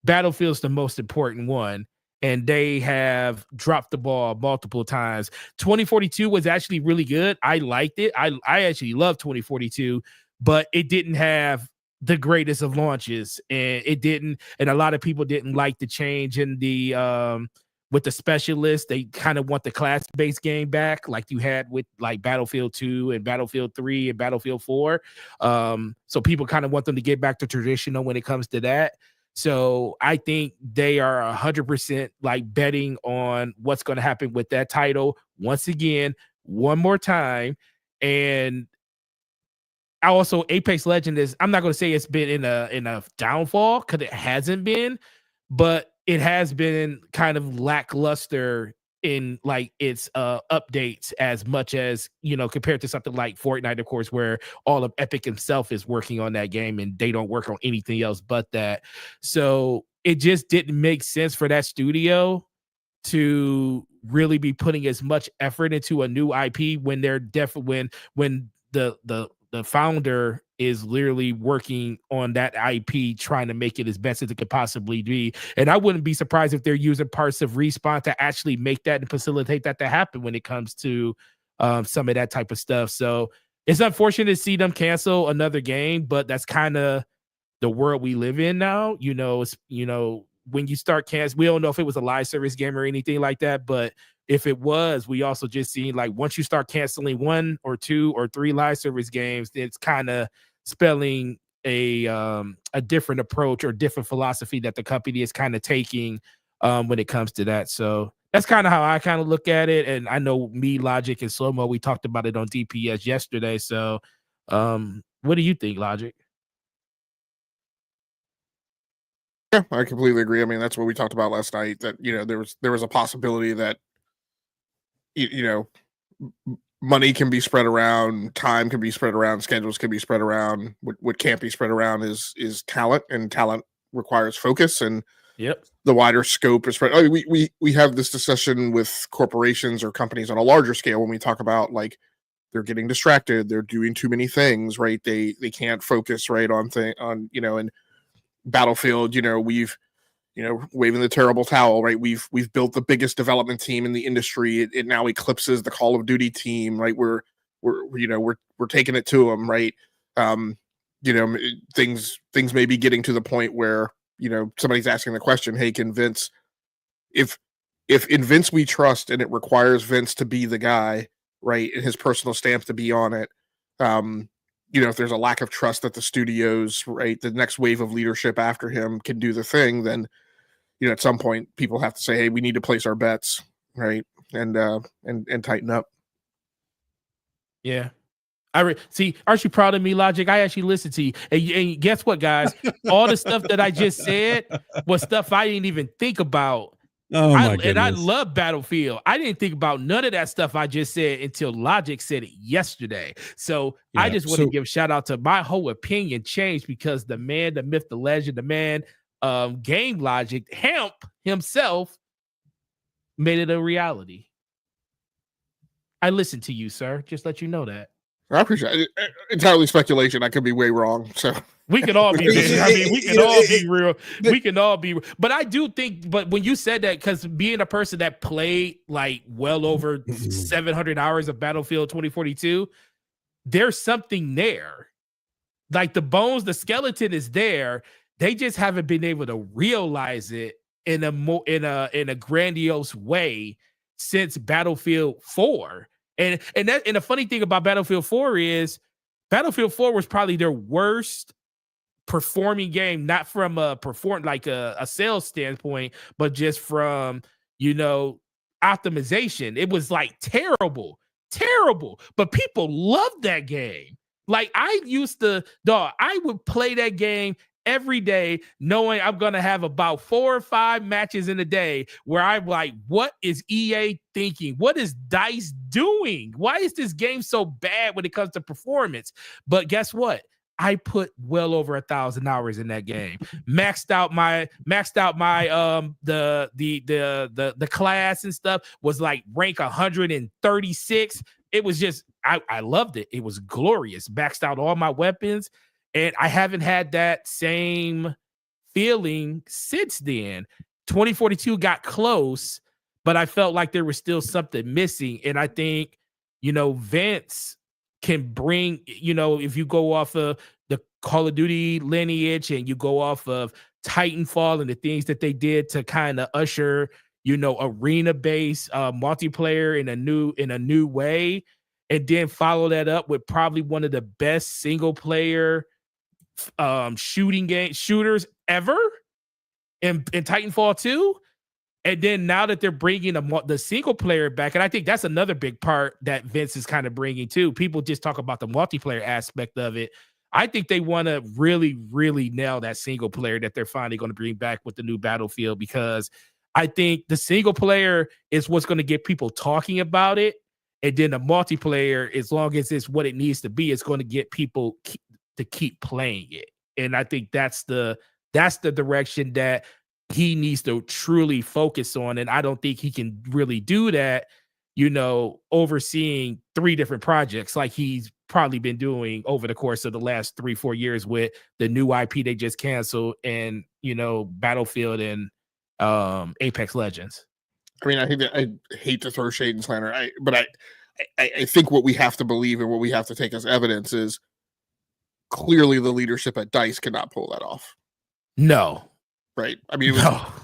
Battlefield's the most important one. And they have dropped the ball multiple times. 2042 was actually really good. I liked it. I actually love 2042, but it didn't have the greatest of launches. And a lot of people didn't like the change in the with the specialists. They kind of want the class-based game back, like you had with like Battlefield 2 and Battlefield 3 and Battlefield 4. So people kind of want them to get back to traditional when it comes to that. So I think they are 100% like betting on what's going to happen with that title once again, one more time. And also Apex Legend I'm not going to say it's been in a downfall, because it hasn't been, but it has been kind of lackluster in like its updates as much as, you know, compared to something like Fortnite, of course, where all of Epic himself is working on that game and they don't work on anything else but that. So it just didn't make sense for that studio to really be putting as much effort into a new IP when they're when the founder is literally working on that IP, trying to make it as best as it could possibly be. And I wouldn't be surprised if they're using parts of Respawn to actually make that and facilitate that to happen when it comes to some of that type of stuff. So it's unfortunate to see them cancel another game, but that's kind of the world we live in now. You know, it's, you know, when you start canceling, we don't know if it was a live service game or anything like that, but if it was, we also just seen like once you start canceling 1 or 2 or 3 live service games, it's kind of spelling a different approach or different philosophy that the company is kind of taking when it comes to that. So that's kind of how I kind of look at it. And I know me, Logic, and Slow Mo, we talked about it on DPS yesterday. So what do you think, Logic? Yeah, I completely agree. I mean, that's what we talked about last night, that, you know, there was a possibility that, you know, money can be spread around, time can be spread around, schedules can be spread around. What can't be spread around is talent, and talent requires focus, and Yep. the wider scope is spread. I mean, we have this discussion with corporations or companies on a larger scale when we talk about like they're getting distracted, they're doing too many things, right? They can't focus right on you know, and Battlefield, you know, we've, you know, waving the terrible towel, right? We've built the biggest development team in the industry. It now eclipses the Call of Duty team, right? We're you know, we're taking it to them, right? You know, things may be getting to the point where, you know, somebody's asking the question, hey, can Vince, if in Vince we trust and it requires Vince to be the guy, right, and his personal stamp to be on it, you know, if there's a lack of trust that the studios, right, the next wave of leadership after him can do the thing, then, you know, at some point people have to say, hey, we need to place our bets, right, and tighten up. Yeah. See, aren't you proud of me, Logic? I actually listened to you. And guess what, guys? All the stuff that I just said was stuff I didn't even think about. Oh my And I goodness. love Battlefield. I didn't think about none of that stuff I just said until Logic said it yesterday. So I Yeah, just want to give a shout out to my whole opinion changed because the man, the myth, the legend, the man, Game Logic, Hemp himself made it a reality. I listened to you, sir. Just let you know that. I appreciate it. Entirely speculation. I could be way wrong. So we can all be. I mean, we can all be real. We can all be. But I do think. But when you said that, because being a person that played like well over 700 hours of Battlefield 2042, there's something there. Like the bones, the skeleton is there. They just haven't been able to realize it in a grandiose way since Battlefield 4. And the funny thing about Battlefield 4 is Battlefield 4 was probably their worst performing game, not from a sales standpoint, but just from, you know, optimization. It was like terrible. But people loved that game. Like I would play that game every day, knowing I'm going to have about 4 or 5 matches in a day where I'm like, what is EA thinking? What is DICE doing? Why is this game so bad when it comes to performance? But guess what? I put well over 1,000 hours in that game. Maxed out my the class and stuff was like rank 136. It was just I loved it. It was glorious. Maxed out all my weapons. And I haven't had that same feeling since then. 2042 got close, but I felt like there was still something missing. And I think, you know, Vince can bring, you know, if you go off of the Call of Duty lineage and you go off of Titanfall and the things that they did to kind of usher, you know, arena-based multiplayer in a new way, and then follow that up with probably one of the best single-player shooters ever in Titanfall 2. And then now that they're bringing the single player back, and I think that's another big part that Vince is kind of bringing too. People just talk about the multiplayer aspect of it. I think they want to really, really nail that single player that they're finally going to bring back with the new Battlefield, because I think the single player is what's going to get people talking about it. And then the multiplayer, as long as it's what it needs to be, it's going to get people to keep playing it. And I think that's the direction that he needs to truly focus on. And I don't think he can really do that, overseeing 3 different projects like he's probably been doing over the course of the last 3-4 years with the new IP they just canceled and, Battlefield and Apex Legends. I mean, I hate to throw shade and slander, but I think what we have to believe and what we have to take as evidence is clearly the leadership at DICE cannot pull that off. No. Right. I mean,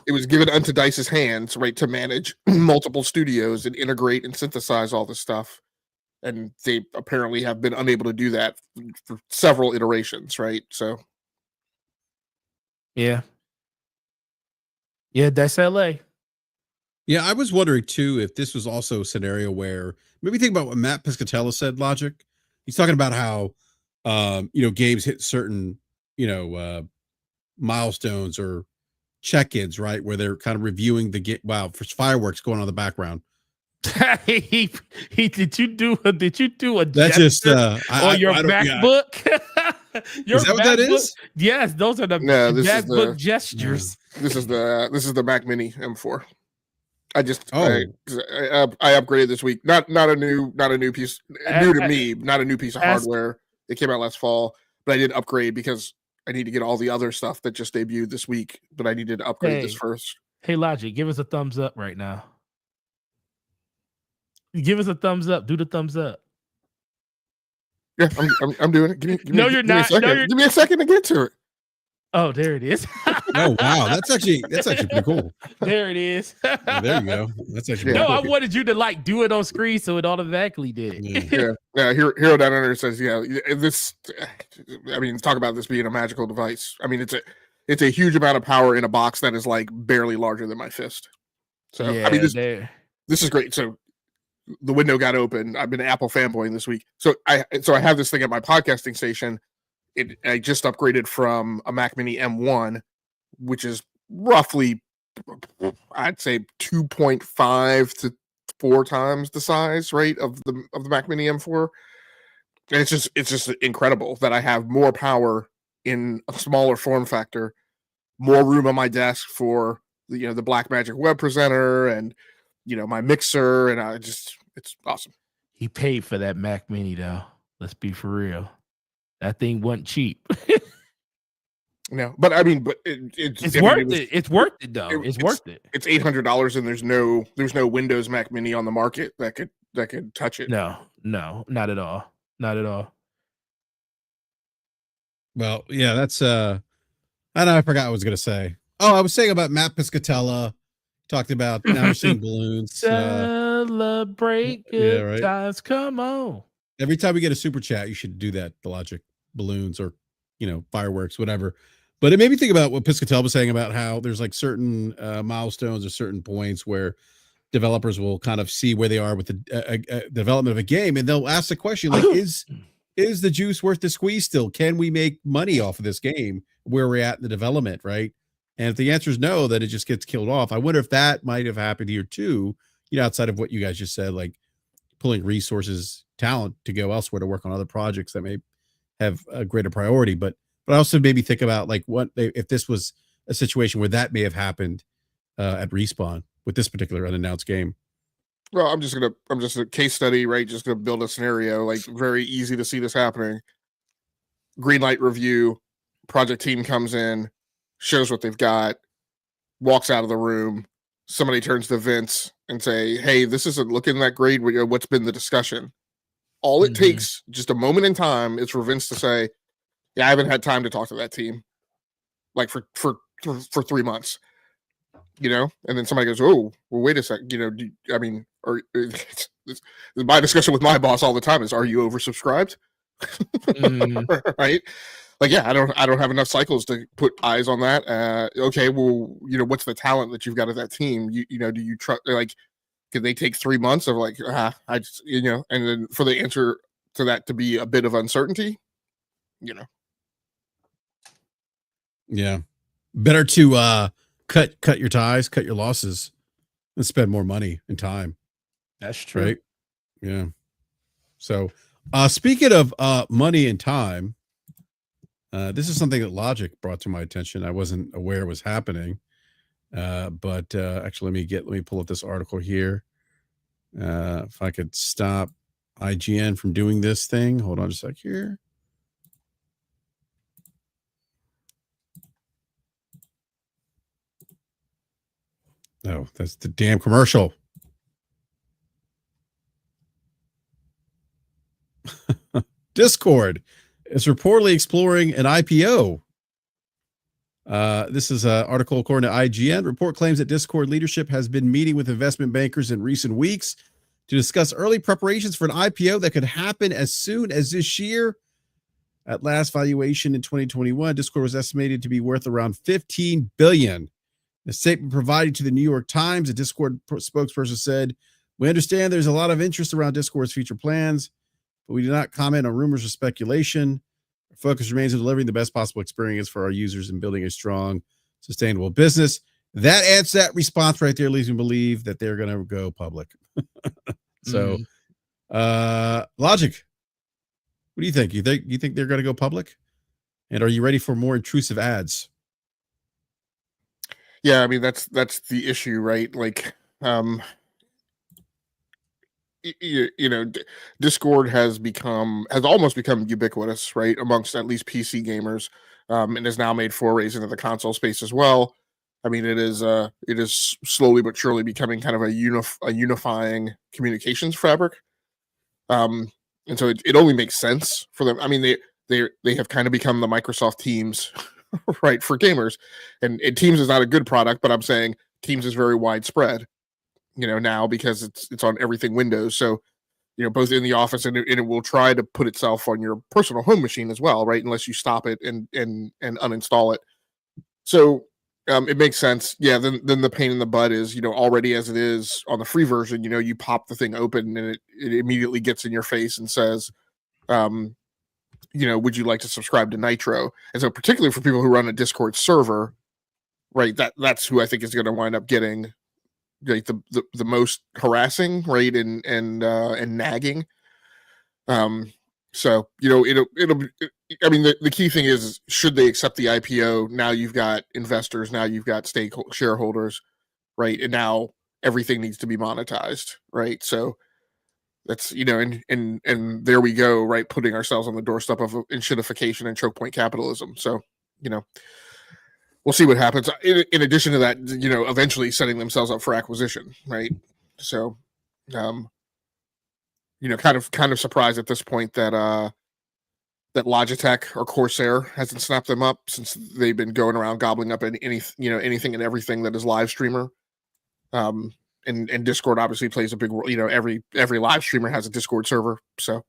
it was given unto DICE's hands, right, to manage multiple studios and integrate and synthesize all this stuff. And they apparently have been unable to do that for several iterations, right? So, yeah, that's LA. Yeah, I was wondering too if this was also a scenario where maybe think about what Matt Piscatella said. Logic, he's talking about how games hit certain milestones or check-ins, right, where they're kind of reviewing the game. Wow, for fireworks going on in the background. he did you do a that's just on your MacBook? Is that what that is? Yes, those are the MacBook gestures. This is the Mac Mini M4. I upgraded this week. Not a new piece, new to me, not a new piece of hardware. It came out last fall, but I did upgrade because I need to get all the other stuff that just debuted this week. But I needed to upgrade this first. Hey, Logic, give us a thumbs up right now. Give us a thumbs up. Do the thumbs up. Yeah, I'm doing it. Give me you're not. Give me a second to get to it. Oh, there it is. Oh wow, that's actually pretty cool. There it is. Oh, there you go. That's actually cool. I wanted you to do it on screen so it automatically did it. Yeah. Hero Down Under says, this. I mean, talk about this being a magical device. I mean, it's a huge amount of power in a box that is like barely larger than my fist. So I mean, this is great. So the window got open. I've been Apple fanboying this week. So I have this thing at my podcasting station. I just upgraded from a Mac Mini M1, which is roughly, I'd say 2.5 to 4 times the size, right, of the Mac Mini M4. And it's just incredible that I have more power in a smaller form factor, more room on my desk for the Blackmagic web presenter and my mixer, and it's awesome. He paid for that Mac Mini though. Let's be for real. That thing wasn't cheap. No, but I mean, it's worth it. It's worth it though. It's worth it. It's $800, and there's no Windows Mac Mini on the market that could touch it. No, not at all. Not at all. Well, yeah, that's I know I forgot what I was gonna say. Oh, I was saying about Matt Piscatella. Talked about now we're seeing balloons. Celebrate good times. Come on. Every time we get a super chat, you should do that. The Logic balloons or fireworks, whatever. But it made me think about what Piscatella was saying about how there's like certain milestones or certain points where developers will kind of see where they are with the development of a game, and they'll ask the question like, is the juice worth the squeeze still? Can we make money off of this game where we're at in the development, right? And if the answer is no, then it just gets killed off. I wonder if that might have happened here too, outside of what you guys just said, like pulling resources, talent to go elsewhere to work on other projects that may have a greater priority. But I also maybe think about like if this was a situation where that may have happened at Respawn with this particular unannounced game. Well, I'm just a case study, right? Just gonna build a scenario, like very easy to see this happening. Green light review, project team comes in, shows what they've got, walks out of the room. Somebody turns to Vince and say, "Hey, this isn't looking that great. What's been the discussion?" All it takes, just a moment in time, is for Vince to say, "Yeah, I haven't had time to talk to that team, like for 3 months." And then somebody goes, "Oh, well, wait a second. Or my discussion with my boss all the time is, are you oversubscribed?" Right? Like, yeah, I don't have enough cycles to put eyes on that. Okay, well, what's the talent that you've got at that team? Do you trust? Like, could they take 3 months of like, I just, and then for the answer to that to be a bit of uncertainty, Yeah. Better to cut your ties, cut your losses, and spend more money and time. That's true. Right. Yeah. So speaking of money and time, this is something that Logic brought to my attention. I wasn't aware it was happening. But actually let me pull up this article here. If I could stop IGN from doing this thing. Hold on a sec here. Oh, that's the damn commercial. Discord is reportedly exploring an IPO. This is an article according to IGN. Report claims that Discord leadership has been meeting with investment bankers in recent weeks to discuss early preparations for an IPO that could happen as soon as this year. At last valuation in 2021, Discord was estimated to be worth around $15 billion. The statement provided to the New York Times, a Discord spokesperson said, "We understand there's a lot of interest around Discord's future plans, but we do not comment on rumors or speculation. Our focus remains on delivering the best possible experience for our users and building a strong, sustainable business." That answer, that response right there leaves me believe that they're going to go public. So, Logic, what do you think? You think they're going to go public? And are you ready for more intrusive ads? Yeah, I mean that's the issue, right? Like, Discord has almost become ubiquitous, right, amongst at least PC gamers, and has now made forays into the console space as well. I mean, it is slowly but surely becoming kind of a unifying communications fabric. And so it only makes sense for them. I mean, they have kind of become the Microsoft Teams, right, for gamers, and Teams is not a good product, but I'm saying Teams is very widespread, now because it's on everything Windows. So, both in the office and it will try to put itself on your personal home machine as well, right? Unless you stop it and uninstall it. So it makes sense. Yeah. Then the pain in the butt is, already as it is on the free version, you pop the thing open and it immediately gets in your face and says, would you like to subscribe to Nitro? And so particularly for people who run a Discord server, right, that's who I think is going to wind up getting like the most harassing, right, and nagging. So I mean, the key thing is, should they accept the IPO? Now you've got investors, now you've got shareholders, right, and now everything needs to be monetized, right? So that's and there we go, right, putting ourselves on the doorstep of enshittification and choke point capitalism. So we'll see what happens. In addition to that, eventually setting themselves up for acquisition, right? So, kind of surprised at this point that that Logitech or Corsair hasn't snapped them up, since they've been going around gobbling up anything and everything that is live streamer. And Discord obviously plays a big role. Every live streamer has a Discord server. So,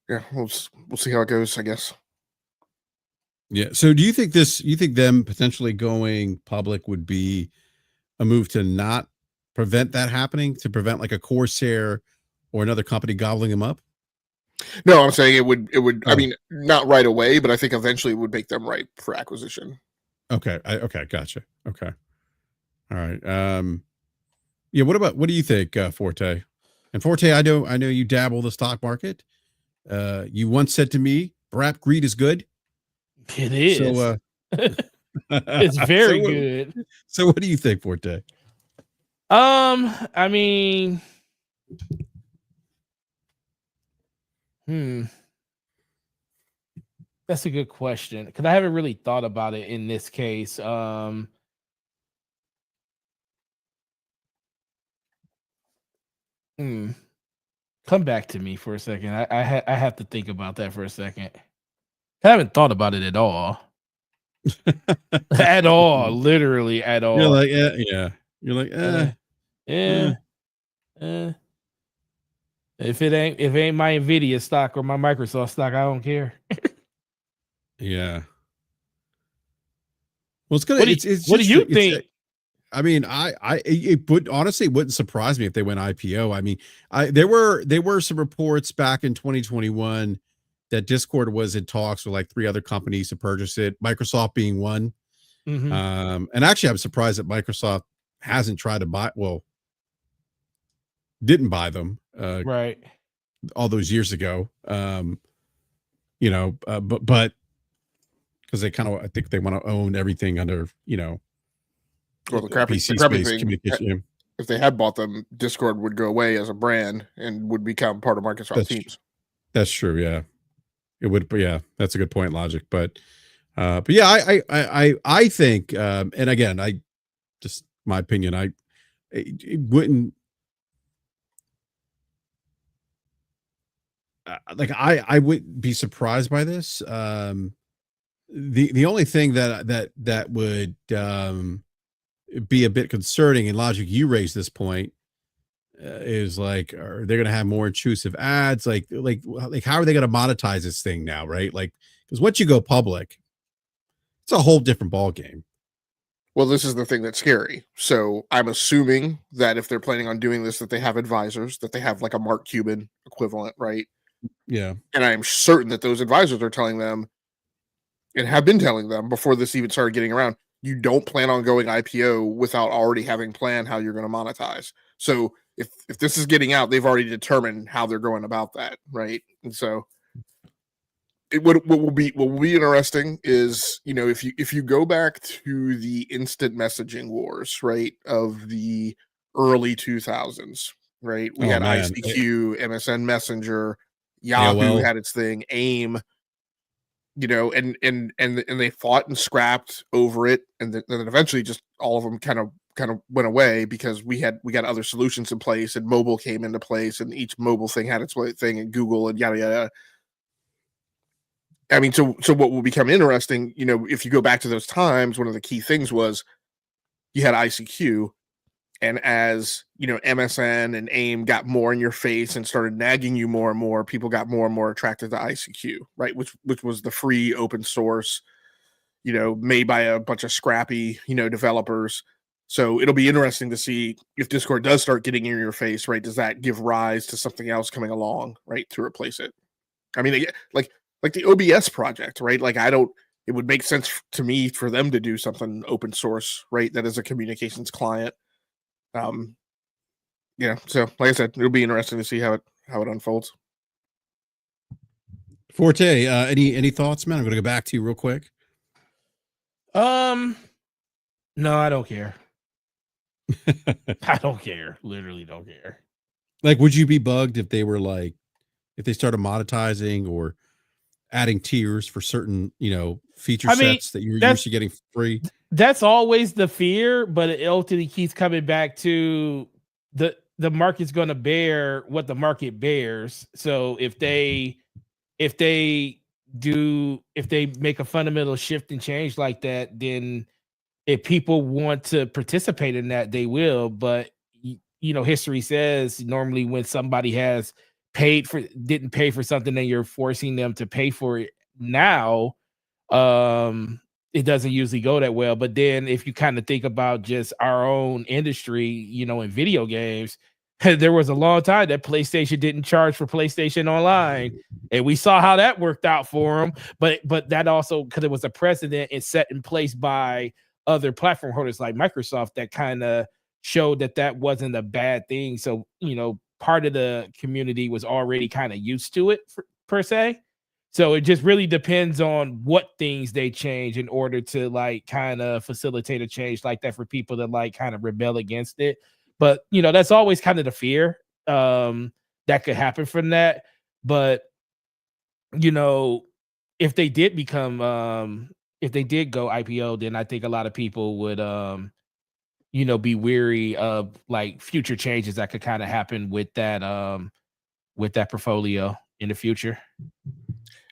yeah, we'll see how it goes, I guess. Yeah. So do you think them potentially going public would be a move to not prevent that happening, to prevent like a Corsair or another company gobbling them up? No, I'm saying it would, Oh. I mean, not right away, but I think eventually it would make them ripe for acquisition. Okay. Okay. Gotcha. Okay. All right. Yeah. What do you think, Forte? And Forte, I know you dabble in the stock market. You once said to me, BRAP greed is good. It is. So, it's very good. So what do you think, Forte? I mean, that's a good question, because I haven't really thought about it in this case. Come back to me for a second. I have to think about that for a second. I haven't thought about it at all. At all, literally at all. You're like, yeah. You're like, If it ain't my Nvidia stock or my Microsoft stock, I don't care. Yeah. Well, it's gonna. What do you think? I mean, it would honestly wouldn't surprise me if they went IPO. I mean, there were some reports back in 2021 that Discord was in talks with like 3 other companies to purchase it, Microsoft being one. Mhm. And actually, I'm surprised that Microsoft hasn't tried to buy. Well, didn't buy them Right. all those years ago. But because they kind of, I think they want to own everything under, Well, the crappy PC thing, space communication. if they had bought them, Discord would go away as a brand and would become part of Microsoft Teams. That's true. Yeah, it would. But yeah, that's a good point. Logic, but yeah, I think, and again, just my opinion, it wouldn't. I wouldn't be surprised by this. The only thing that would be a bit concerning, and Logic, you raised this point, is like, are they going to have more intrusive ads? Like how are they going to monetize this thing now? Right? Like, because once you go public, it's a whole different ball game. Well, this is the thing that's scary. So I'm assuming that if they're planning on doing this, that they have advisors, that they have like a Mark Cuban equivalent, right? Yeah. And I'm certain that those advisors are telling them, and have been telling them before this even started getting around, you don't plan on going IPO without already having planned how you're going to monetize. So if this is getting out, they've already determined how they're going about that, right? And so what will be interesting is, if you go back to the instant messaging wars, right, of the early 2000s, right? We had ICQ, MSN Messenger, Yahoo AOL had its thing, AIM, and they fought and scrapped over it, and then eventually just all of them kind of went away because we got other solutions in place, and mobile came into place, and each mobile thing had its thing, and Google and yada yada. I mean, so what will become interesting, if you go back to those times, one of the key things was you had ICQ, and as MSN and AIM got more in your face and started nagging you more and more, people got more and more attracted to ICQ, right? Which was the free open source, made by a bunch of scrappy, developers. So it'll be interesting to see if Discord does start getting in your face, right? Does that give rise to something else coming along, right, to replace it? I mean, like the OBS project, right? Like it would make sense to me for them to do something open source, right? That is a communications client. So like I said, it'll be interesting to see how it unfolds. Forte, any thoughts, man? I'm going to go back to you real quick. No, I don't care. I don't care. Literally don't care. Like, would you be bugged if they were like, if they started monetizing or adding tiers for certain, feature sets that you're used to getting free? That's always the fear, but it ultimately keeps coming back to the market's going to bear what the market bears. So if they make a fundamental shift and change like that, then if people want to participate in that, they will. But history says normally when somebody has didn't pay for something and you're forcing them to pay for it now, it doesn't usually go that well. But then if you kind of think about just our own industry, in video games, there was a long time that PlayStation didn't charge for PlayStation Online, and we saw how that worked out for them. But that also, because it was a precedent, it's set in place by other platform holders like Microsoft that kind of showed that wasn't a bad thing. So part of the community was already kind of used to it per se. So it just really depends on what things they change in order to like kind of facilitate a change like that for people to like kind of rebel against it. But that's always kind of the fear that could happen from that. But if they did become if they did go IPO, then I think a lot of people would be weary of like future changes that could kind of happen with that portfolio in the future.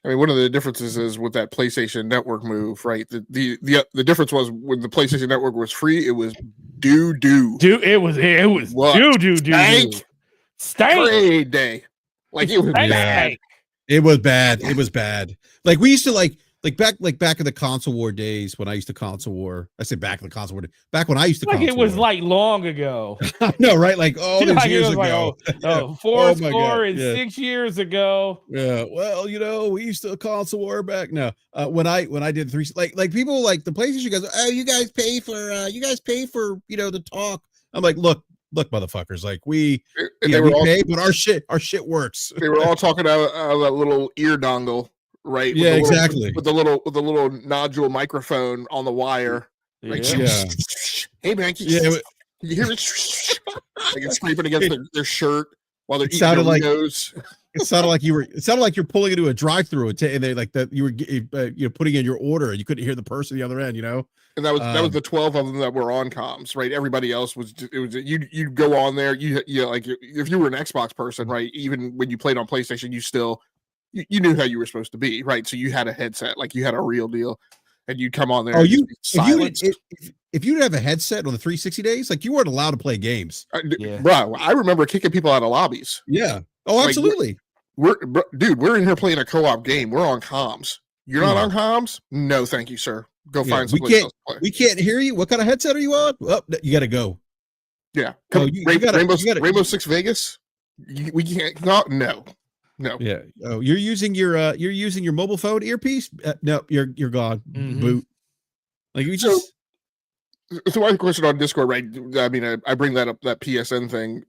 I mean, one of the differences is with that PlayStation Network move, right? The difference was when the PlayStation Network was free, it was dude. It was stank. Trade day. Like it was bad. It was bad. Like we used to like back in the console war days when I used to console war. I say back in the console war days, back when I used to Like console it was war. like long ago. I know, right? Like all these Like it years was like, ago. Yeah. four Oh my God. score and Yeah. 6 years ago. Yeah. Well, we used to console war back now. When I did three, like people like the PlayStation guys, oh, you guys pay for the talk. I'm like, look, motherfuckers, like we pay, but our shit works. They were all talking out that little ear dongle, right? Yeah, exactly. With the little nodule microphone on the wire. Like, Yeah. hey man, Yeah. you hear it? Like it's scraping against their shirt while they're It eating sounded like- Doritos. It sounded like you're pulling into a drive-through and they like that you were putting in your order and you couldn't hear the person on the other end, And that was the 12 of them that were on comms, right? Everybody else was you'd go on there. You like if you were an Xbox person, right? Even when you played on PlayStation, you still you knew how you were supposed to be, right? So you had a headset, like you had a real deal, and you'd come on there. Oh, and just be silenced. if you didn't have a headset on the 360 days, like you weren't allowed to play games. Bro, I remember kicking people out of lobbies. Yeah. Oh, absolutely. We're in here playing a co-op game. We're on comms. You're not on comms? No, thank you, sir. Go find some place else to play. We can't hear you. What kind of headset are you on? Oh, you got to go. Yeah. Rainbow Six Vegas? We can't. No. Yeah. Oh, you're using your mobile phone earpiece? No, you're gone. Mhm. Boot. Like you just. So my question on Discord, right? I mean, I bring that up, that PSN thing,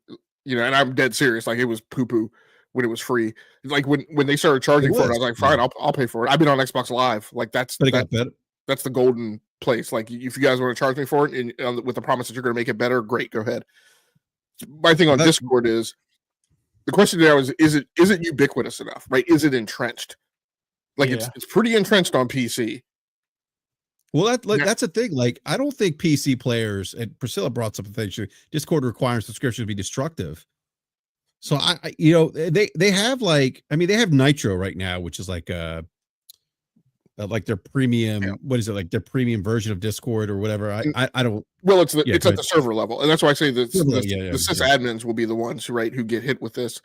and I'm dead serious. Like it was poo-poo when it was free. Like when they started charging for it, I was like, fine, I'll pay for it. I've been on Xbox Live. Like that's the golden place. Like if you guys want to charge me for it and with the promise that you're going to make it better, great, go ahead. My thing on Discord is the question now is it ubiquitous enough, right? Is it entrenched? Like it's pretty entrenched on PC. Well, that's a thing. Like, I don't think PC players, and Priscilla brought something that Discord requires subscription to be destructive. So they have they have Nitro right now, which is like their premium. Yeah. What is it, like their premium version of Discord or whatever? I don't. Well, it's at the server level, and that's why I say that the sysadmins will be the ones who get hit with this.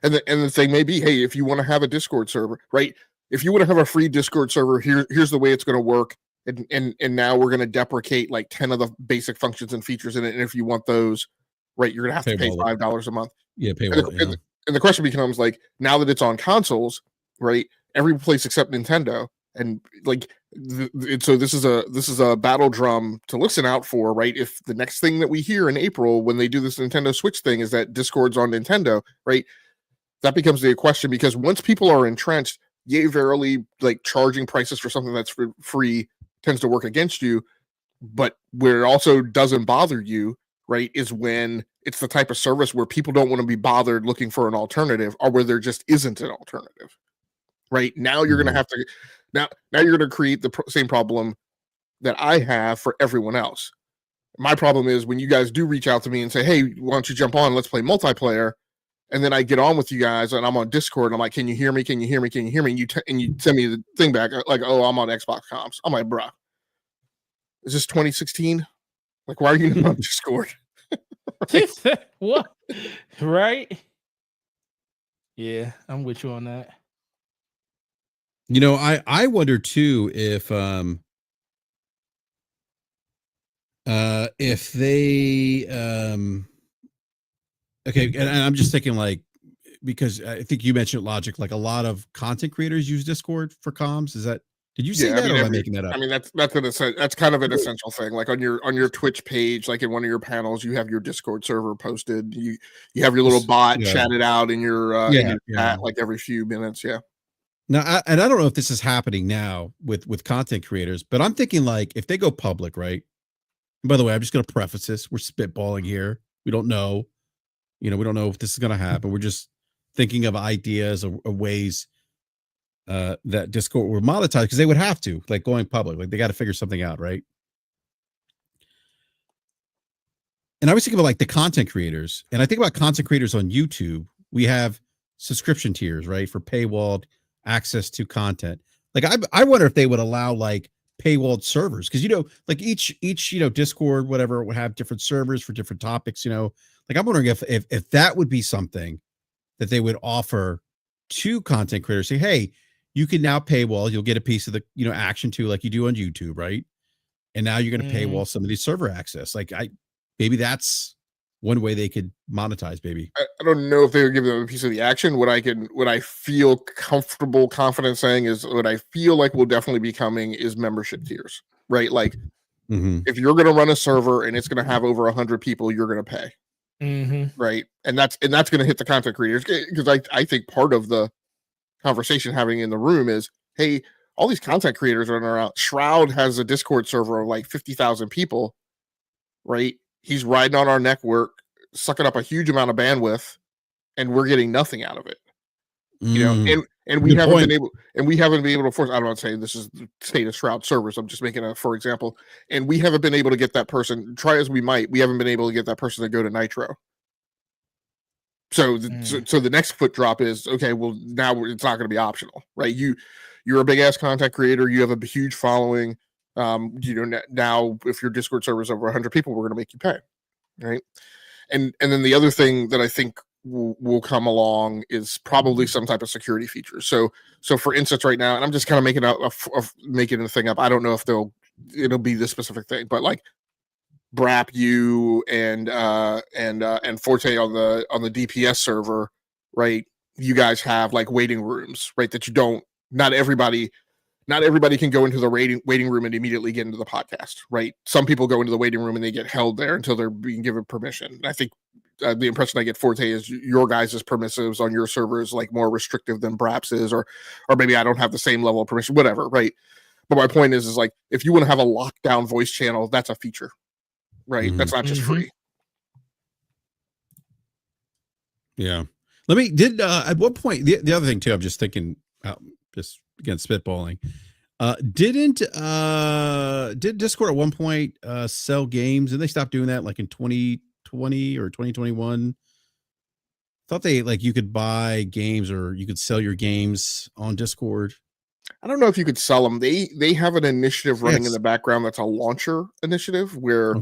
And the thing may be, hey, if you want to have a Discord server, right? If you want to have a free Discord server, here's the way it's going to work. And now we're going to deprecate like 10 of the basic functions and features in it. And if you want those, right, you're going to have to pay $5 a month. Yeah, pay and the question becomes like, now that it's on consoles, right? Every place except Nintendo, and like, so this is a battle drum to listen out for, right? If the next thing that we hear in April when they do this Nintendo Switch thing is that Discord's on Nintendo, right? That becomes the question, because once people are entrenched, yay, verily, like charging prices for something that's free tends to work against you. But where it also doesn't bother you, right, is when it's the type of service where people don't want to be bothered looking for an alternative, or where there just isn't an alternative. Right now, you're going to have to now you're going to create the same problem that I have for everyone else. My problem is when you guys do reach out to me and say, "Hey, why don't you jump on? Let's play multiplayer." And then I get on with you guys, and I'm on Discord, and I'm like, "Can you hear me? Can you hear me? Can you hear me?" And you send me the thing back, like, "Oh, I'm on Xbox comms." I'm like, "Bruh, is this 2016? Like, why are you not on Discord?" What? Right? Yeah, I'm with you on that. I wonder too if they okay, and I'm just thinking like, because I think you mentioned Logic, like a lot of content creators use Discord for comms. Did you say that, or am I making that up? I mean, that's kind of an essential thing. Like on your Twitch page, like in one of your panels, you have your Discord server posted. You have your little bot chatted out in your chat like every few minutes. Yeah. Now, I don't know if this is happening now with content creators, but I'm thinking like if they go public, right? And by the way, I'm just going to preface this: we're spitballing here. We don't know. We don't know if this is going to happen. We're just thinking of ideas or ways that Discord will monetize, because they would have to, like, going public. Like, they got to figure something out, right? And I was thinking about like the content creators, and I think about content creators on YouTube. We have subscription tiers, right, for paywalled access to content. Like, I wonder if they would allow like paywalled servers, because like each Discord, whatever, would have different servers for different topics. Like, I'm wondering if that would be something that they would offer to content creators. Say, hey, you can now paywall. You'll get a piece of the action too, like you do on YouTube, right? And now you're going to paywall some of these server access. Like maybe that's one way they could monetize. Maybe I don't know if they would give them a piece of the action. What I feel comfortable, confident saying is what I feel like will definitely be coming is membership tiers, right? Like if you're going to run a server and it's going to have over 100 people, you're going to pay, right? And that's going to hit the content creators, because I think part of the conversation having in the room is, hey, all these content creators running around. Shroud has a Discord server of like 50,000 people, right? He's riding on our network, sucking up a huge amount of bandwidth, and we're getting nothing out of it. And we haven't been able to force. I'm not saying this is the state of Shroud servers. I'm just making a for example. And we haven't been able to get that person. Try as we might, we haven't been able to get that person to go to Nitro. So the next foot drop is, okay, well, now it's not going to be optional, right? You're a big ass content creator. You have a huge following. Now if your Discord server is over 100 people, we're going to make you pay, right? And then the other thing that I think will come along is probably some type of security feature. So for instance, right now, and I'm just kind of making a thing up. I don't know if it'll be this specific thing, but like BRAP and Forte on the DPS server, right? You guys have like waiting rooms, right? That not everybody can go into the waiting room and immediately get into the podcast, right? Some people go into the waiting room and they get held there until they're being given permission. And I think the impression I get Forte is your guys' permissives on your server is like more restrictive than BRAP's is, or maybe I don't have the same level of permission, whatever, right? But my point is like, if you want to have a lockdown voice channel, that's a feature, right? That's not just free. Yeah. At what point, the other thing too, I'm just thinking, just again, spitballing, did Discord at one point sell games, and they stopped doing that like in 2020 or 2021? Thought they you could buy games or you could sell your games on Discord. I don't know if you could sell them. They have an initiative running in the background that's a launcher initiative where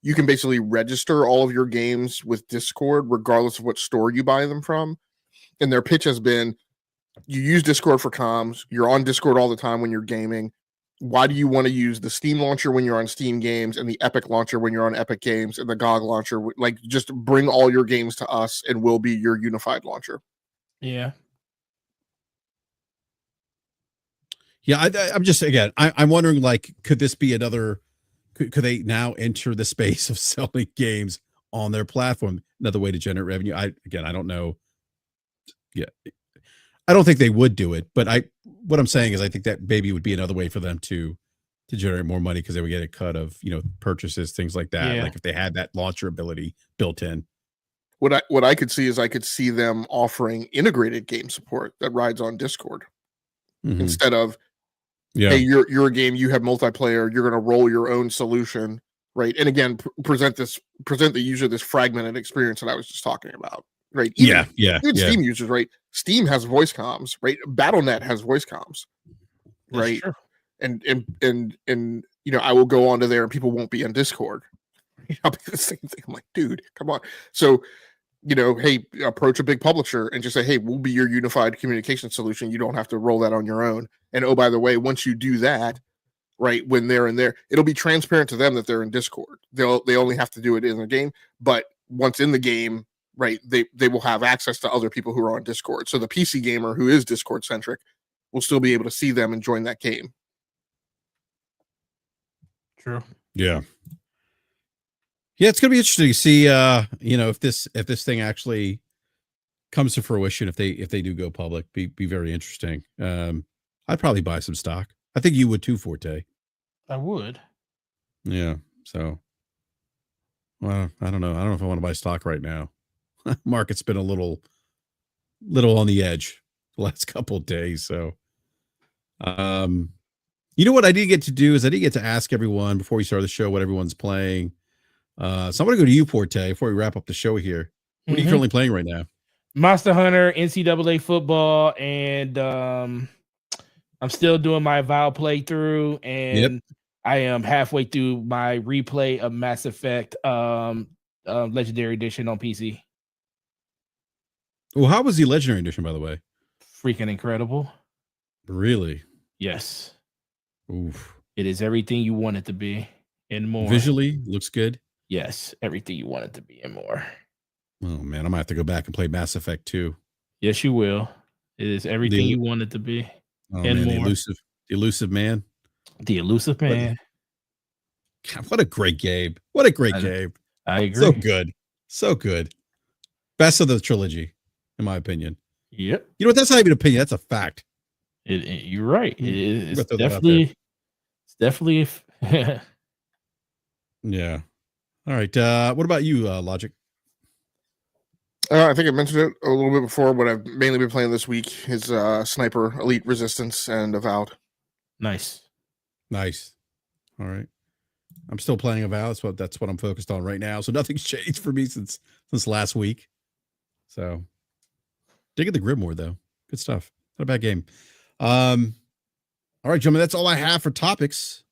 you can basically register all of your games with Discord regardless of what store you buy them from. And their pitch has been, you use Discord for comms, you're on Discord all the time when you're gaming. Why do you want to use the Steam launcher when you're on Steam games and the Epic launcher when you're on Epic games and the GOG launcher? Like, just bring all your games to us and we'll be your unified launcher. Yeah. Yeah, I'm just, again, I'm wondering, like, could this be another, could they now enter the space of selling games on their platform? Another way to generate revenue? I don't know. Yeah. I don't think they would do it, but what I'm saying is I think that maybe would be another way for them to generate more money, because they would get a cut of, purchases, things like that. Yeah. Like if they had that launcher ability built in. What I could see is I could see them offering integrated game support that rides on Discord instead of, hey, you're a game, you have multiplayer, you're going to roll your own solution, right? And again, present the user this fragmented experience that I was just talking about, right? Even Steam users, right? Steam has voice comms, right? Battle.net has voice comms, right? And I will go onto there and people won't be on Discord. I'll be the same thing. I'm like, dude, come on. So, hey, approach a big publisher and just say, hey, we'll be your unified communication solution. You don't have to roll that on your own. And oh, by the way, once you do that, right, when they're in there, it'll be transparent to them that they're in Discord. They only have to do it in the game, but once in the game, right, they will have access to other people who are on Discord. So the PC gamer who is Discord centric will still be able to see them and join that game. True. Yeah. Yeah, it's gonna be interesting to see, if this thing actually comes to fruition, if they do go public, be very interesting. I'd probably buy some stock. I think you would too, Forte. I would. Yeah. So, well, I don't know. I don't know if I want to buy stock right now. Market's been a little on the edge the last couple of days. So, what I did get to do is I did get to ask everyone before we started the show what everyone's playing. So I'm going to go to you, Forte, before we wrap up the show here. What are you currently playing right now? Monster Hunter, NCAA football, and I'm still doing my Vow playthrough, and I am halfway through my replay of Mass Effect Legendary Edition on PC. Well, how was the Legendary Edition, by the way? Freaking incredible. Really? Yes. Oof. It is everything you want it to be and more. Visually looks good. Yes, everything you want it to be and more. Oh man, I'm gonna have to go back and play Mass Effect 2. Yes, you will. It is everything The you want it to be oh and man, more. the elusive man. The elusive What, man. God, what a great game. What a great I- game. I agree. So good. So good. Best of the trilogy, in my opinion. Yep. You know what? That's not even an opinion. That's a fact. You're right. I'm It's gonna throw that out there. definitely. Yeah. All right. What about you, Logic? I think I mentioned it a little bit before. What I've mainly been playing this week is Sniper Elite Resistance and Avowed. Nice. Nice. All right. I'm still playing Avowed. That's what I'm focused on right now. So nothing's changed for me since last week. So digging the Grimoire though. Good stuff. Not a bad game. All right, gentlemen, that's all I have for topics.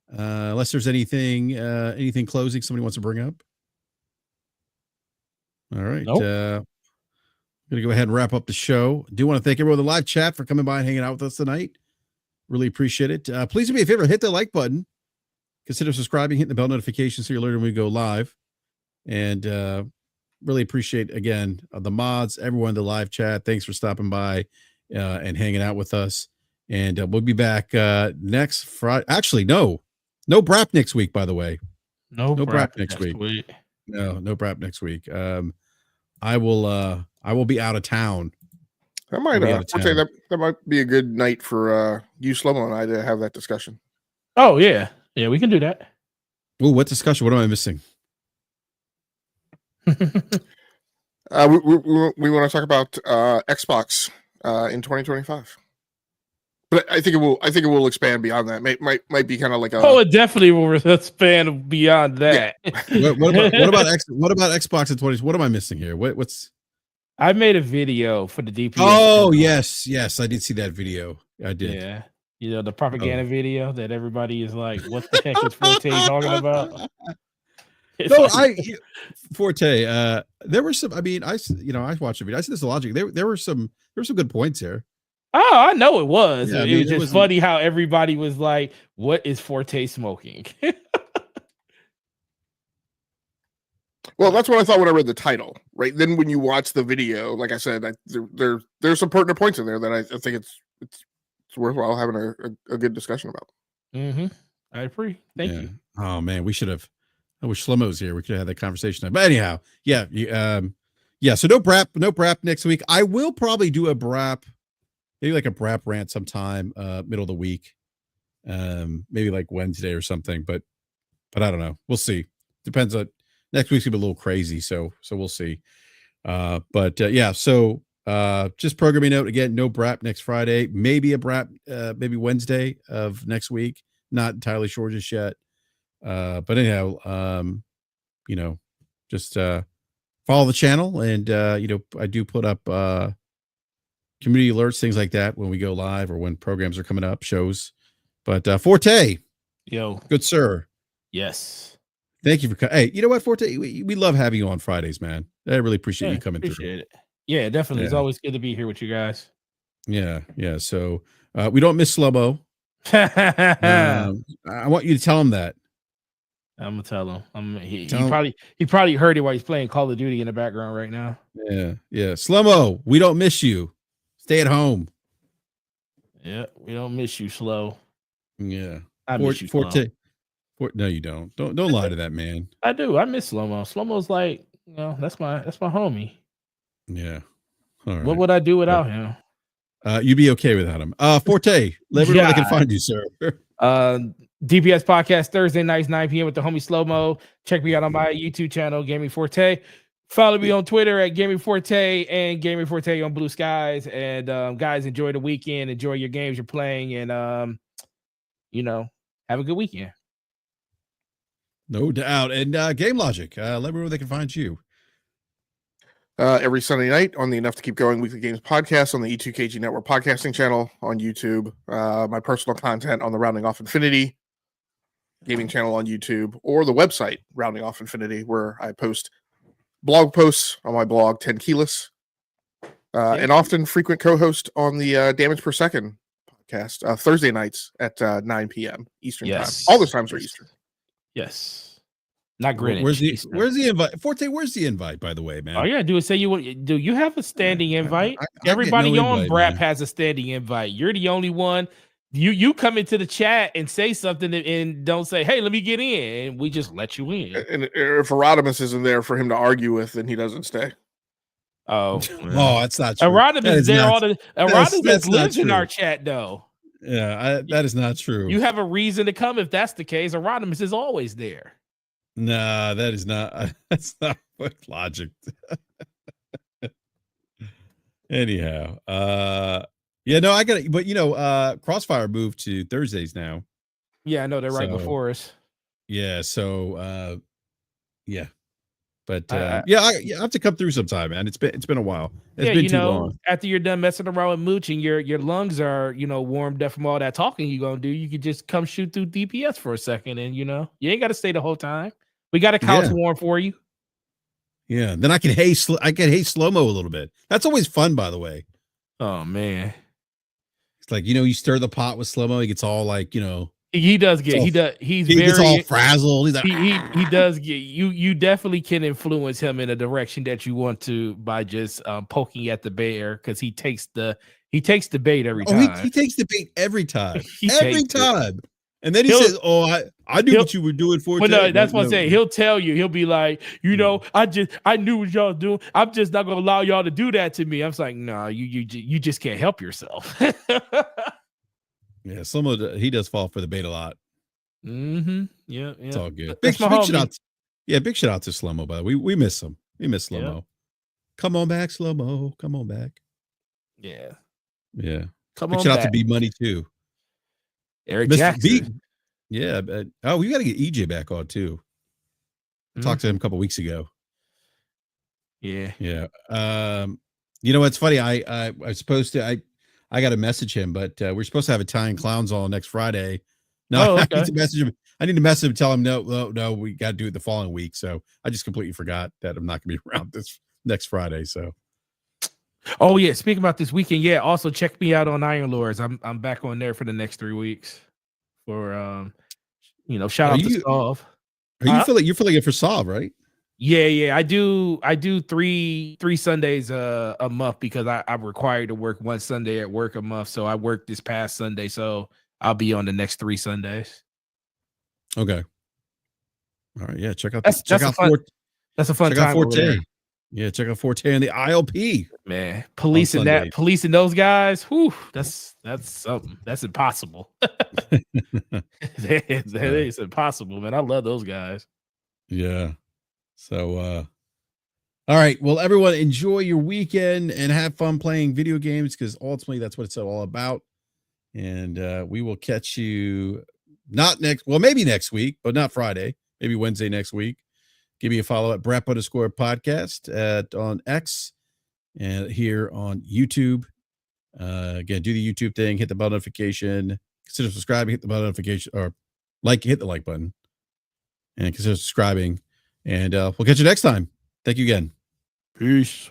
Unless there's anything closing somebody wants to bring up. All right. Nope. I'm gonna go ahead and wrap up the show. Do want to thank everyone in the live chat for coming by and hanging out with us tonight. Really appreciate it. Please do me a favor, hit the like button. Consider subscribing, hitting the bell notification so you're alerted when we go live. And really appreciate, again, the mods, everyone in the live chat. Thanks for stopping by and hanging out with us. And we'll be back next Friday. Actually, no BRAP next week, by the way. No BRAP next week. No BRAP next week. I will be out of town. That might I'll be out of I'd say town. that might be a good night for you, Slomo, and I to have that discussion. Oh yeah, we can do that. Oh, what discussion? What am I missing? We want to talk about Xbox in 2025, but I think it will expand beyond that. Might be kind of like a. Oh, it definitely will expand beyond that. Yeah. What about Xbox in 20? What am I missing here? What's? I made a video for the DPS. Oh yes, I did see that video. I did. Yeah, the propaganda video that everybody is like, "What the heck is Forte talking about?" Forte. There were some. I mean, I watched the video. I see this logic. There were some good points there. Oh, I know it was. Yeah, it was just funny how everybody was like, "What is Forte smoking?" Well, that's what I thought when I read the title, right? Then when you watch the video, like I said, there's some pertinent points in there that I think it's worthwhile having a good discussion about. Mm-hmm. I agree. Thank you. Oh man, we should have. I wish Slomo was here. We could have had that conversation. But anyhow, yeah. So no BRAP next week. I will probably do a BRAP, maybe like a BRAP rant sometime, middle of the week, maybe like Wednesday or something. But I don't know. We'll see. Depends on. Next week's gonna be a little crazy, so we'll see. Yeah, so just programming note again, no BRAP next Friday, maybe a BRAP maybe Wednesday of next week. Not entirely sure just yet. But anyhow, just follow the channel, and I do put up community alerts, things like that when we go live or when programs are coming up, shows. But Forte, good sir. Yes. Thank you for hey, you know what, Forte? We love having you on Fridays, man. I really appreciate you coming through. It. Yeah, definitely. Yeah. It's always good to be here with you guys. Yeah. So we don't miss Slobo. I want you to tell him that. I'm gonna tell him. He probably heard it while he's playing Call of Duty in the background right now. Yeah. Slomo, we don't miss you. Stay at home. Yeah, we don't miss you, Slow. Yeah. I miss you, Forte. No, you don't. Don't lie to that man. I do. I miss Slow-Mo. Slow-Mo's like, that's my homie. Yeah. All right. What would I do without him? You'd be okay without him. Forte, let me know where they can find you, sir. DPS podcast Thursday nights 9 p.m. with the homie Slow-Mo. Check me out on my YouTube channel, Gaming Forte. Follow me on Twitter at Gaming Forte and Gaming Forte on Blue Skies. And guys, enjoy the weekend. Enjoy your games you're playing, and have a good weekend. No doubt. And Game Logic, let me know where they can find you. Every Sunday night on the Enough to Keep Going Weekly Games podcast on the E2KG Network podcasting channel on YouTube. My personal content on the Rounding Off Infinity gaming channel on YouTube, or the website Rounding Off Infinity, where I post blog posts on my blog 10 Keyless, and often frequent co-host on the Damage Per Second cast Thursday nights at 9 p.m. Eastern time. Yes. All those times are Eastern. Yes. Not Greenwich. Where's the Eastern. where's the invite? Forte, where's the invite, by the way, man? All you gotta do is say you want. Do you have a standing invite? I get Everybody no on invite, BRAP man. has a standing invite. You're the only one. You come into the chat and say something and don't say, "Hey, let me get in," and we just let you in. And if Erodimus isn't there for him to argue with, then he doesn't stay. Oh, Oh, that's not true. Erodimus That is is there not- all the. that's Erodimus not lives in true. our chat though. Yeah, that is not true. You have a reason to come if that's the case. Erodimus is always there. Nah, that is not. That's not what logic. Anyhow, yeah, no, I got it. But Crossfire moved to Thursdays now. Yeah, I know they're right So, before us. Yeah, so yeah. But I I have to come through sometime, man. It's been a while. It's been too long. after you're done messing around with Mooch and your lungs are, warmed up from all that talking you're gonna do, you could just come shoot through DPS for a second and you ain't gotta stay the whole time. We got a couch warm for you. Yeah, then I can hate slow-mo a little bit. That's always fun, by the way. Oh man. It's like, you stir the pot with slow-mo, he gets all like, He does get he gets all frazzled. He's like, he does get you definitely can influence him in a direction that you want to by just poking at the bear because he takes the bait every time. He takes the bait every time. He every takes it. time. And then he says, "Oh, I knew what you were doing for." Well, no, that's what I'm saying. He'll tell you. He'll be like, I knew what y'all doing. I'm just not gonna allow y'all to do that to me. I was like, no, you just can't help yourself. Yeah, he does fall for the bait a lot. Mm-hmm. Yeah, It's all good. That's Big my shout homie. out. Yeah, big shout out to Slow-Mo, by the way. We miss him. We miss Slow-Mo. Yeah. Come on back, Slow-Mo. Come on back. Yeah. Yeah. Come Big on shout back. out to B Money too. Eric Mr. Jackson. B. Yeah. We got to get EJ back on too. I talked to him a couple weeks ago. Yeah. Yeah. It's funny. I was supposed to. I got to message him, but we're supposed to have Italian Clowns on next Friday. No, okay. I need to message him. I need to message him and tell him no. We got to do it the following week. So I just completely forgot that I'm not going to be around this next Friday. So. Oh yeah. Speaking about this weekend, yeah. Also check me out on Iron Lords. I'm back on there for the next 3 weeks. For shout out to Solve. Are you're filling it for Solve, right? Yeah. I do 3 Sundays a month because I'm required to work one Sunday at work a month. So I worked this past Sunday, so I'll be on the next 3 Sundays. Okay. All right. Yeah. Check out That's a fun time. Forte. Yeah, check out Forte and the ILP. Man, policing those guys. Whew, that's something. That's impossible. that is impossible, man. I love those guys. Yeah. So all right. Well, everyone enjoy your weekend and have fun playing video games because ultimately that's what it's all about. And we will catch you maybe next week, but not Friday, maybe Wednesday next week. Give me a follow at BRAP_podcast on X and here on YouTube. Again, do the YouTube thing, hit the bell notification, consider subscribing, hit the bell notification, or hit the like button, and consider subscribing. And we'll catch you next time. Thank you again. Peace.